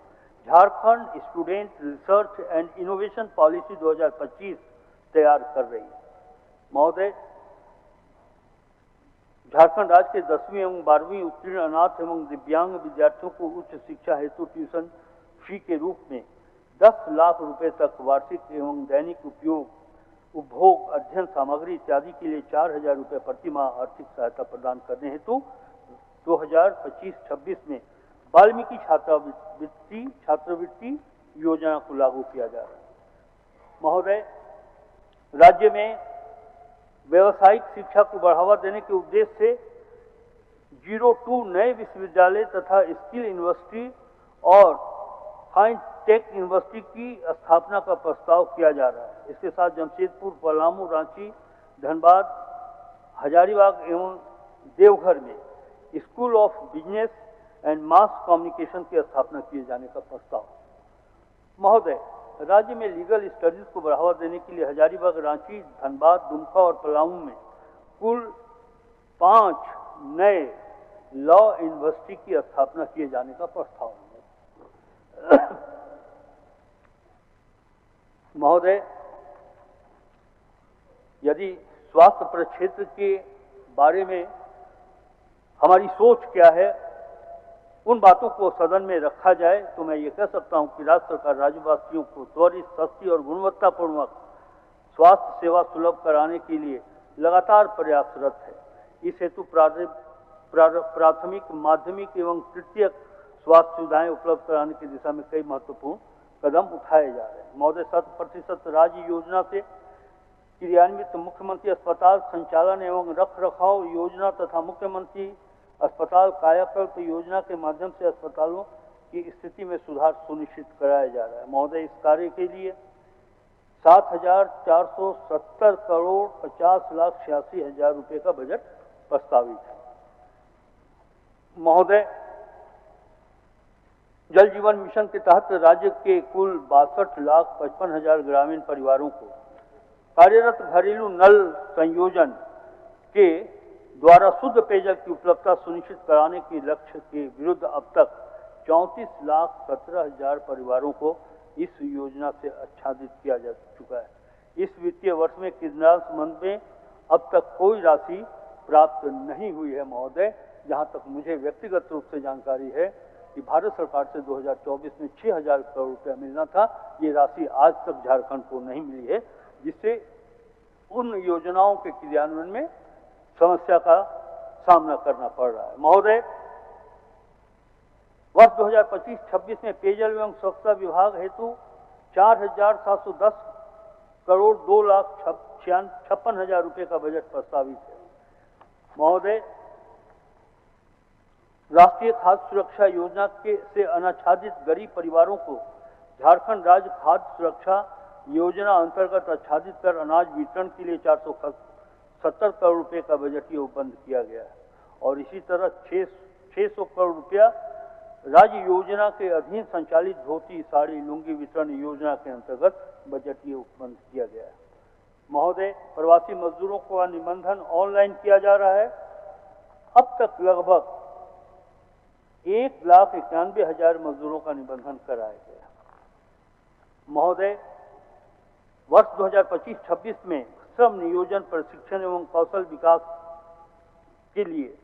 Jharkhand student research and innovation policy 2025 तैयार कर रही है। महोदय, झारखंड राज्य के 10वीं एवं 12वीं उत्तीर्ण अनाथ एवं दिव्यांग विद्यार्थियों को उच्च शिक्षा हेतु ट्यूशन फी के रूप में 10 लाख रुपए तक वार्षिक एवं दैनिक उपभोग अध्ययन सामग्री इत्यादि के लिए 4,000 रुपये प्रति माह आर्थिक सहायता प्रदान करने हेतु 2025-26 में वाल्मीकि छात्रवृत्ति योजना को लागू किया जा रहा है। महोदय, राज्य में व्यावसायिक शिक्षा को बढ़ावा देने के उद्देश्य से 02 नए विश्वविद्यालय तथा स्किल यूनिवर्सिटी और फाइन टेक यूनिवर्सिटी की स्थापना का प्रस्ताव किया जा रहा है। इसके साथ जमशेदपुर, पलामू, रांची, धनबाद, हजारीबाग एवं देवघर में school of business and mass communication की स्थापना किए जाने का प्रस्ताव। महोदय, राज्य में लीगल स्टडीज को बढ़ावा देने के लिए हजारीबाग, रांची, धनबाद, दुमका और पलामू में कुल 5 नए लॉ यूनिवर्सिटी की स्थापना किए जाने का प्रस्ताव है। महोदय, यदि स्वास्थ्य प्रक्षेत्र के बारे में हमारी सोच क्या है, उन बातों को सदन में रखा जाए तो मैं ये कह सकता हूं कि राज्य सरकार राज्यवासियों को त्वरित, सस्ती और गुणवत्तापूर्वक स्वास्थ्य सेवा सुलभ कराने के लिए लगातार प्रयासरत है। इस हेतु प्राथमिक, माध्यमिक एवं तृतीयक स्वास्थ्य सुविधाएं उपलब्ध कराने की दिशा में कई महत्वपूर्ण कदम उठाए जा रहे हैं। महोदय, 100% राज्य योजना से क्रियान्वित मुख्यमंत्री अस्पताल संचालन एवं रखरखाव योजना तथा मुख्यमंत्री अस्पताल कायाकल्प योजना के माध्यम से अस्पतालों की स्थिति में सुधार सुनिश्चित कराया जा रहा है। महोदय, इस कार्य के लिए 7,470 करोड़ 50,86,000 रुपए का बजट प्रस्तावित है। महोदय, जल जीवन मिशन के तहत राज्य के कुल 62,55,000 ग्रामीण परिवारों को कार्यरत घरेलू नल संयोजन के द्वारा शुद्ध पेयजल की उपलब्धता सुनिश्चित कराने के लक्ष्य के विरुद्ध अब तक 34,17,000 परिवारों को इस योजना से आच्छादित किया जा चुका है। इस वित्तीय वर्ष में किन्नौर संबंध में अब तक कोई राशि प्राप्त नहीं हुई है। महोदय, जहां तक मुझे व्यक्तिगत रूप से जानकारी है कि भारत सरकार से 2024 में 6,000 करोड़ रुपया मिलना था, ये राशि आज तक झारखंड को नहीं मिली है, जिससे उन योजनाओं के क्रियान्वयन में समस्या का सामना करना पड़ रहा है। महोदय, वर्ष 2025-26 में पेयजल एवं स्वच्छता विभाग हेतु 4,710 करोड़ 56,000 रुपये का बजट प्रस्तावित है। महोदय, राष्ट्रीय खाद्य सुरक्षा योजना से अनाच्छादित गरीब परिवारों को झारखंड राज्य खाद्य सुरक्षा योजना अंतर्गत आच्छादित कर अनाज वितरण के लिए 470 करोड़ रुपए का बजटीय उपबंध किया गया है और इसी तरह 600 करोड़ रुपया राज्य योजना के अधीन संचालित धोती, साड़ी, लुंगी वितरण योजना के अंतर्गत बजटीय उपबंध किया गया है। महोदय, प्रवासी मजदूरों का निबंधन ऑनलाइन किया जा रहा है। अब तक लगभग 1,91,000 मजदूरों का निबंधन कराया गया। महोदय, वर्ष 2025-26 में श्रम नियोजन, प्रशिक्षण एवं कौशल विकास के लिए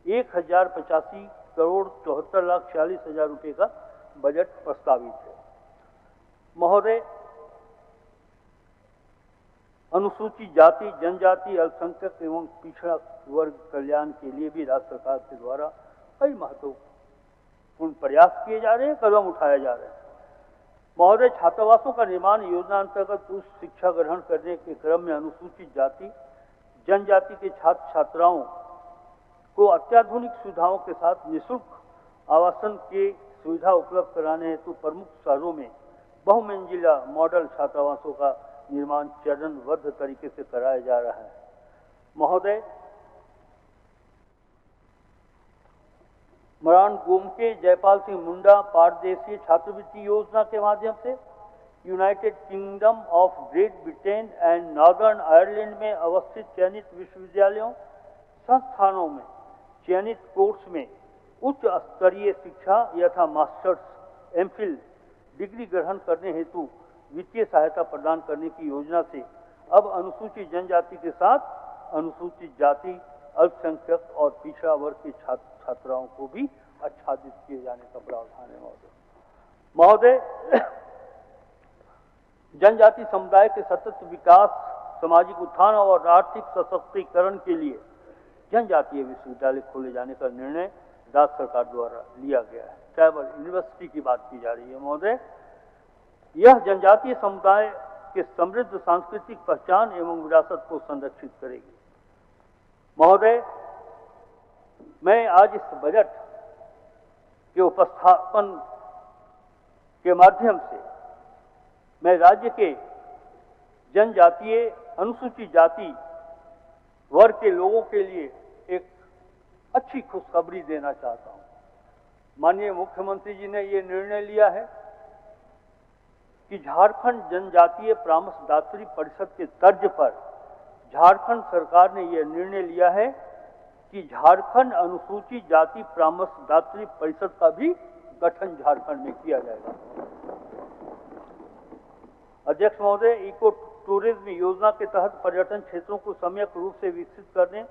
1,085 करोड़ 74,46,000 रुपये का बजट प्रस्तावित है। महोदय, अनुसूचित जाति, जनजाति, अल्पसंख्यक एवं पिछड़ा वर्ग कल्याण के लिए भी राज्य सरकार के द्वारा कई महत्वपूर्ण प्रयास किए जा रहे हैं, कदम उठाए जा रहे हैं। महोदय, छात्रावासों का निर्माण योजना अंतर्गत उच्च शिक्षा ग्रहण करने के क्रम में अनुसूचित जाति, जनजाति के छात्र छात्राओं को अत्याधुनिक सुविधाओं के साथ निःशुल्क आवासन की सुविधा उपलब्ध कराने हेतु प्रमुख शहरों में बहुमंजिला मॉडल छात्रावासों का निर्माण चरणबद्ध तरीके से कराया जा रहा है। महोदय, मरान गोमके जयपाल सिंह मुंडा पारदेशीय छात्रवृत्ति योजना के माध्यम से United kingdom of great Britain and northern Ireland में अवस्थित चयनित विश्वविद्यालयों संस्थानों में चयनित कोर्स में उच्च स्तरीय शिक्षा यथा मास्टर्स, एमफिल डिग्री ग्रहण करने हेतु वित्तीय सहायता प्रदान करने की योजना से अब अनुसूचित जनजाति के साथ अनुसूचित जाति, अल्पसंख्यक और पिछड़ा वर्ग के छात्राओं को भी आच्छादित किए जाने का प्रावधान है। महोदय, जनजाति समुदाय के सतत विकास, सामाजिक उत्थान और आर्थिक सशक्तिकरण के लिए जनजातीय विश्वविद्यालय खोले जाने का निर्णय राज्य सरकार द्वारा लिया गया है। ट्राइबल यूनिवर्सिटी की बात की जा रही है। महोदय, यह जनजातीय समुदाय के समृद्ध सांस्कृतिक पहचान एवं विरासत को संरक्षित करेगी। महोदय, मैं आज इस बजट के उपस्थापन के माध्यम से मैं राज्य के जनजातीय अनुसूचित जाति वर्ग के लोगों के लिए एक अच्छी खुशखबरी देना चाहता हूं। माननीय मुख्यमंत्री जी ने ये निर्णय लिया है कि झारखंड जनजातीय परामर्शदात्री परिषद के तर्ज पर झारखंड सरकार ने यह निर्णय लिया है कि झारखंड अनुसूचित जाति परामर्शदात्री परिषद का भी गठन झारखंड में किया जाएगा। अध्यक्ष महोदय, इको टूरिज्म योजना के तहत पर्यटन क्षेत्रों को सम्यक रूप से विकसित करने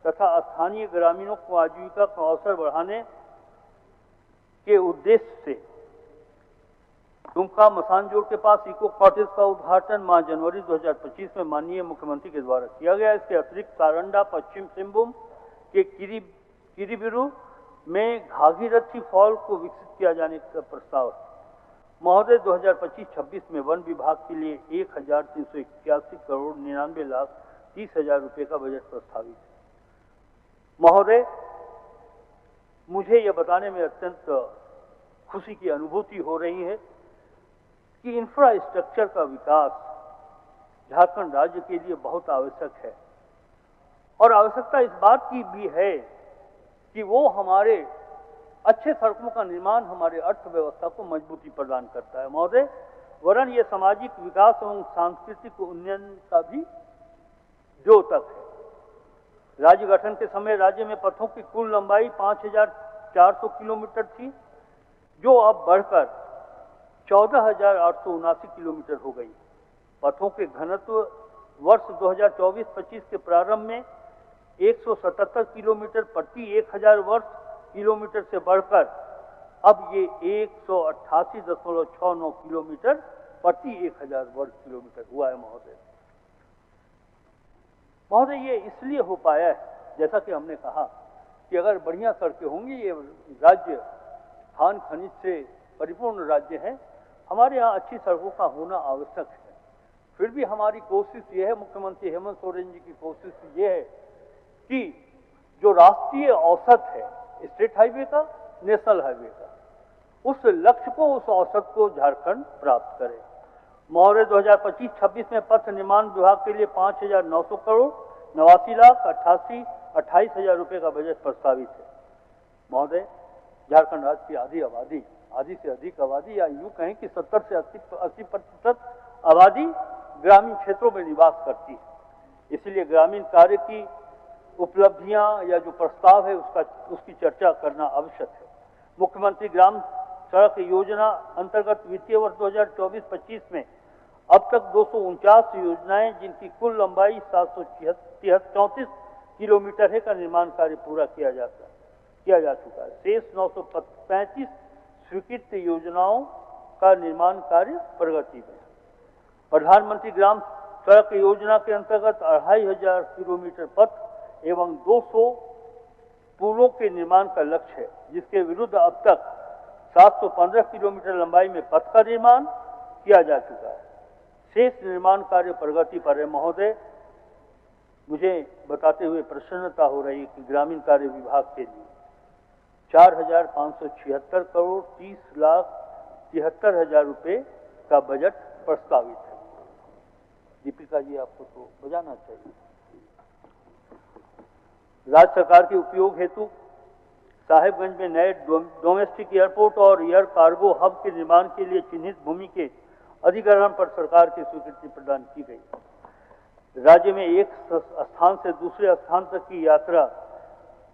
तथा स्थानीय ग्रामीणों को आजीविका का अवसर बढ़ाने के उद्देश्य से दुमका मसानजोड़ के पास इको कॉटेज का उद्घाटन माह जनवरी 2025 में माननीय मुख्यमंत्री के द्वारा किया गया। इसके अतिरिक्त सारंडा, पश्चिम सिंहभूम के किरीबिरू में घाघीरथी फॉल को विकसित किया जाने का प्रस्ताव है। महोदय, 2025-26 में वन विभाग के लिए 1,381 करोड़ 99,30,000 रुपये का बजट प्रस्तावित है। महोदय, मुझे यह बताने में अत्यंत खुशी की अनुभूति हो रही है कि इंफ्रास्ट्रक्चर का विकास झारखंड राज्य के लिए बहुत आवश्यक है और आवश्यकता इस बात की भी है कि वो हमारे अच्छे सड़कों का निर्माण हमारे अर्थव्यवस्था को मजबूती प्रदान करता है। महोदय, वरन ये सामाजिक विकास एवं सांस्कृतिक उन्नयन का भी द्योतक है। राज्य गठन के समय राज्य में पथों की कुल लंबाई 5,400 किलोमीटर थी, जो अब बढ़कर 14,879 किलोमीटर हो गई। पथों के घनत्व वर्ष 2024-25 के प्रारंभ में 177 किलोमीटर प्रति 1,000 वर्ष किलोमीटर से बढ़कर अब ये 188.69 किलोमीटर प्रति 1,000 वर्ग किलोमीटर हुआ है। महोदय, ये इसलिए हो पाया है, जैसा कि हमने कहा कि अगर बढ़िया सड़कें होंगी, ये राज्य खान खनिज से परिपूर्ण राज्य है, हमारे यहाँ अच्छी सड़कों का होना आवश्यक है। फिर भी हमारी कोशिश ये है, मुख्यमंत्री हेमंत सोरेन जी की कोशिश ये है कि जो राष्ट्रीय औसत है स्टेट हाईवे का, नेशनल हाईवे का, उस लक्ष्य को, उस औसत को झारखंड प्राप्त करे। महोदय 2025-26 में पथ निर्माण विभाग के लिए 5,900 करोड़ 89,28,000 रुपए का बजट प्रस्तावित है। महोदय, झारखंड राज्य की आधी से अधिक आबादी, या यूं कहें कि 70 से 80% आबादी ग्रामीण क्षेत्रों में निवास करती है। इसलिए ग्रामीण कार्य की उपलब्धियां या जो प्रस्ताव है उसकी चर्चा करना आवश्यक है। मुख्यमंत्री ग्राम सड़क योजना अंतर्गत वित्तीय वर्ष 2024-25 में अब तक 249 योजनाएं, जिनकी कुल लंबाई 734 किलोमीटर है, का निर्माण कार्य पूरा किया जा चुका है। शेष 935 स्वीकृत योजनाओं का निर्माण कार्य प्रगति में। प्रधानमंत्री ग्राम सड़क योजना के अंतर्गत 2500 किलोमीटर पथ एवं 200 पुलों के निर्माण का लक्ष्य है, जिसके विरुद्ध अब तक 715 किलोमीटर लंबाई में पथ का निर्माण किया जा चुका है। शेष निर्माण कार्य प्रगति पर है। महोदय, मुझे बताते हुए प्रसन्नता हो रही है कि ग्रामीण कार्य विभाग के लिए 4,576 करोड़ 30,73,000 रुपए का बजट प्रस्तावित है। दीपिका जी, आपको तो बजाना चाहिए। राज्य सरकार के उपयोग हेतु साहेबगंज में नए डोमेस्टिक एयरपोर्ट और एयर कार्गो हब के निर्माण के लिए चिन्हित भूमि के अधिग्रहण पर सरकार की स्वीकृति प्रदान की गई। राज्य में एक स्थान से दूसरे स्थान तक की यात्रा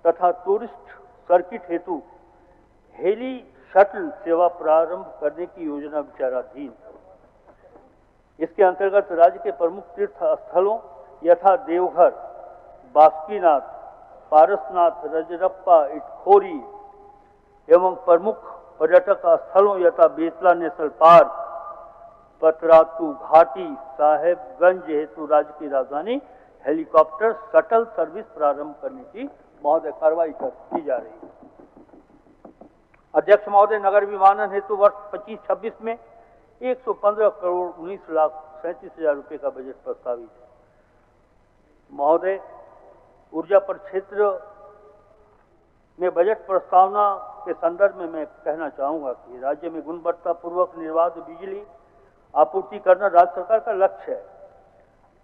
तथा टूरिस्ट सर्किट हेतु हेली शटल सेवा प्रारंभ करने की योजना विचाराधीन है। इसके अंतर्गत राज्य के प्रमुख तीर्थ स्थलों यथा देवघर, बासुकीनाथ, पारसनाथ, रजरप्पा, इटखोरी एवं प्रमुख पर्यटक स्थलों यथा बेतला नेशनल पार्क, पतरातू घाटी, साहेबगंज हेतु राज्य की राजधानी हेलीकॉप्टर शटल सर्विस प्रारंभ करने की महोदय कार्रवाई की जा रही है। अध्यक्ष महोदय, नगर विमानन हेतु वर्ष 25-26 में 115 करोड़ 19,37,000 रुपए का बजट प्रस्तावित है। महोदय, ऊर्जा परिक्षेत्र में बजट प्रस्तावना के संदर्भ में मैं कहना चाहूंगा कि राज्य में गुणवत्तापूर्वक निर्बाध बिजली आपूर्ति करना राज्य सरकार का लक्ष्य है।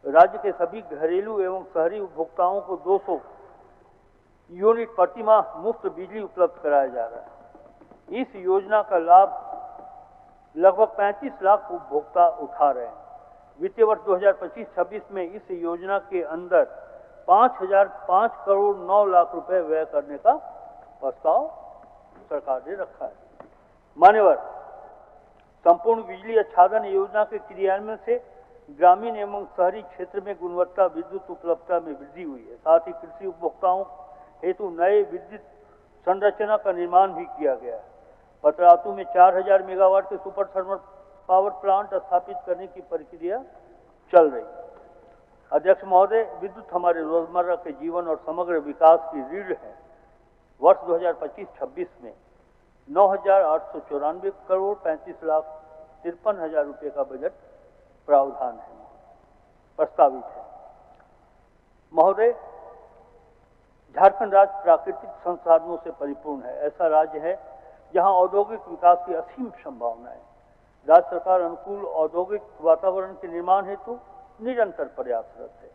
राज्य के सभी घरेलू एवं शहरी उपभोक्ताओं को 200 यूनिट प्रतिमाह मुफ्त बिजली उपलब्ध कराया जा रहा है। इस योजना का लाभ लगभग 35 लाख उपभोक्ता उठा रहे हैं। वित्तीय वर्ष 2025-26 में इस योजना के अंदर 5,005 करोड़ 9 लाख रुपए व्यय करने का प्रस्ताव सरकार ने रखा है। मान्यवर, संपूर्ण बिजली आच्छादन योजना के क्रियान्वयन से ग्रामीण एवं शहरी क्षेत्र में गुणवत्ता विद्युत उपलब्धता में वृद्धि हुई है। साथ ही कृषि उपभोक्ताओं हेतु नए विद्युत संरचना का निर्माण भी किया गया है। पतरातू में 4,000 मेगावाट के सुपर थर्मल पावर प्लांट स्थापित करने की प्रक्रिया चल रही है। अध्यक्ष महोदय, विद्युत हमारे रोजमर्रा के जीवन और समग्र विकास की रीढ़ है। वर्ष 2025-26 में 9,894 करोड़ 35,53,000 रुपए का बजट प्रावधान है, प्रस्तावित है। महोदय, झारखंड राज्य प्राकृतिक संसाधनों से परिपूर्ण है। ऐसा राज्य है जहां औद्योगिक विकास की असीम संभावना है। राज्य सरकार अनुकूल औद्योगिक वातावरण के निर्माण हेतु निरंतर प्रयासरत है।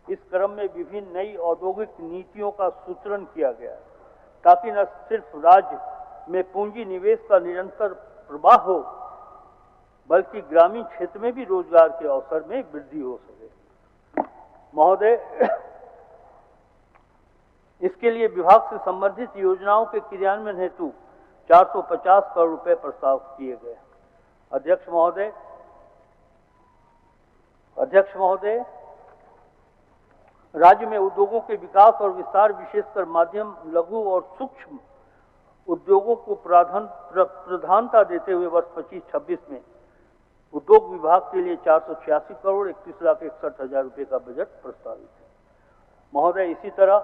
इस क्रम में विभिन्न नई औद्योगिक नीतियों का सूत्रण किया गया है, ताकि न सिर्फ राज्य में पूंजी निवेश का निरंतर प्रवाह हो, बल्कि ग्रामीण क्षेत्र में भी रोजगार के अवसर में वृद्धि हो सके। महोदय, इसके लिए विभाग से संबंधित योजनाओं के क्रियान्वयन हेतु 450 करोड़ रुपए प्रस्ताव किए गए। अध्यक्ष महोदय, राज्य में उद्योगों के विकास और विस्तार, विशेषकर माध्यम, लघु और सूक्ष्म उद्योगों को प्रधानता देते हुए वर्ष 25-26 में उद्योग विभाग के लिए 486 करोड़ 31,61,000 रुपए का बजट प्रस्तावित है। महोदय, इसी तरह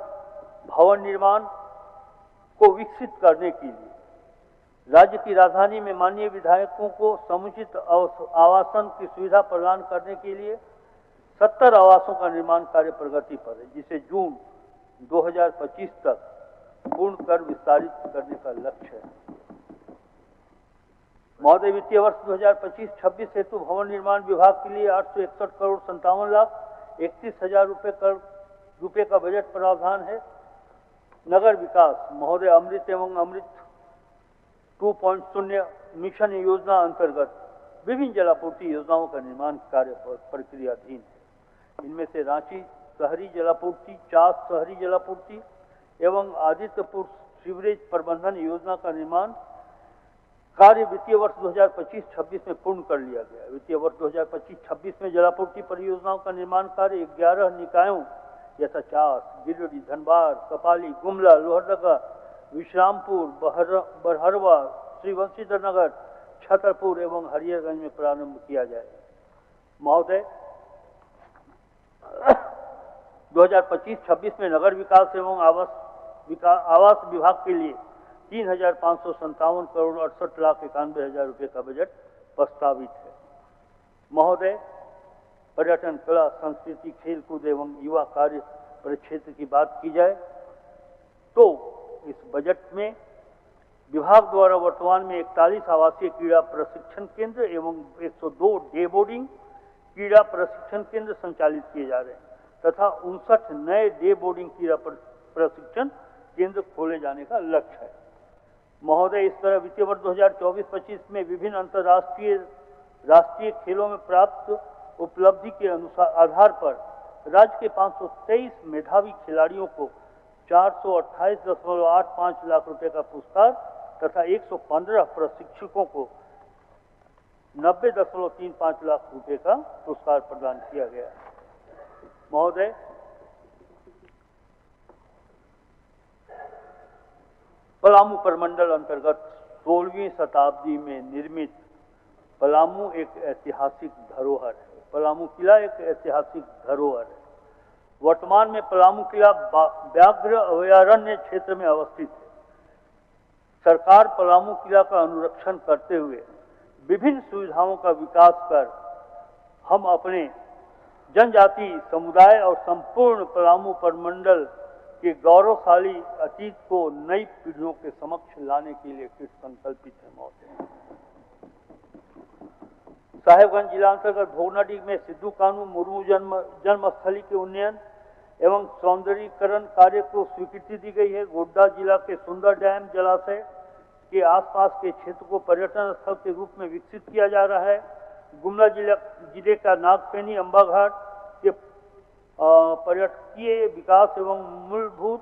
भवन निर्माण को विकसित करने के लिए राज्य की राजधानी में माननीय विधायकों को समुचित आवासन की सुविधा प्रदान करने के लिए 70 आवासों का निर्माण कार्य प्रगति पर है, जिसे जून 2025 तक पूर्ण कर विस्तारित करने का लक्ष्य है। महोदय, वित्तीय वर्ष 2025-26 हेतु भवन निर्माण विभाग के लिए 861 करोड़ 57 लाख 31,000 रुपये का बजट प्रावधान है। नगर विकास महोदय, अमृत एवं अमृत 2.0 मिशन योजना अंतर्गत विभिन्न जलापूर्ति योजनाओं का निर्माण कार्य प्रक्रियाधीन है। इनमें से रांची शहरी जलापूर्ति, चास शहरी जलापूर्ति एवं आदित्यपुर सीवरेज प्रबंधन योजना का निर्माण कार्य वित्तीय वर्ष 2025-26 में पूर्ण कर लिया गया। वित्तीय वर्ष 2025-26 में जलापूर्ति परियोजनाओं का निर्माण कार्य 11 निकायों यथा चास, गिरिडीह, धनबाद, कपाली, गुमला, लोहरदगा, विश्रामपुर, बरहरवा, श्रीवंशीधर नगर, छतरपुर एवं हरिहरगंज में प्रारंभ किया जाएगा। महोदय, 2025-26 में नगर विकास एवं आवास विभाग के लिए 3,557 करोड़ 68 लाख 91,000 रुपये का बजट प्रस्तावित है। महोदय, पर्यटन, कला, संस्कृति, खेलकूद एवं युवा कार्य परिक्षेत्र की बात की जाए तो इस बजट में विभाग द्वारा वर्तमान में 41 आवासीय क्रीड़ा प्रशिक्षण केंद्र एवं 102 डे बोर्डिंग क्रीड़ा प्रशिक्षण केंद्र संचालित किए जा रहे हैं तथा 59 नए डे बोर्डिंग क्रीड़ा प्रशिक्षण केंद्र खोले जाने का लक्ष्य है। महोदय, इस तरह वित्तीय वर्ष 2024-25 में विभिन्न अंतर्राष्ट्रीय राष्ट्रीय खेलों में प्राप्त उपलब्धि के आधार पर राज्य के 523 मेधावी खिलाड़ियों को 428.85 लाख रुपए का पुरस्कार तथा 115 प्रशिक्षकों को 90.35 लाख रुपए का पुरस्कार प्रदान किया गया। महोदय, पलामू प्रमंडल अंतर्गत 16वीं शताब्दी में निर्मित पलामू एक ऐतिहासिक धरोहर है। पलामू किला एक ऐतिहासिक धरोहर है। वर्तमान में पलामू किला व्याघ्र अभयारण्य क्षेत्र में अवस्थित है। सरकार पलामू किला का अनुरक्षण करते हुए विभिन्न सुविधाओं का विकास कर हम अपने जनजाति समुदाय और संपूर्ण पलामू प्रमंडल के गौरवशाली अतीत को नई पीढ़ियों के समक्ष लाने के लिए कृत संकल्पित है। महोदय, साहेबगंज जिला अंतर्गत भोगनाडीह में सिद्धू कानू मुर्मू जन्मस्थली के उन्नयन एवं सौंदर्यीकरण कार्य को स्वीकृति दी गई है। गोड्डा जिला के सुंदर डैम जलाशय के आसपास के क्षेत्र को पर्यटन स्थल के रूप में विकसित किया जा रहा है। गुमला जिले का नागफेनी अंबा घाट के पर्यटकीय विकास एवं मूलभूत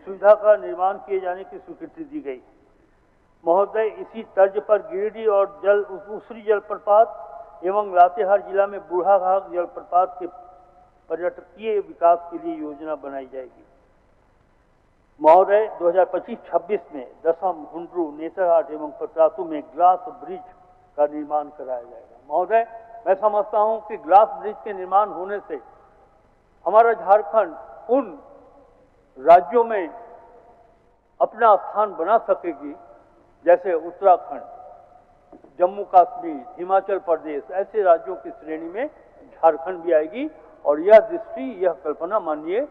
सुविधा का निर्माण किए जाने की स्वीकृति दी गई। महोदय, इसी तर्ज पर गिरिडीह और उसरी जलप्रपात एवं लातेहार जिला में बूढ़ाघाट जलप्रपात के पर्यटकीय विकास के लिए योजना बनाई जाएगी। महोदय, 2025-26 में दसम, हुंड्रू, नेतरहाट एवं पतरातू में ग्लास ब्रिज का निर्माण कराया जाएगा। महोदय, मैं समझता हूं कि ग्लास ब्रिज के निर्माण होने से हमारा झारखंड उन राज्यों में अपना स्थान बना सकेगी जैसे उत्तराखंड, जम्मू कश्मीर, हिमाचल प्रदेश, ऐसे राज्यों की श्रेणी में झारखंड भी आएगी और यह दृष्टि, यह कल्पना माननीय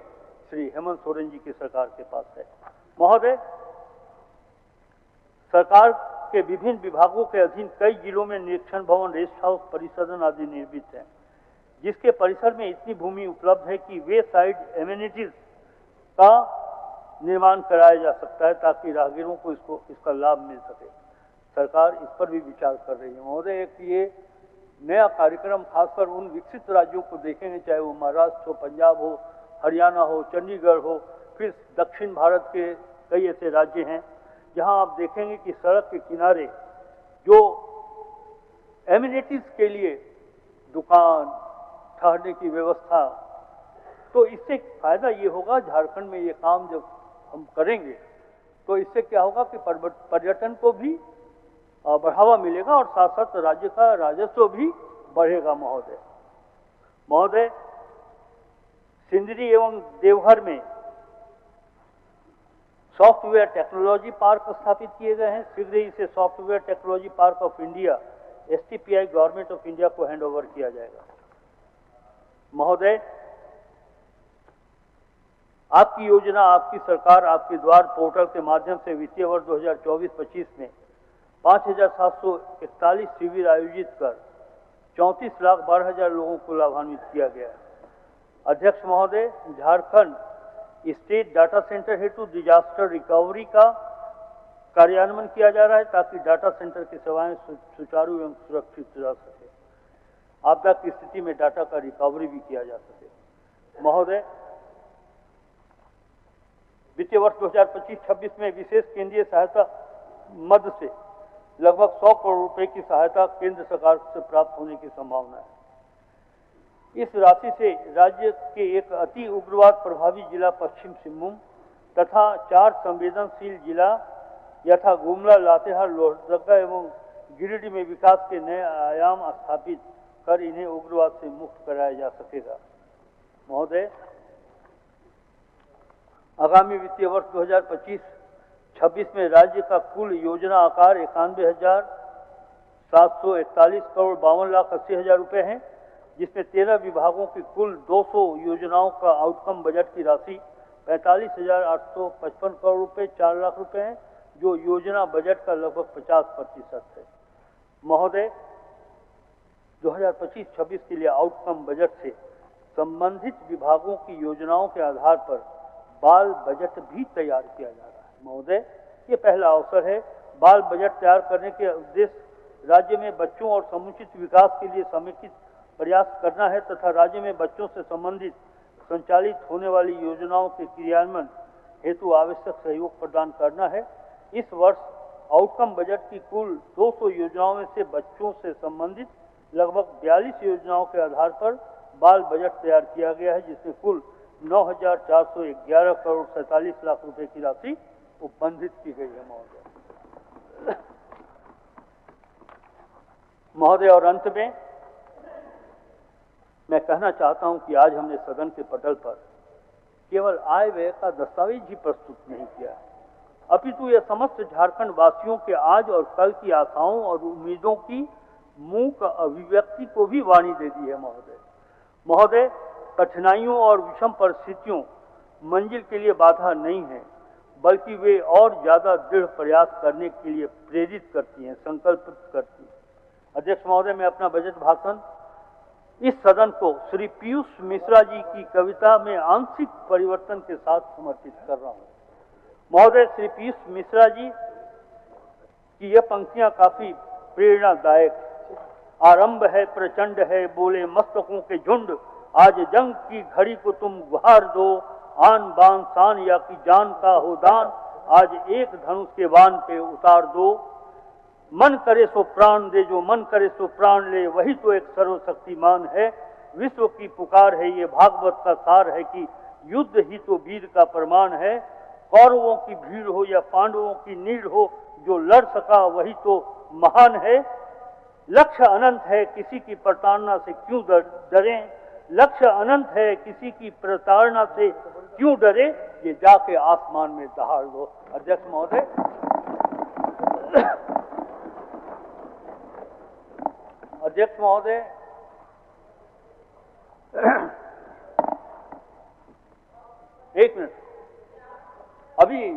श्री हेमंत सोरेन जी की सरकार के पास है। महोदय, सरकार के विभिन्न विभागों के अधीन कई जिलों में निरीक्षण भवन, रेस्ट हाउस, परिसदन आदि निर्मित हैं, जिसके परिसर में इतनी भूमि उपलब्ध है कि वे साइड एमिनिटीज का निर्माण कराया जा सकता है ताकि राहगीरों को इसका लाभ मिल सके। सरकार इस पर भी विचार कर रही है। महोदय, एक ये नया कार्यक्रम खासकर उन विकसित राज्यों को देखेंगे, चाहे वो महाराष्ट्र हो, पंजाब हो, हरियाणा हो, चंडीगढ़ हो, फिर दक्षिण भारत के कई ऐसे राज्य हैं जहां आप देखेंगे कि सड़क के किनारे जो एमिनिटीज के लिए दुकान, ठहरने की व्यवस्था, तो इससे फायदा ये होगा, झारखंड में ये काम जब हम करेंगे तो इससे क्या होगा कि पर्यटन को भी बढ़ावा मिलेगा और साथ साथ राज्य का राजस्व भी बढ़ेगा। महोदय, सिंदरी एवं देवघर में सॉफ्टवेयर टेक्नोलॉजी पार्क स्थापित किए गए हैं। शीघ्र ही इसे software technology park of India STPI government of India को हैंड ओवर किया जाएगा। महोदय, आपकी योजना, आपकी सरकार, आपके द्वार पोर्टल के माध्यम से वित्तीय वर्ष 2024-25 में 5,741 शिविर आयोजित कर 34,12,000 लोगों को लाभान्वित किया गया है। अध्यक्ष महोदय, झारखंड स्टेट डाटा सेंटर हेतु डिजास्टर रिकवरी का कार्यान्वयन किया जा रहा है ताकि डाटा सेंटर की सेवाएं सुचारू एवं सुरक्षित रह सके, आपदा की स्थिति में डाटा का रिकवरी भी किया जा सके। महोदय, वित्तीय वर्ष 2025-26 में विशेष केंद्रीय सहायता मद से लगभग 100 करोड़ रुपए की सहायता केंद्र सरकार से प्राप्त होने की संभावना है। इस राशि से राज्य के एक अति उग्रवाद प्रभावी जिला पश्चिम सिंहभूम तथा 4 संवेदनशील जिला यथा गुमला, लातेहार, लोहरदगा एवं गिरिडीह में विकास के नए आयाम स्थापित कर इन्हें उग्रवाद से मुक्त कराया जा सकेगा। महोदय, आगामी वित्तीय वर्ष 2025-26 में राज्य का कुल योजना आकार 91,741 करोड़ 52,80,000 रुपए है, जिसमें 13 विभागों की कुल 200 योजनाओं का आउटकम बजट की राशि 45,855 करोड़ रुपए 4 लाख रुपए है, जो योजना बजट का लगभग 50% है। महोदय, 2025-26 के लिए आउटकम बजट से संबंधित विभागों की योजनाओं के आधार पर बाल बजट भी तैयार किया जा रहा है। महोदय, ये पहला अवसर है। बाल बजट तैयार करने के उद्देश्य राज्य में बच्चों और समुचित विकास के लिए समेकित प्रयास करना है तथा राज्य में बच्चों से संबंधित संचालित होने वाली योजनाओं के क्रियान्वयन हेतु आवश्यक सहयोग प्रदान करना है। इस वर्ष आउटकम बजट की कुल 200 योजनाओं में से बच्चों से संबंधित लगभग 42 योजनाओं के आधार पर बाल बजट तैयार किया गया है, जिसमें कुल 9,411 करोड़ 47 लाख रुपए की राशि उपबंधित की गई है। महोदय, और अंत में मैं कहना चाहता हूं कि आज हमने सदन के पटल पर केवल आय व्यय का दस्तावेज ही प्रस्तुत नहीं किया, अपितु यह समस्त झारखंड वासियों के आज और कल की आशाओं और उम्मीदों की मूक अभिव्यक्ति को भी वाणी दे दी है। महोदय, कठिनाइयों और विषम परिस्थितियों मंजिल के लिए बाधा नहीं है, बल्कि वे और ज्यादा दृढ़ प्रयास करने के लिए प्रेरित करती हैं, संकल्पित करती हैं। अध्यक्ष महोदय, मैं अपना बजट भाषण इस सदन को श्री पीयूष मिश्रा जी की कविता में आंशिक परिवर्तन के साथ समर्पित कर रहा हूं। महोदय, श्री पीयूष मिश्रा जी की यह पंक्तियां काफी प्रेरणादायक। आरंभ है प्रचंड है, बोले मस्तकों के झुंड, आज जंग की घड़ी को तुम गुहार दो, आन बान शान या की जान का हो दान, आज एक धनुष के बाण पे उतार दो। मन करे सो प्राण दे, जो मन करे सो प्राण ले, वही तो एक सर्वशक्तिमान है। विश्व की पुकार है, ये भागवत का सार है कि युद्ध ही तो वीर का प्रमाण है। कौरवों की भीड़ हो या पांडवों की नीड़ हो, जो लड़ सका वही तो महान है। लक्ष्य अनंत है, किसी की प्रताड़ना से क्यों डरें, लक्ष्य अनंत है, किसी की प्रताड़ना से क्यों डरे, ये जाके आसमान में दहाड़ दो। अध्यक्ष महोदय, अध्यक्ष महोदय, एक मिनट, अभी